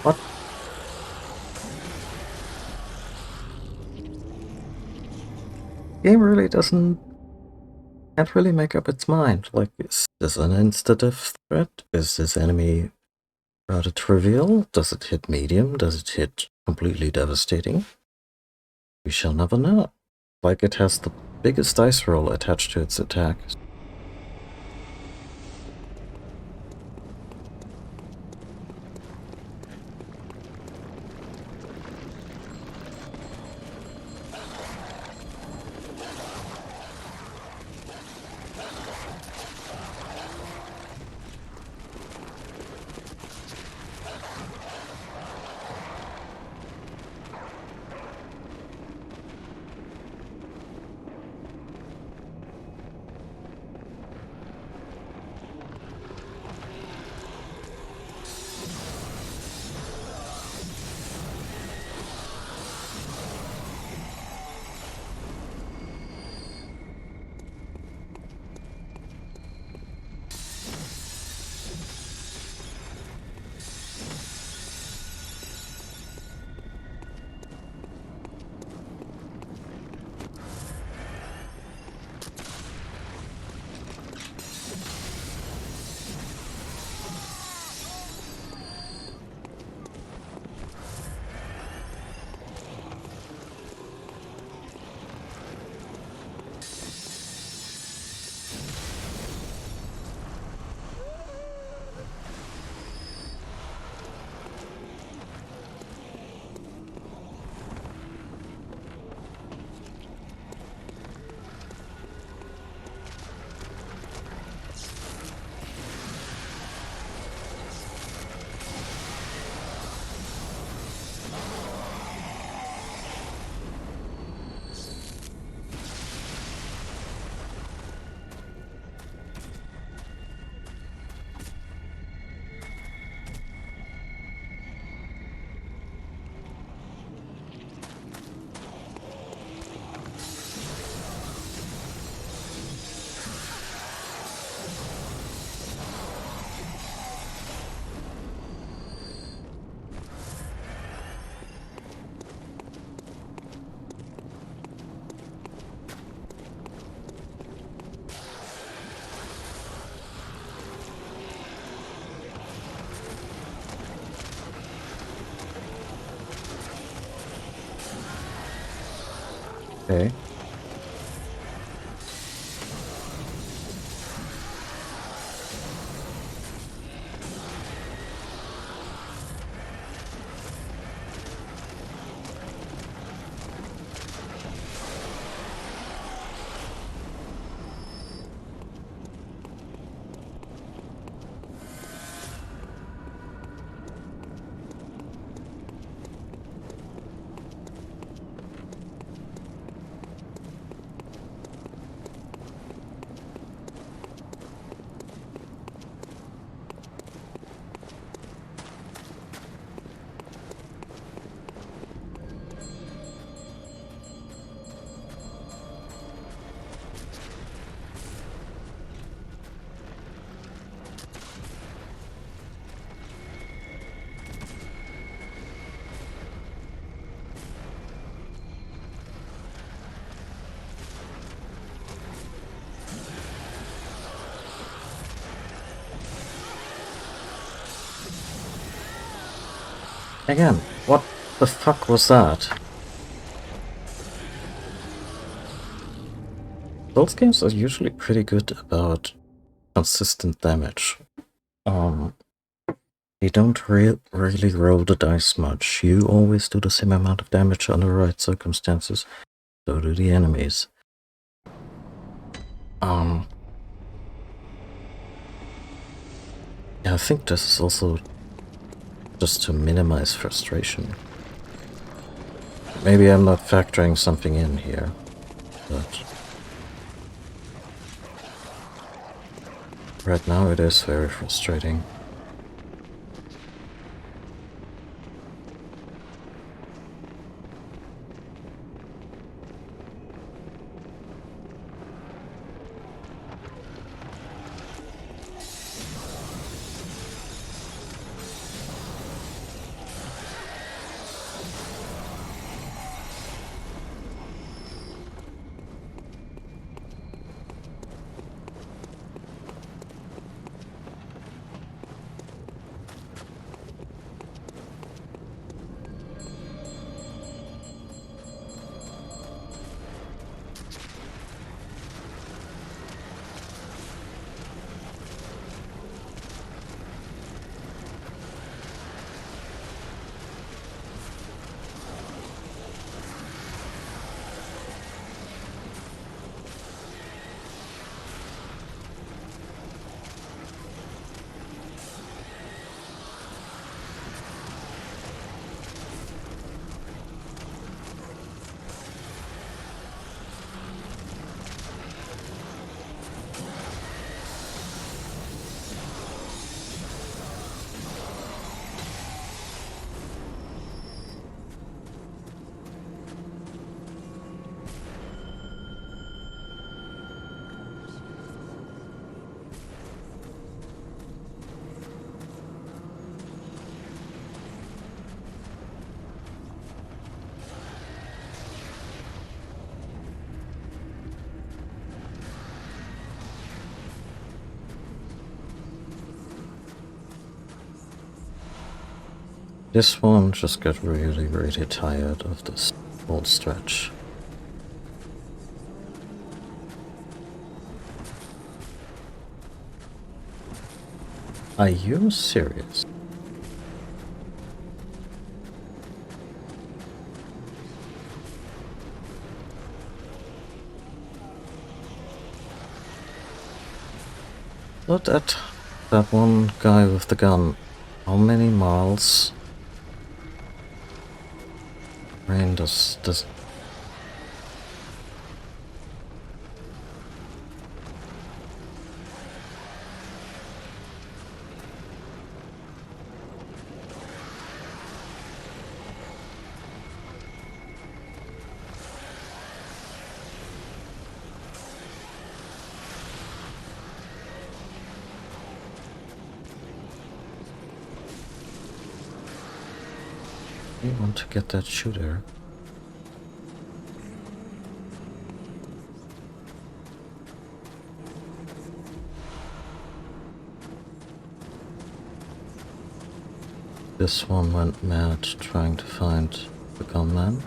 [SPEAKER 1] What? Game really can't really make up its mind. Like, is this an insta-diff threat? Is this enemy rather trivial? Does it hit medium? Does it hit completely devastating? We shall never know. Like, it has the biggest dice roll attached to its attack. Okay. Again, what the fuck was that? Those games are usually pretty good about consistent damage. They don't really roll the dice much. You always do the same amount of damage under the right circumstances. So do the enemies. Yeah, I think this is also just to minimize frustration. Maybe I'm not factoring something in here, but right now it is very frustrating. This one just got really tired of this whole stretch. Are you serious? Look at that one guy with the gun. How many miles? Rain does. We want to get that shooter. This one went mad trying to find the gunman.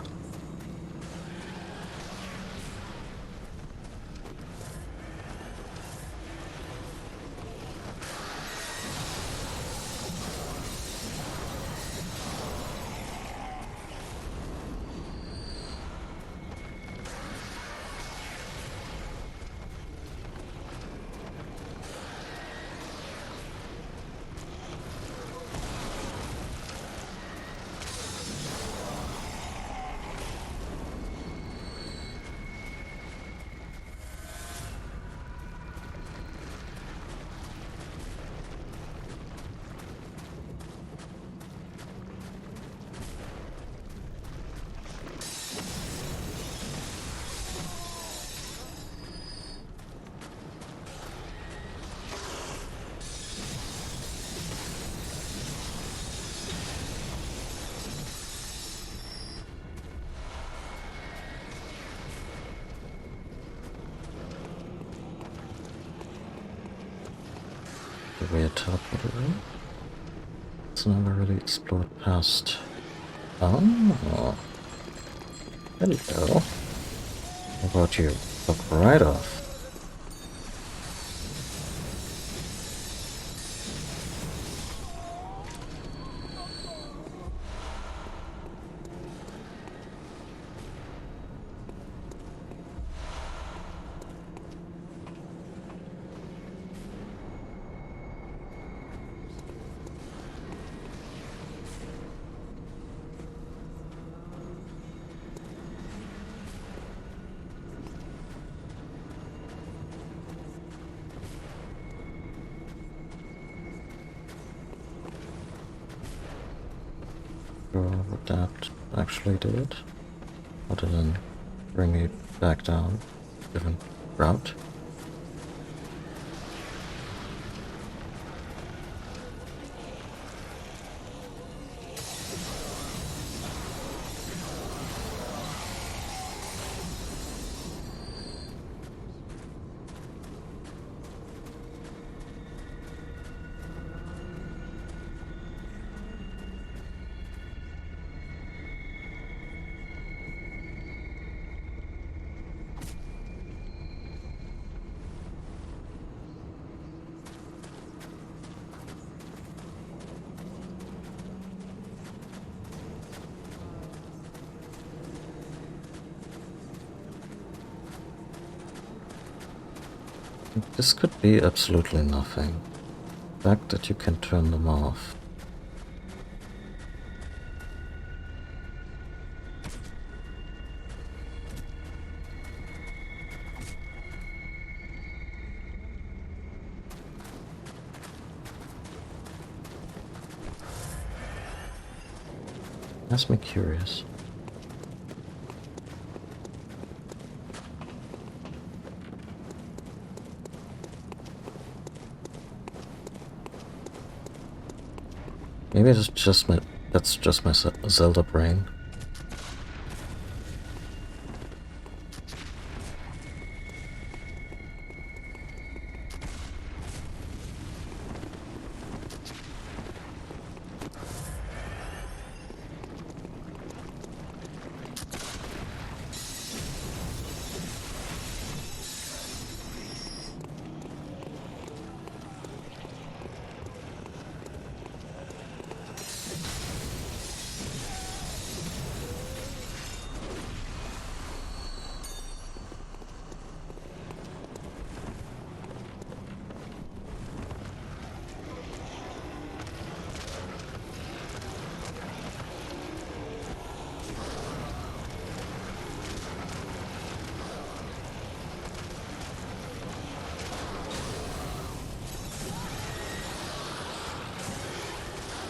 [SPEAKER 1] a weird teleporter room. It's never really explored past. Oh, hello. How about you fuck right off? What that actually did. Other than bring me back down. Different route. This could be absolutely nothing. The fact that you can turn them off. That's me curious. Maybe it's just my, that's just my Zelda brain.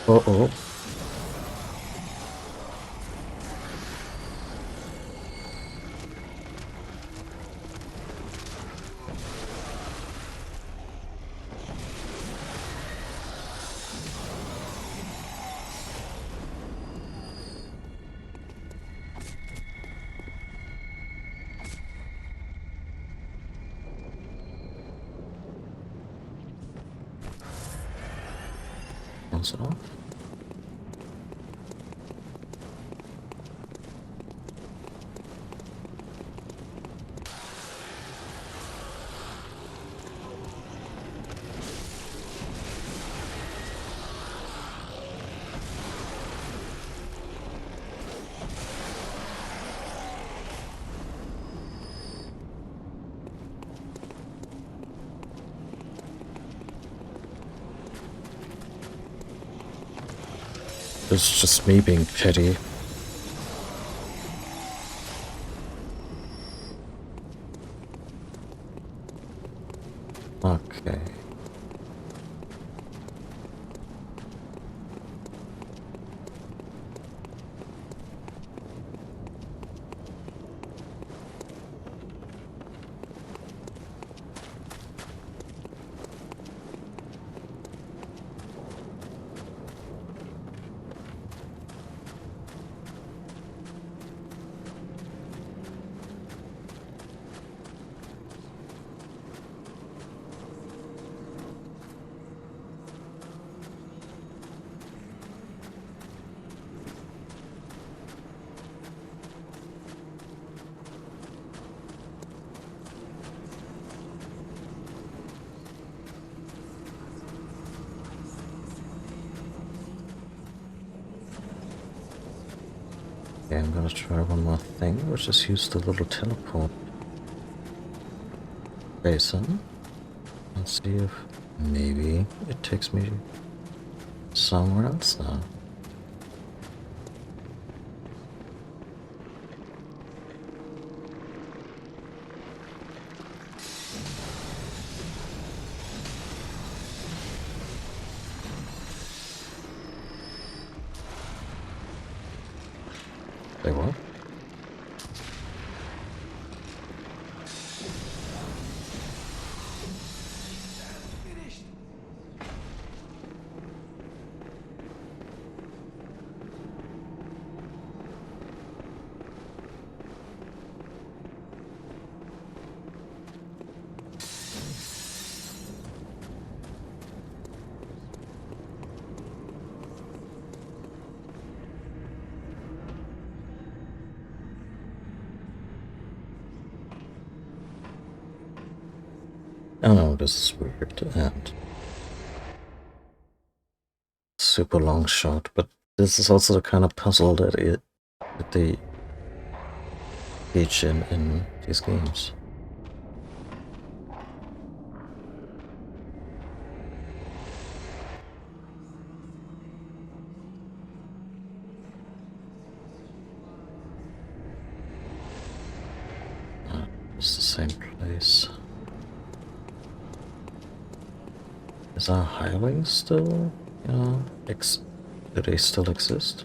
[SPEAKER 1] Uh-oh. Bounce it off. It's just me being petty. Okay. Okay, I'm gonna try one more thing, which is use the little teleport basin and see if maybe it takes me somewhere else now. Say what? I know this is weird and super long shot, but this is also the kind of puzzle that they teach in these games. It's the same place. Is our hireling still, do they still exist?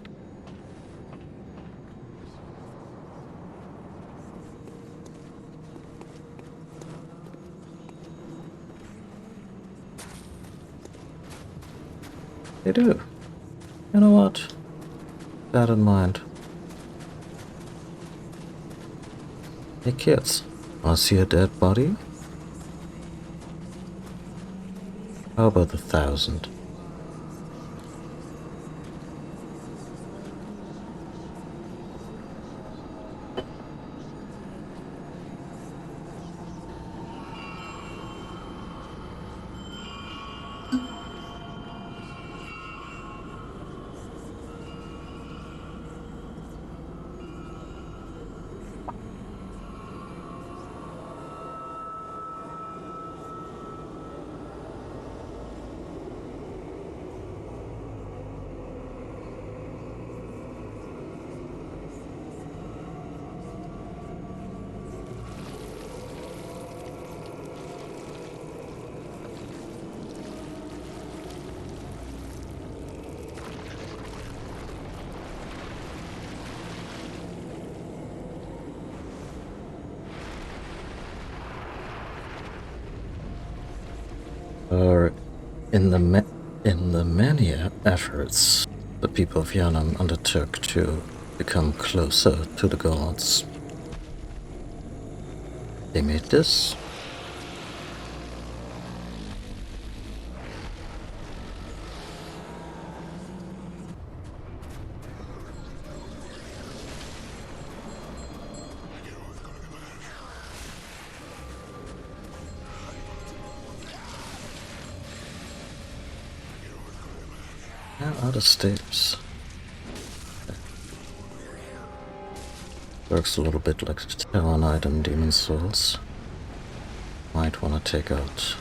[SPEAKER 1] They do. You know what? That in mind. Hey kids, wanna see a dead body? How about 1,000? In the many efforts the people of Yanam undertook to become closer to the gods, they made this. How are the steps? Works a little bit like Tower Knight and Demon Souls. Might want to take out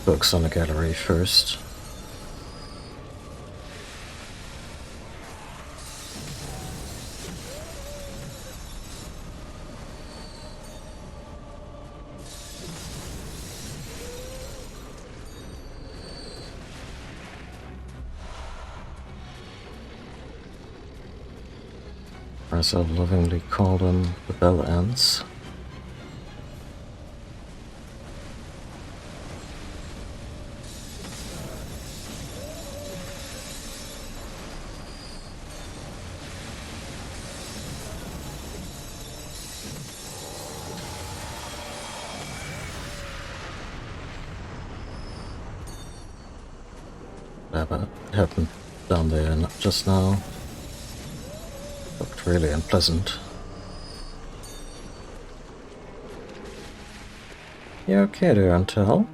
[SPEAKER 1] books on the gallery first. As I lovingly call them, the bell ends. That happened down there just now. Looked really unpleasant. You okay there, Antel?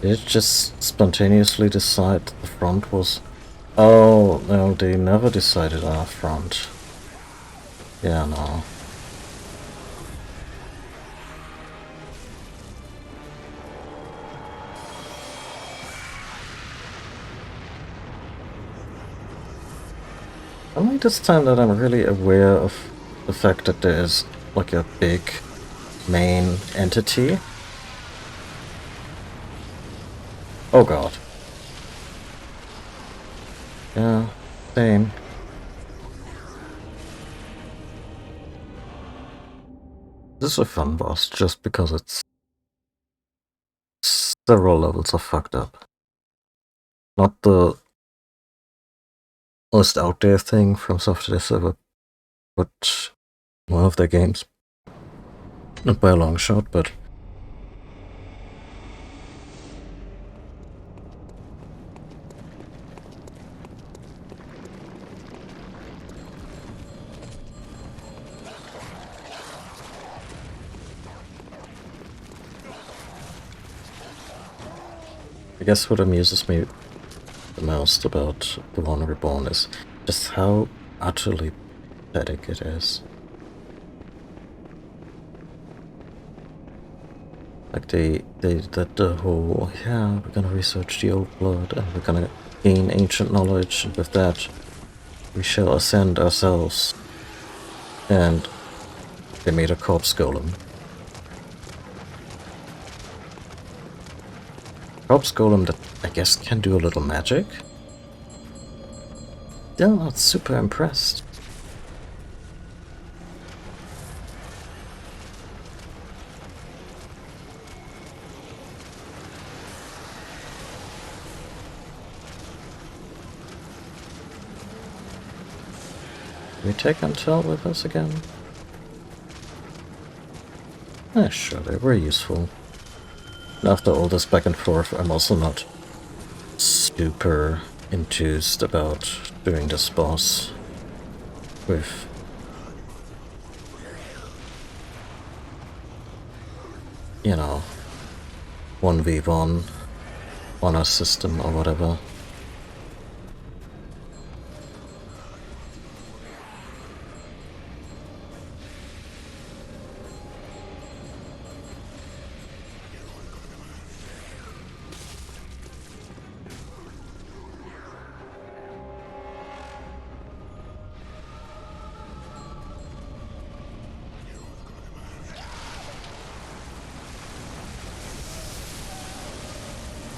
[SPEAKER 1] Did it just spontaneously decide the front was... Oh, no, they never decided our front. Yeah, no. Only this time that I'm really aware of the fact that there is like a big main entity. Oh god. Yeah, same. This is a fun boss just because it's several levels of fucked up. Not the most out there thing from Software Server, but one of their games. Not by a long shot, but I guess what amuses me the most about The One Reborn is just how utterly pathetic it is. Like they did the whole, yeah, we're gonna research the old blood and we're gonna gain ancient knowledge, and with that we shall ascend ourselves. And they made a corpse golem. Corpse golem that I guess can do a little magic. Still not super impressed. Can we take Untel with us again? Sure, they were useful. And after all this back and forth, I'm also not super enthused about doing this boss with you know 1v1 on a system or whatever.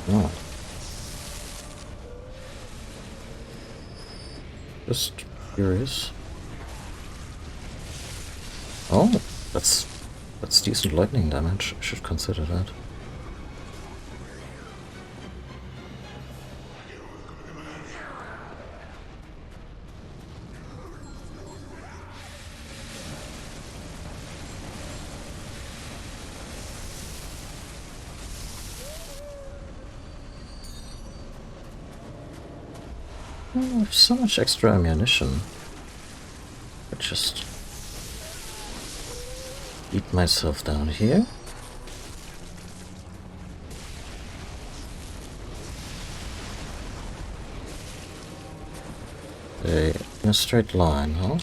[SPEAKER 1] Oh. Just curious. Oh, that's decent lightning damage. I should consider that. Oh, I have so much extra ammunition. I just beat myself down here. In a straight line, huh?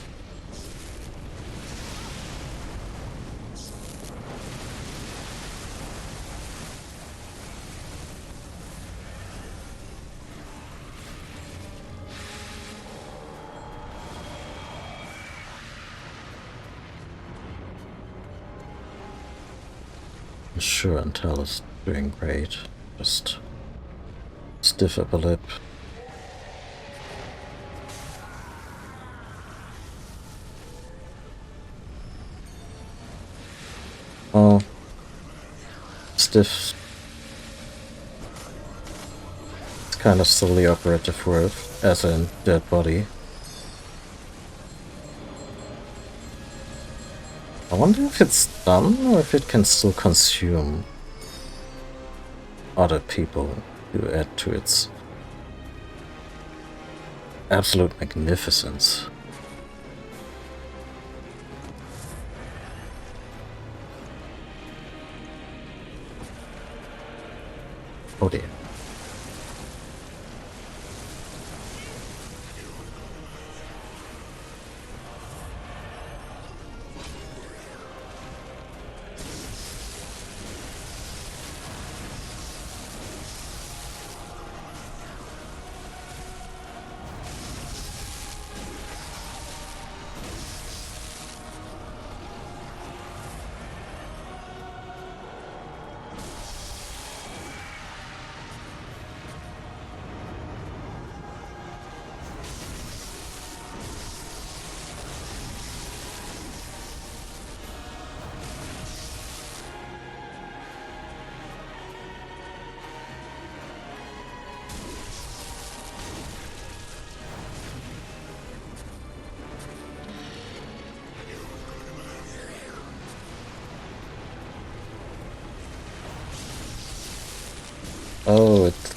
[SPEAKER 1] I'm sure Intel is doing great. Just stiff upper lip. Oh, stiff. It's kind of still the operative word, as in dead body. I wonder if it's done or if it can still consume other people to add to its absolute magnificence. Oh dear. Oh, it...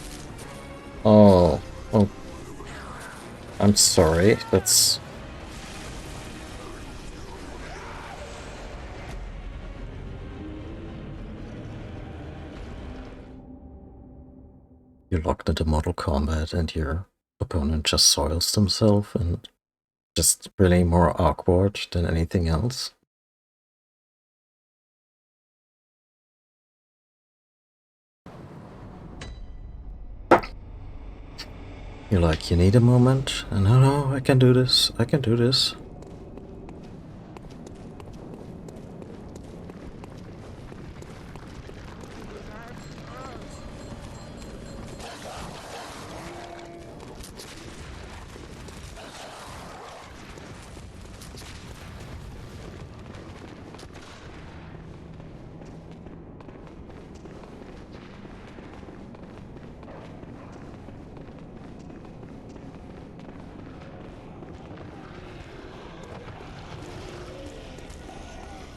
[SPEAKER 1] Oh. Oh. I'm sorry. That's... You're locked into Mortal Kombat and your opponent just soils themselves and just really more awkward than anything else. You're like, you need a moment? And no, I can do this. I can do this.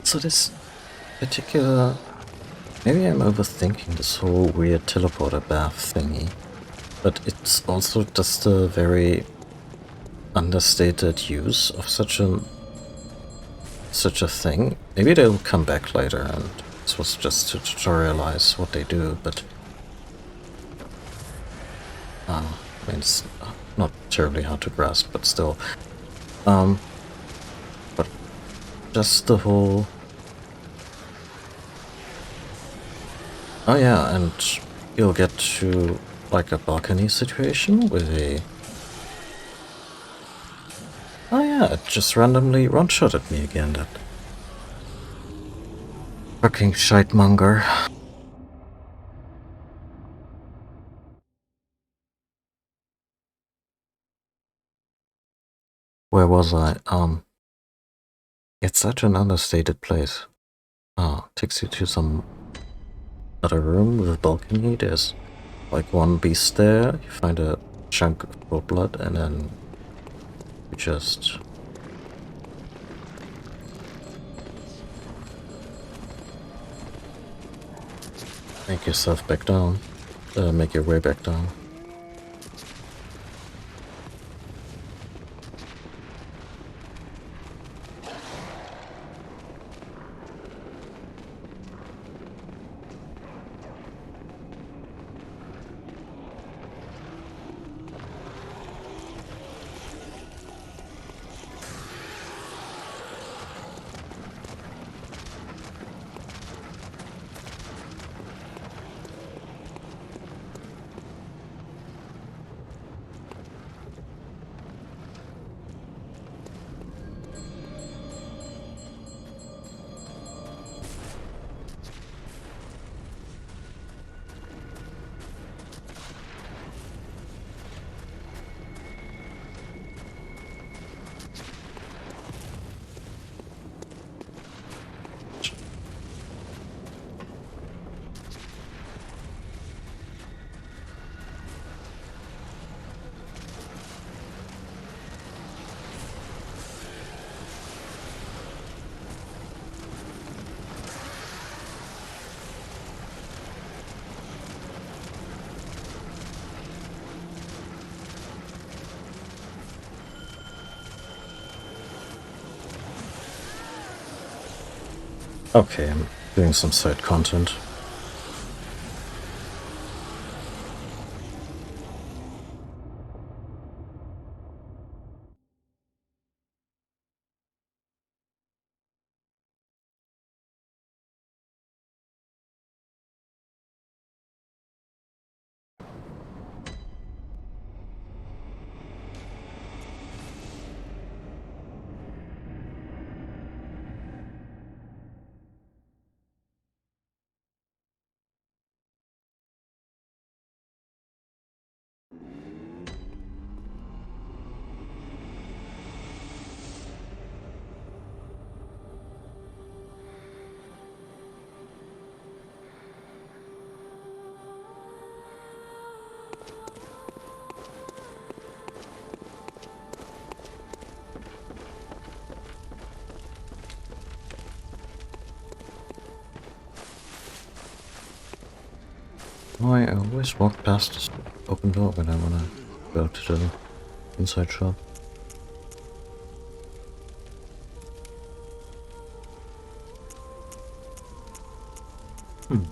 [SPEAKER 1] So this particular... Maybe I'm overthinking this whole weird teleporter bath thingy. But it's also just a very understated use of such a thing. Maybe they'll come back later and this was just to tutorialize what they do, but I mean, it's not terribly hard to grasp, but still. But just the whole... Oh yeah, and you'll get to like a balcony situation with a... Oh yeah, it just randomly one-shotted me again, that fucking shitemonger. Where was I? It's such an understated place. Takes you to some other room with a balcony. There's like one beast there. You find a chunk of blood, and then you just... make yourself back down. Make your way back down. Okay, I'm doing some side content. Oh, I always walk past this open door when I wanna go to the inside shop. Hmm.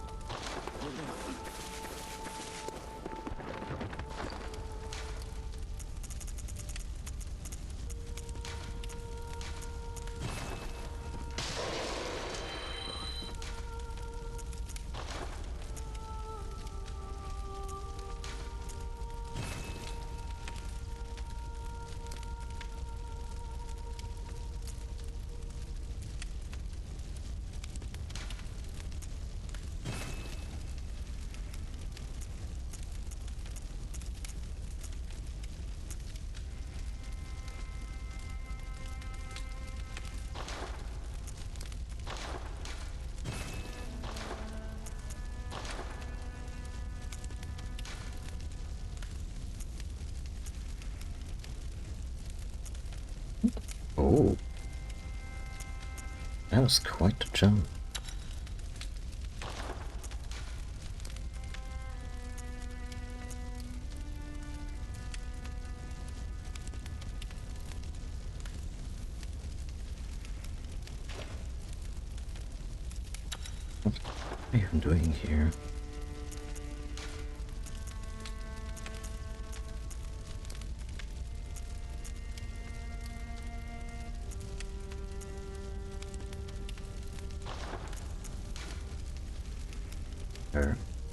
[SPEAKER 1] Oh, that was quite a jump. What are you even doing here?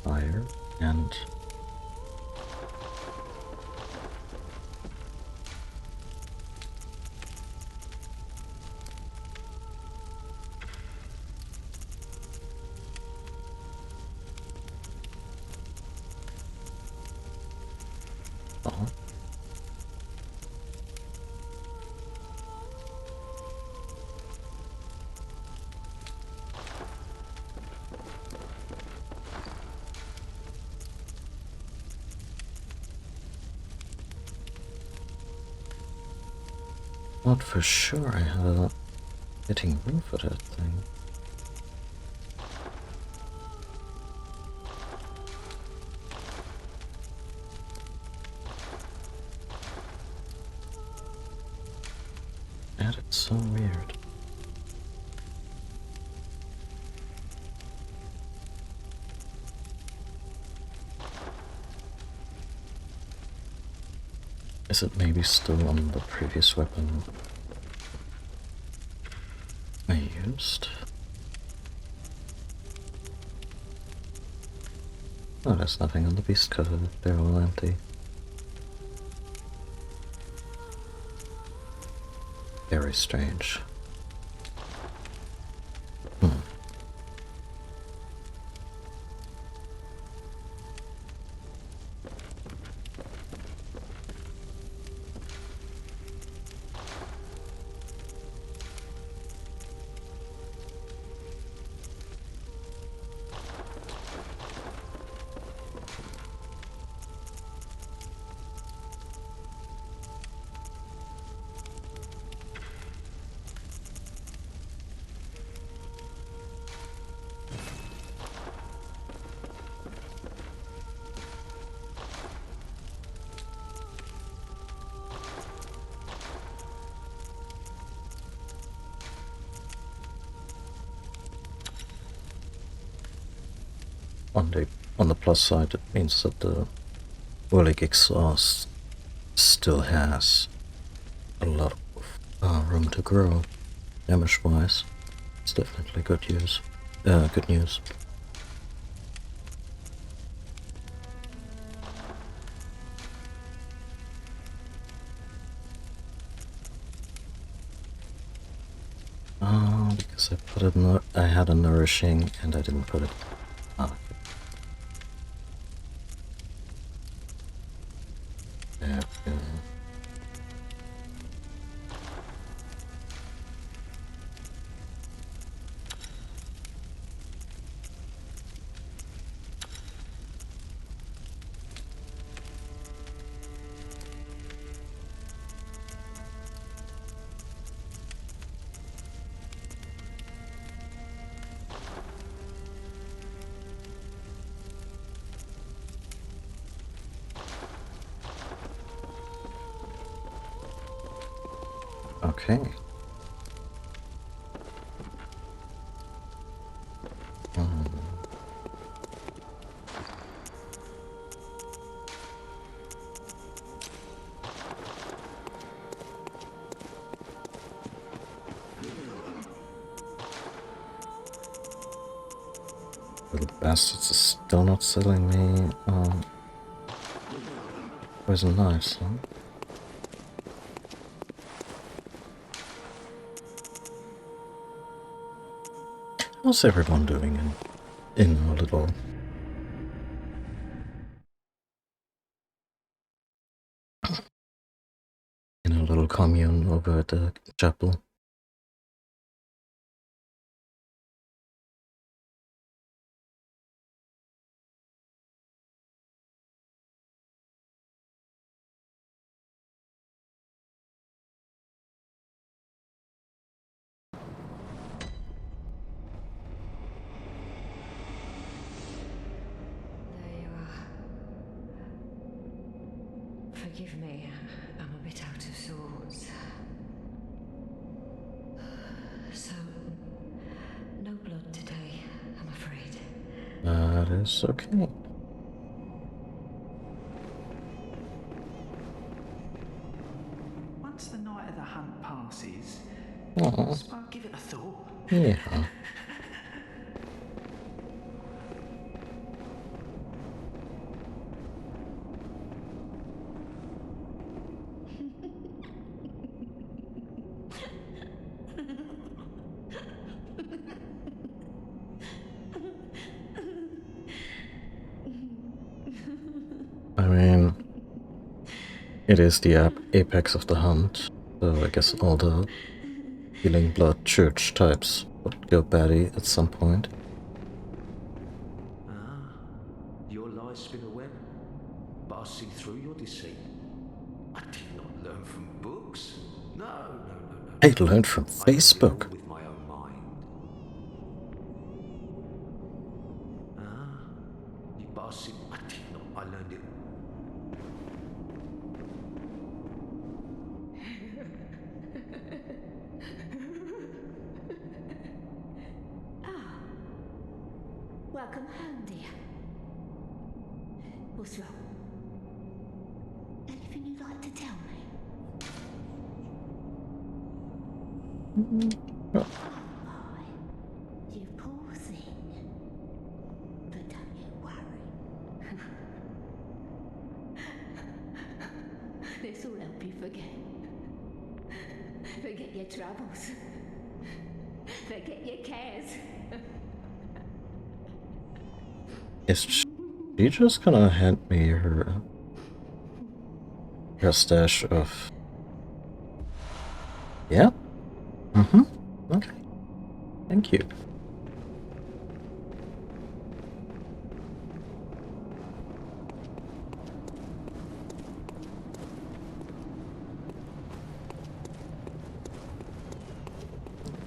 [SPEAKER 1] Fire, and oh, not for sure I had a hitting room for that thing. That is so weird. Is it maybe still on the previous weapon I used? Oh, there's nothing on the beast cutter. They're all empty. Very strange. Hmm. On the plus side, it means that the Whirlig exhaust still has a lot of room to grow, damage-wise. It's definitely good use. Good news. Because I put it. I had a nourishing, and I didn't put it. Ah, there we go. Okay. Little bastards are still not selling me poison knives, huh? How's everyone doing in a little commune over at the chapel?
[SPEAKER 2] There you are. Forgive me, I'm a bit out of sorts. So, no blood today, I'm afraid.
[SPEAKER 1] That is okay.
[SPEAKER 4] Once the night of the hunt passes,
[SPEAKER 1] Aw,
[SPEAKER 4] I'll give it a thought.
[SPEAKER 1] yeah. I mean, it is the apex of the hunt, so I guess all the healing blood church types would go batty at some point.
[SPEAKER 4] Your lies spin a web, but I see through your deceit. I did not learn from books. No.
[SPEAKER 1] I learned from
[SPEAKER 4] I learned it all
[SPEAKER 1] Facebook.
[SPEAKER 4] with my own mind. But I see. I did not. I learned it.
[SPEAKER 2] Welcome home, dear. What's wrong? Anything you'd like to tell me?
[SPEAKER 1] Oh,
[SPEAKER 2] My, you poor thing. But don't you worry. This'll help you forget. Forget your troubles. Forget your cares.
[SPEAKER 1] is she just gonna hand me her stash of... Yeah? Okay. Thank you.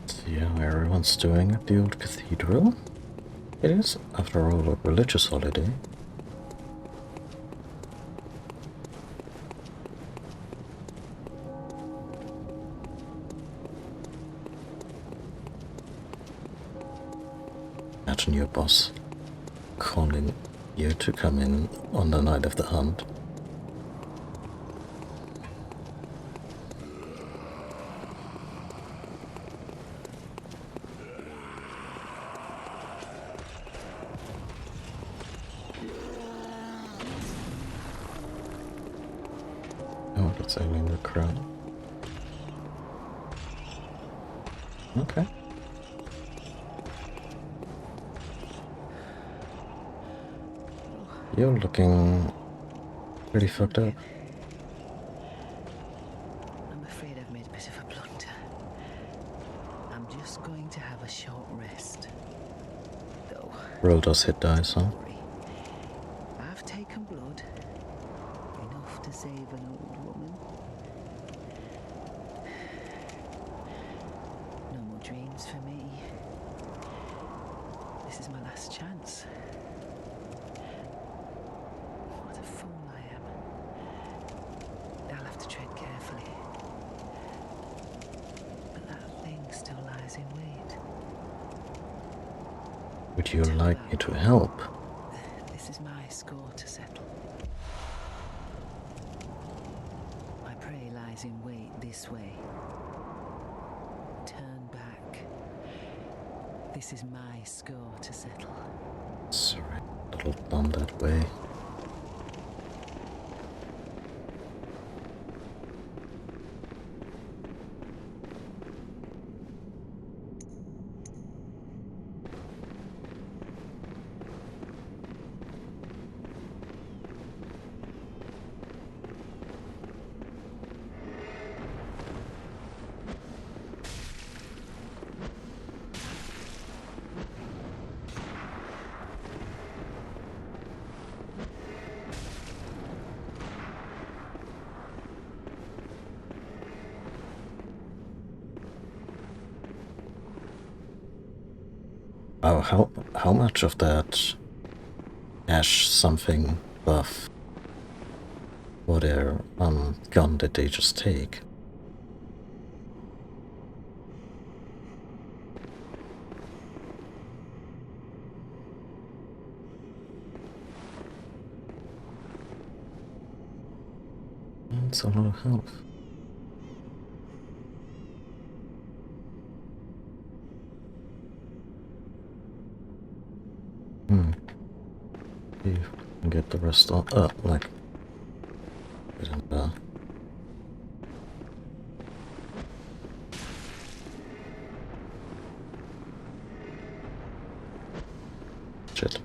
[SPEAKER 1] See how everyone's doing at the old cathedral. It is, after all, a religious holiday. Imagine your boss calling you to come in on the night of the hunt. Oh, that's ailing the crowd. Okay. You're looking pretty fucked up.
[SPEAKER 5] I'm afraid I've made a bit of a blunder. I'm just going to have a short rest. Though,
[SPEAKER 1] Roll does hit dice, huh?
[SPEAKER 5] worry. I've taken blood. Enough to save an old woman. No more dreams for me. This is my last chance. What a fool I am. I'll have to tread carefully. lies in wait.
[SPEAKER 1] Would you like me to help?
[SPEAKER 5] This is my score to settle. My prey lies in wait this way. Turn back. This is my score to settle.
[SPEAKER 1] Sorry, a little done that way. Oh, how much of that ash something buff for their gun did they just take? It's a lot of health. See if we can get the rest on like isn't there. Shit.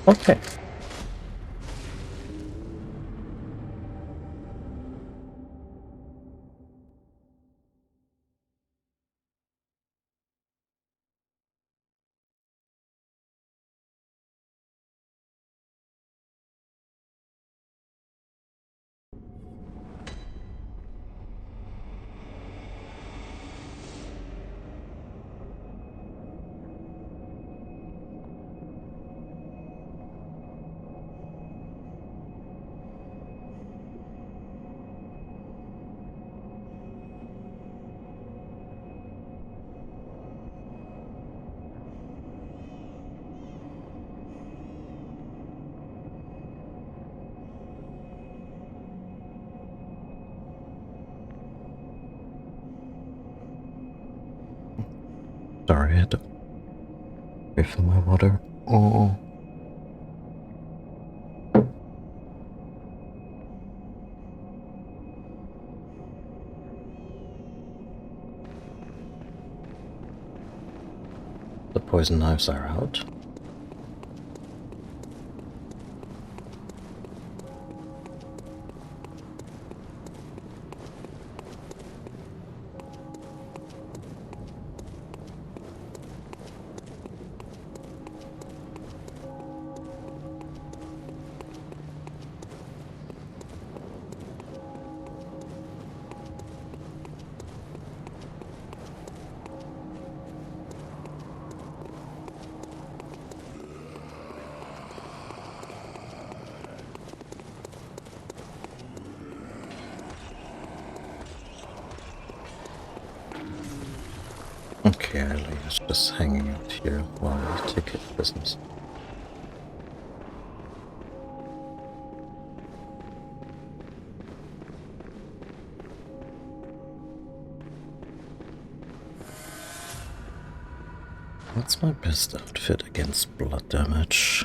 [SPEAKER 1] Okay. Sorry, I had to refill my water. Oh. The poison knives are out. Okay, Ellie is just hanging out here while we take care of business. What's my best outfit against blood damage?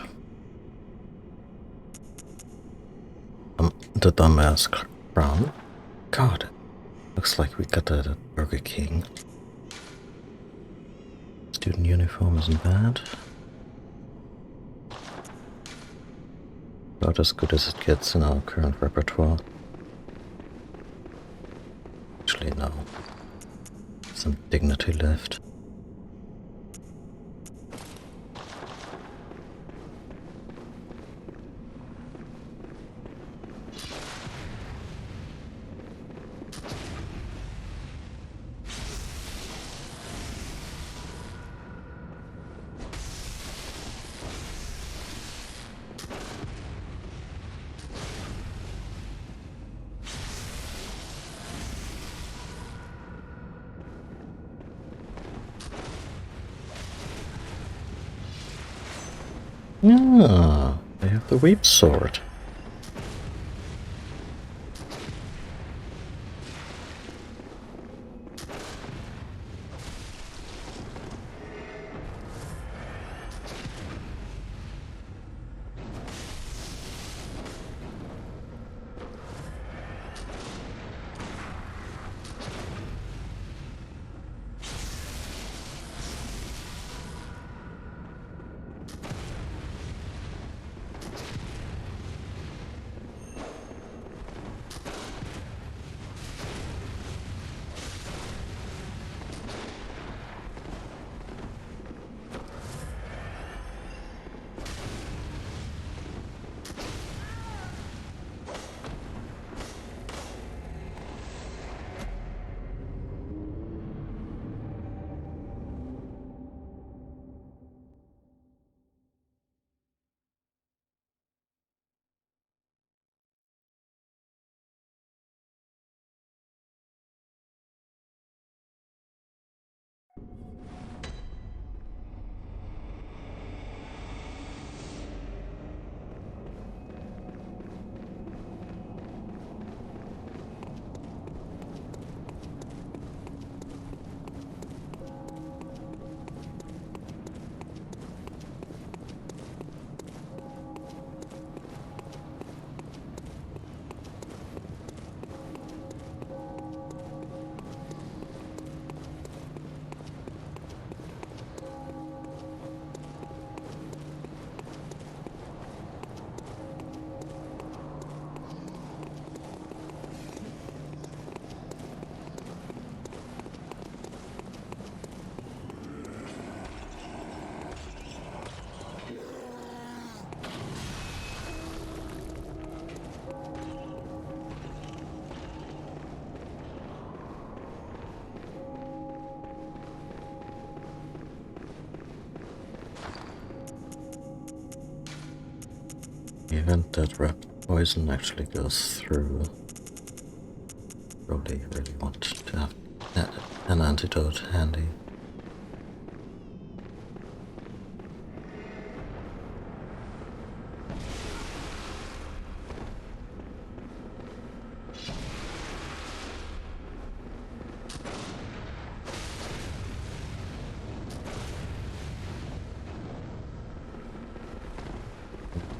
[SPEAKER 1] The dumbass crown. God, looks like we got that at Burger King. Student uniform isn't bad. About as good as it gets in our current repertoire. Actually, no. Some dignity left. Ah, they have the Weep Sword. The event that rapid poison actually goes through. Probably really want to have an antidote handy.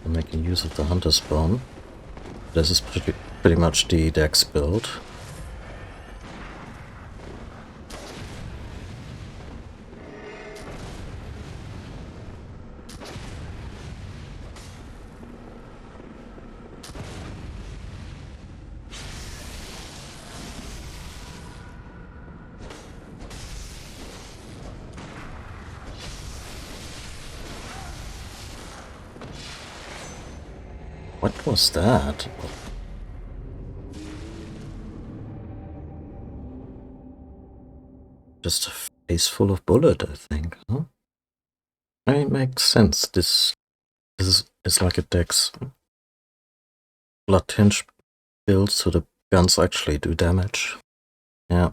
[SPEAKER 1] I'm making use of the hunter spawn. This is pretty much the dex build. What was that? Just a face full of bullet, I think, huh? I mean, it makes sense. This is like a dex blood tinge build, so the guns actually do damage. Yeah.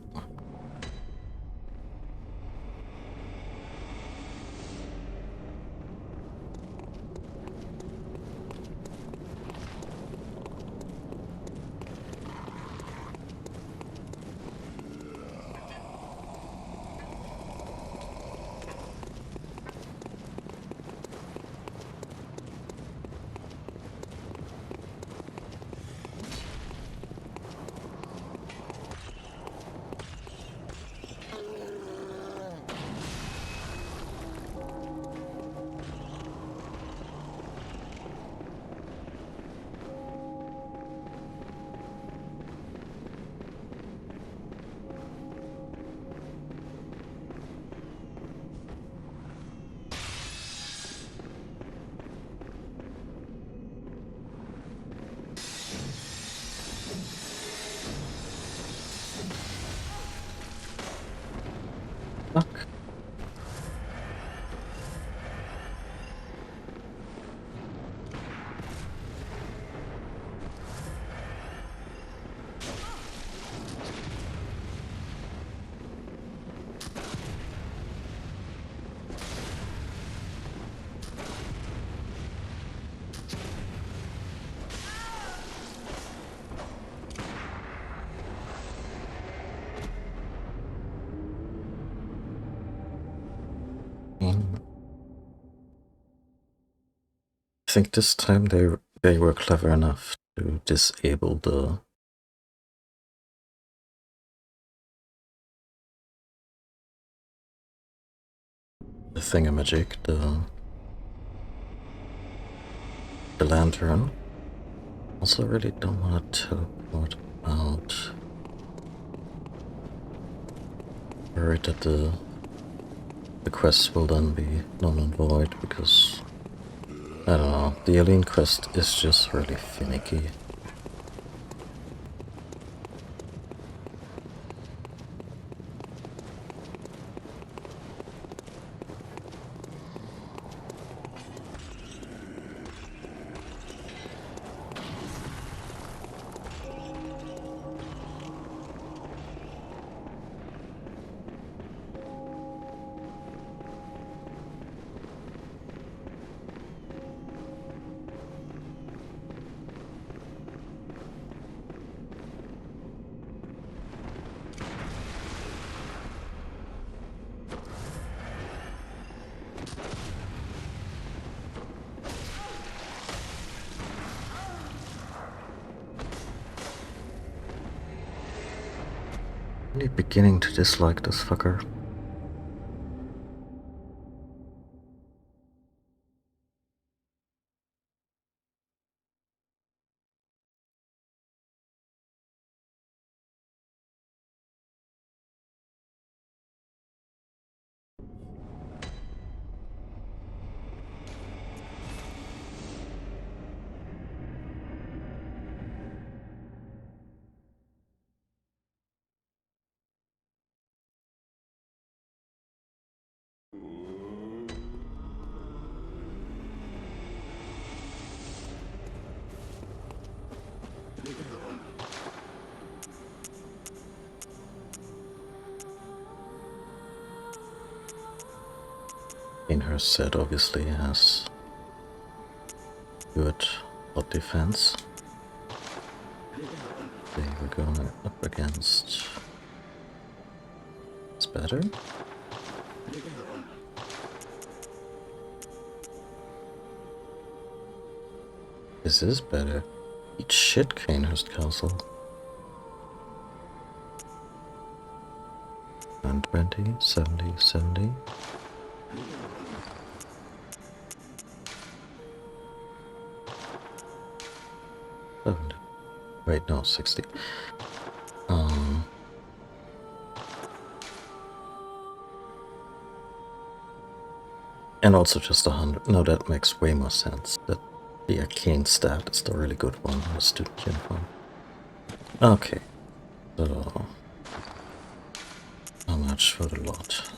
[SPEAKER 1] Fuck. I think this time they were clever enough to disable the thingamajig, the lantern. Also, really don't want to teleport out. Worried that the quest will then be null and void because I don't know. The alien quest is just really finicky. Really beginning to dislike this fucker. In her set obviously has good hot defense. They were going up against. It's better. This is better. Eat shit, Canehurst Castle. 120, 70, 70. Wait, no, 60. And also just 100. No, that makes way more sense. That the arcane stat is the really good one in the student uniform. Okay. So how much for the lot?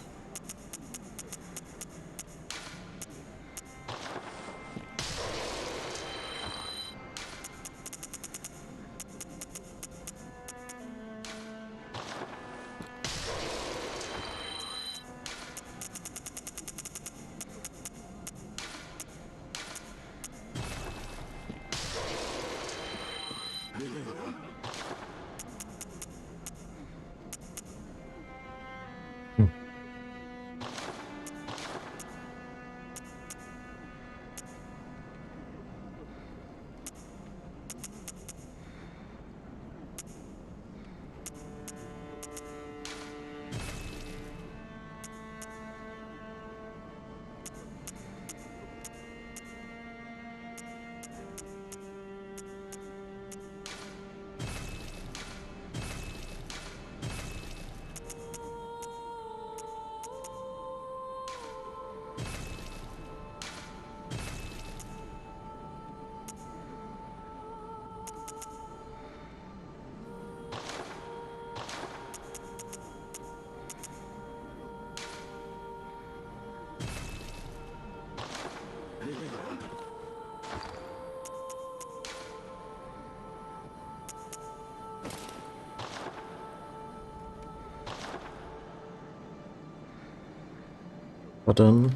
[SPEAKER 1] But then,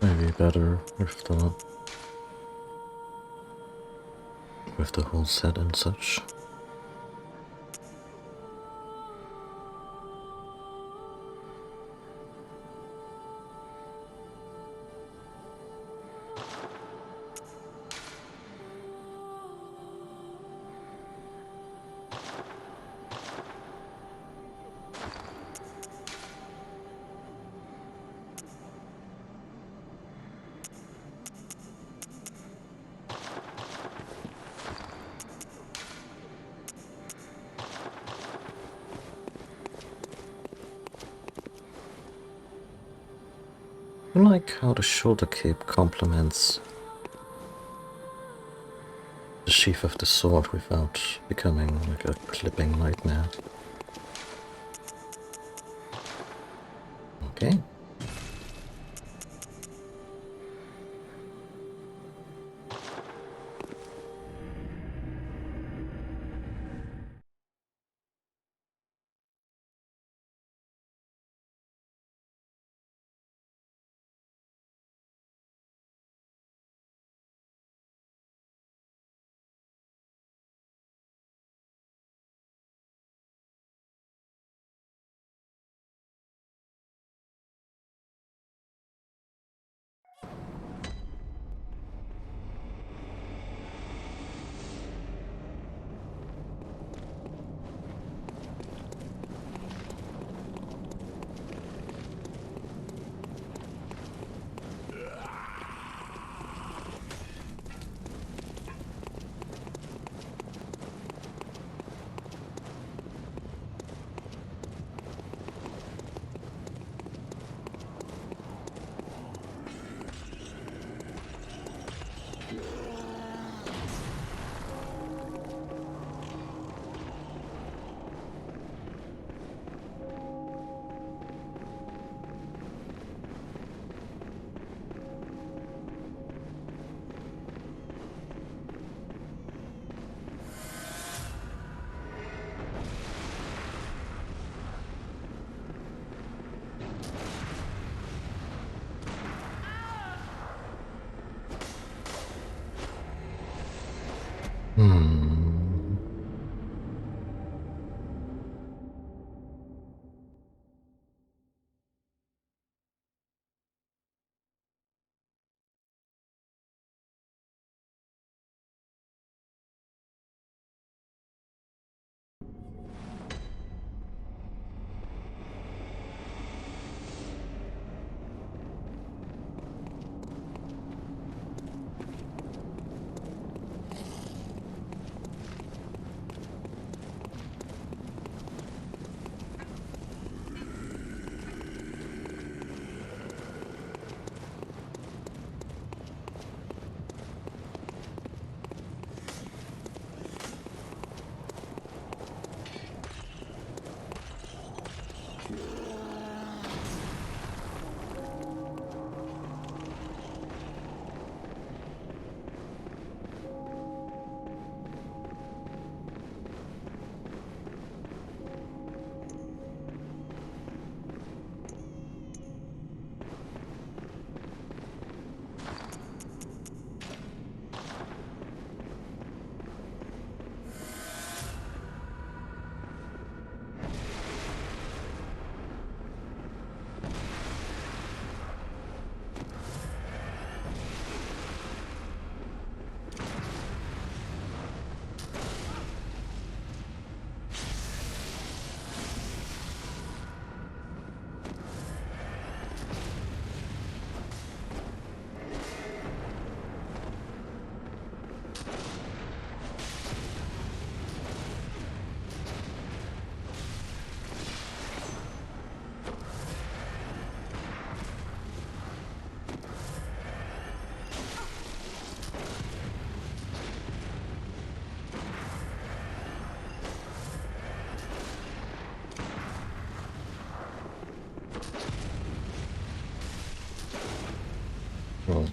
[SPEAKER 1] maybe better with the whole set and such. I like how the shoulder cape complements the sheath of the sword without becoming like a clipping nightmare. Okay. Hmm. Well,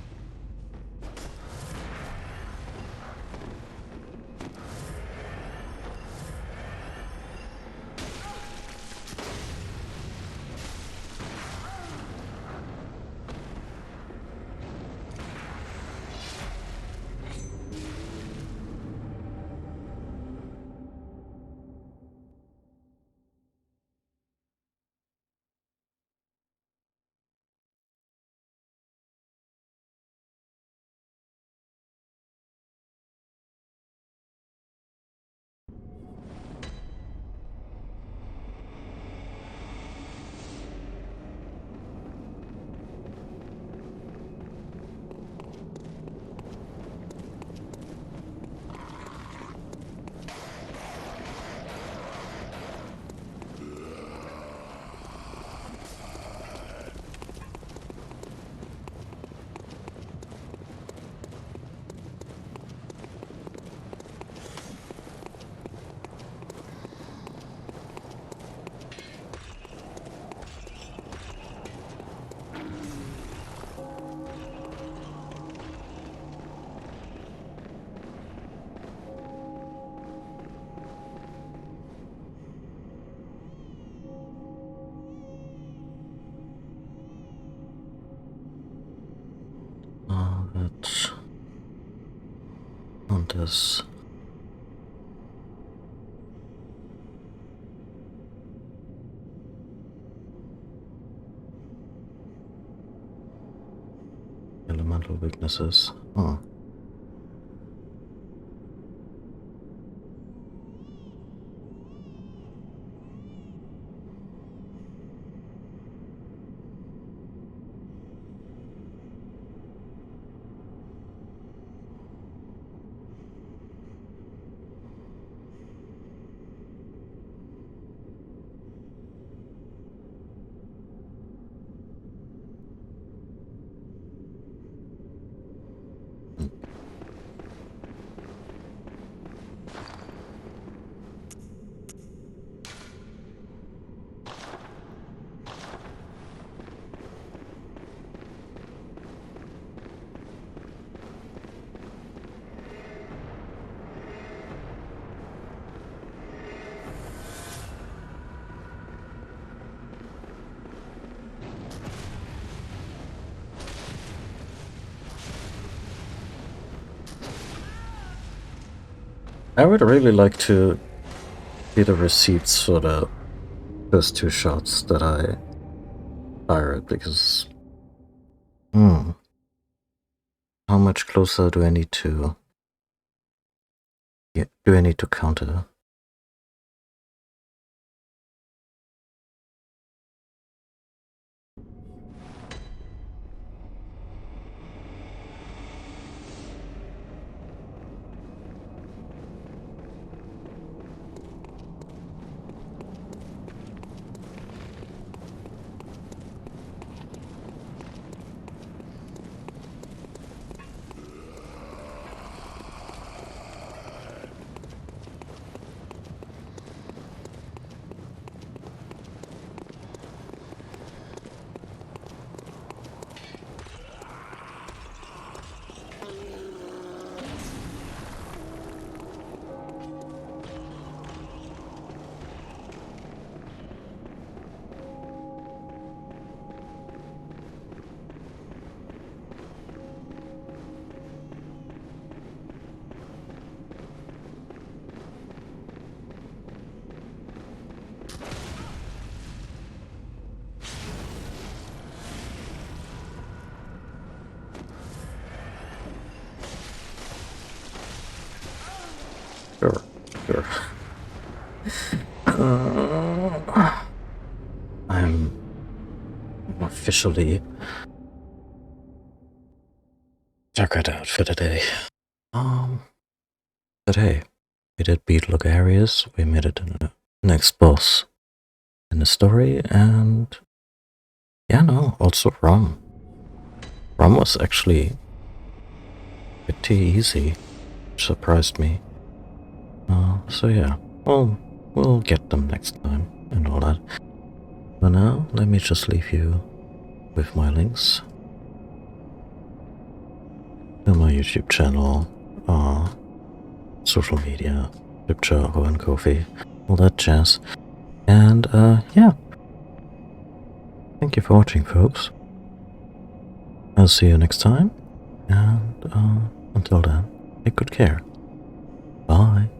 [SPEAKER 1] But on this elemental weaknesses. Oh. I would really like to see the receipts for the first 2 shots that I fired, because how much closer do I need to counter? Sure, sure. I'm officially tuckered out for the day. But hey, we did beat Logarius, we made it to the next boss in the story, and yeah, no, also Rom. Rom was actually pretty easy, which surprised me. So yeah, well, we'll get them next time and all that. For now, let me just leave you with my links to my YouTube channel, social media, Scripture, and Ko-fi, all that jazz. And yeah, thank you for watching, folks. I'll see you next time, and until then, take good care. Bye.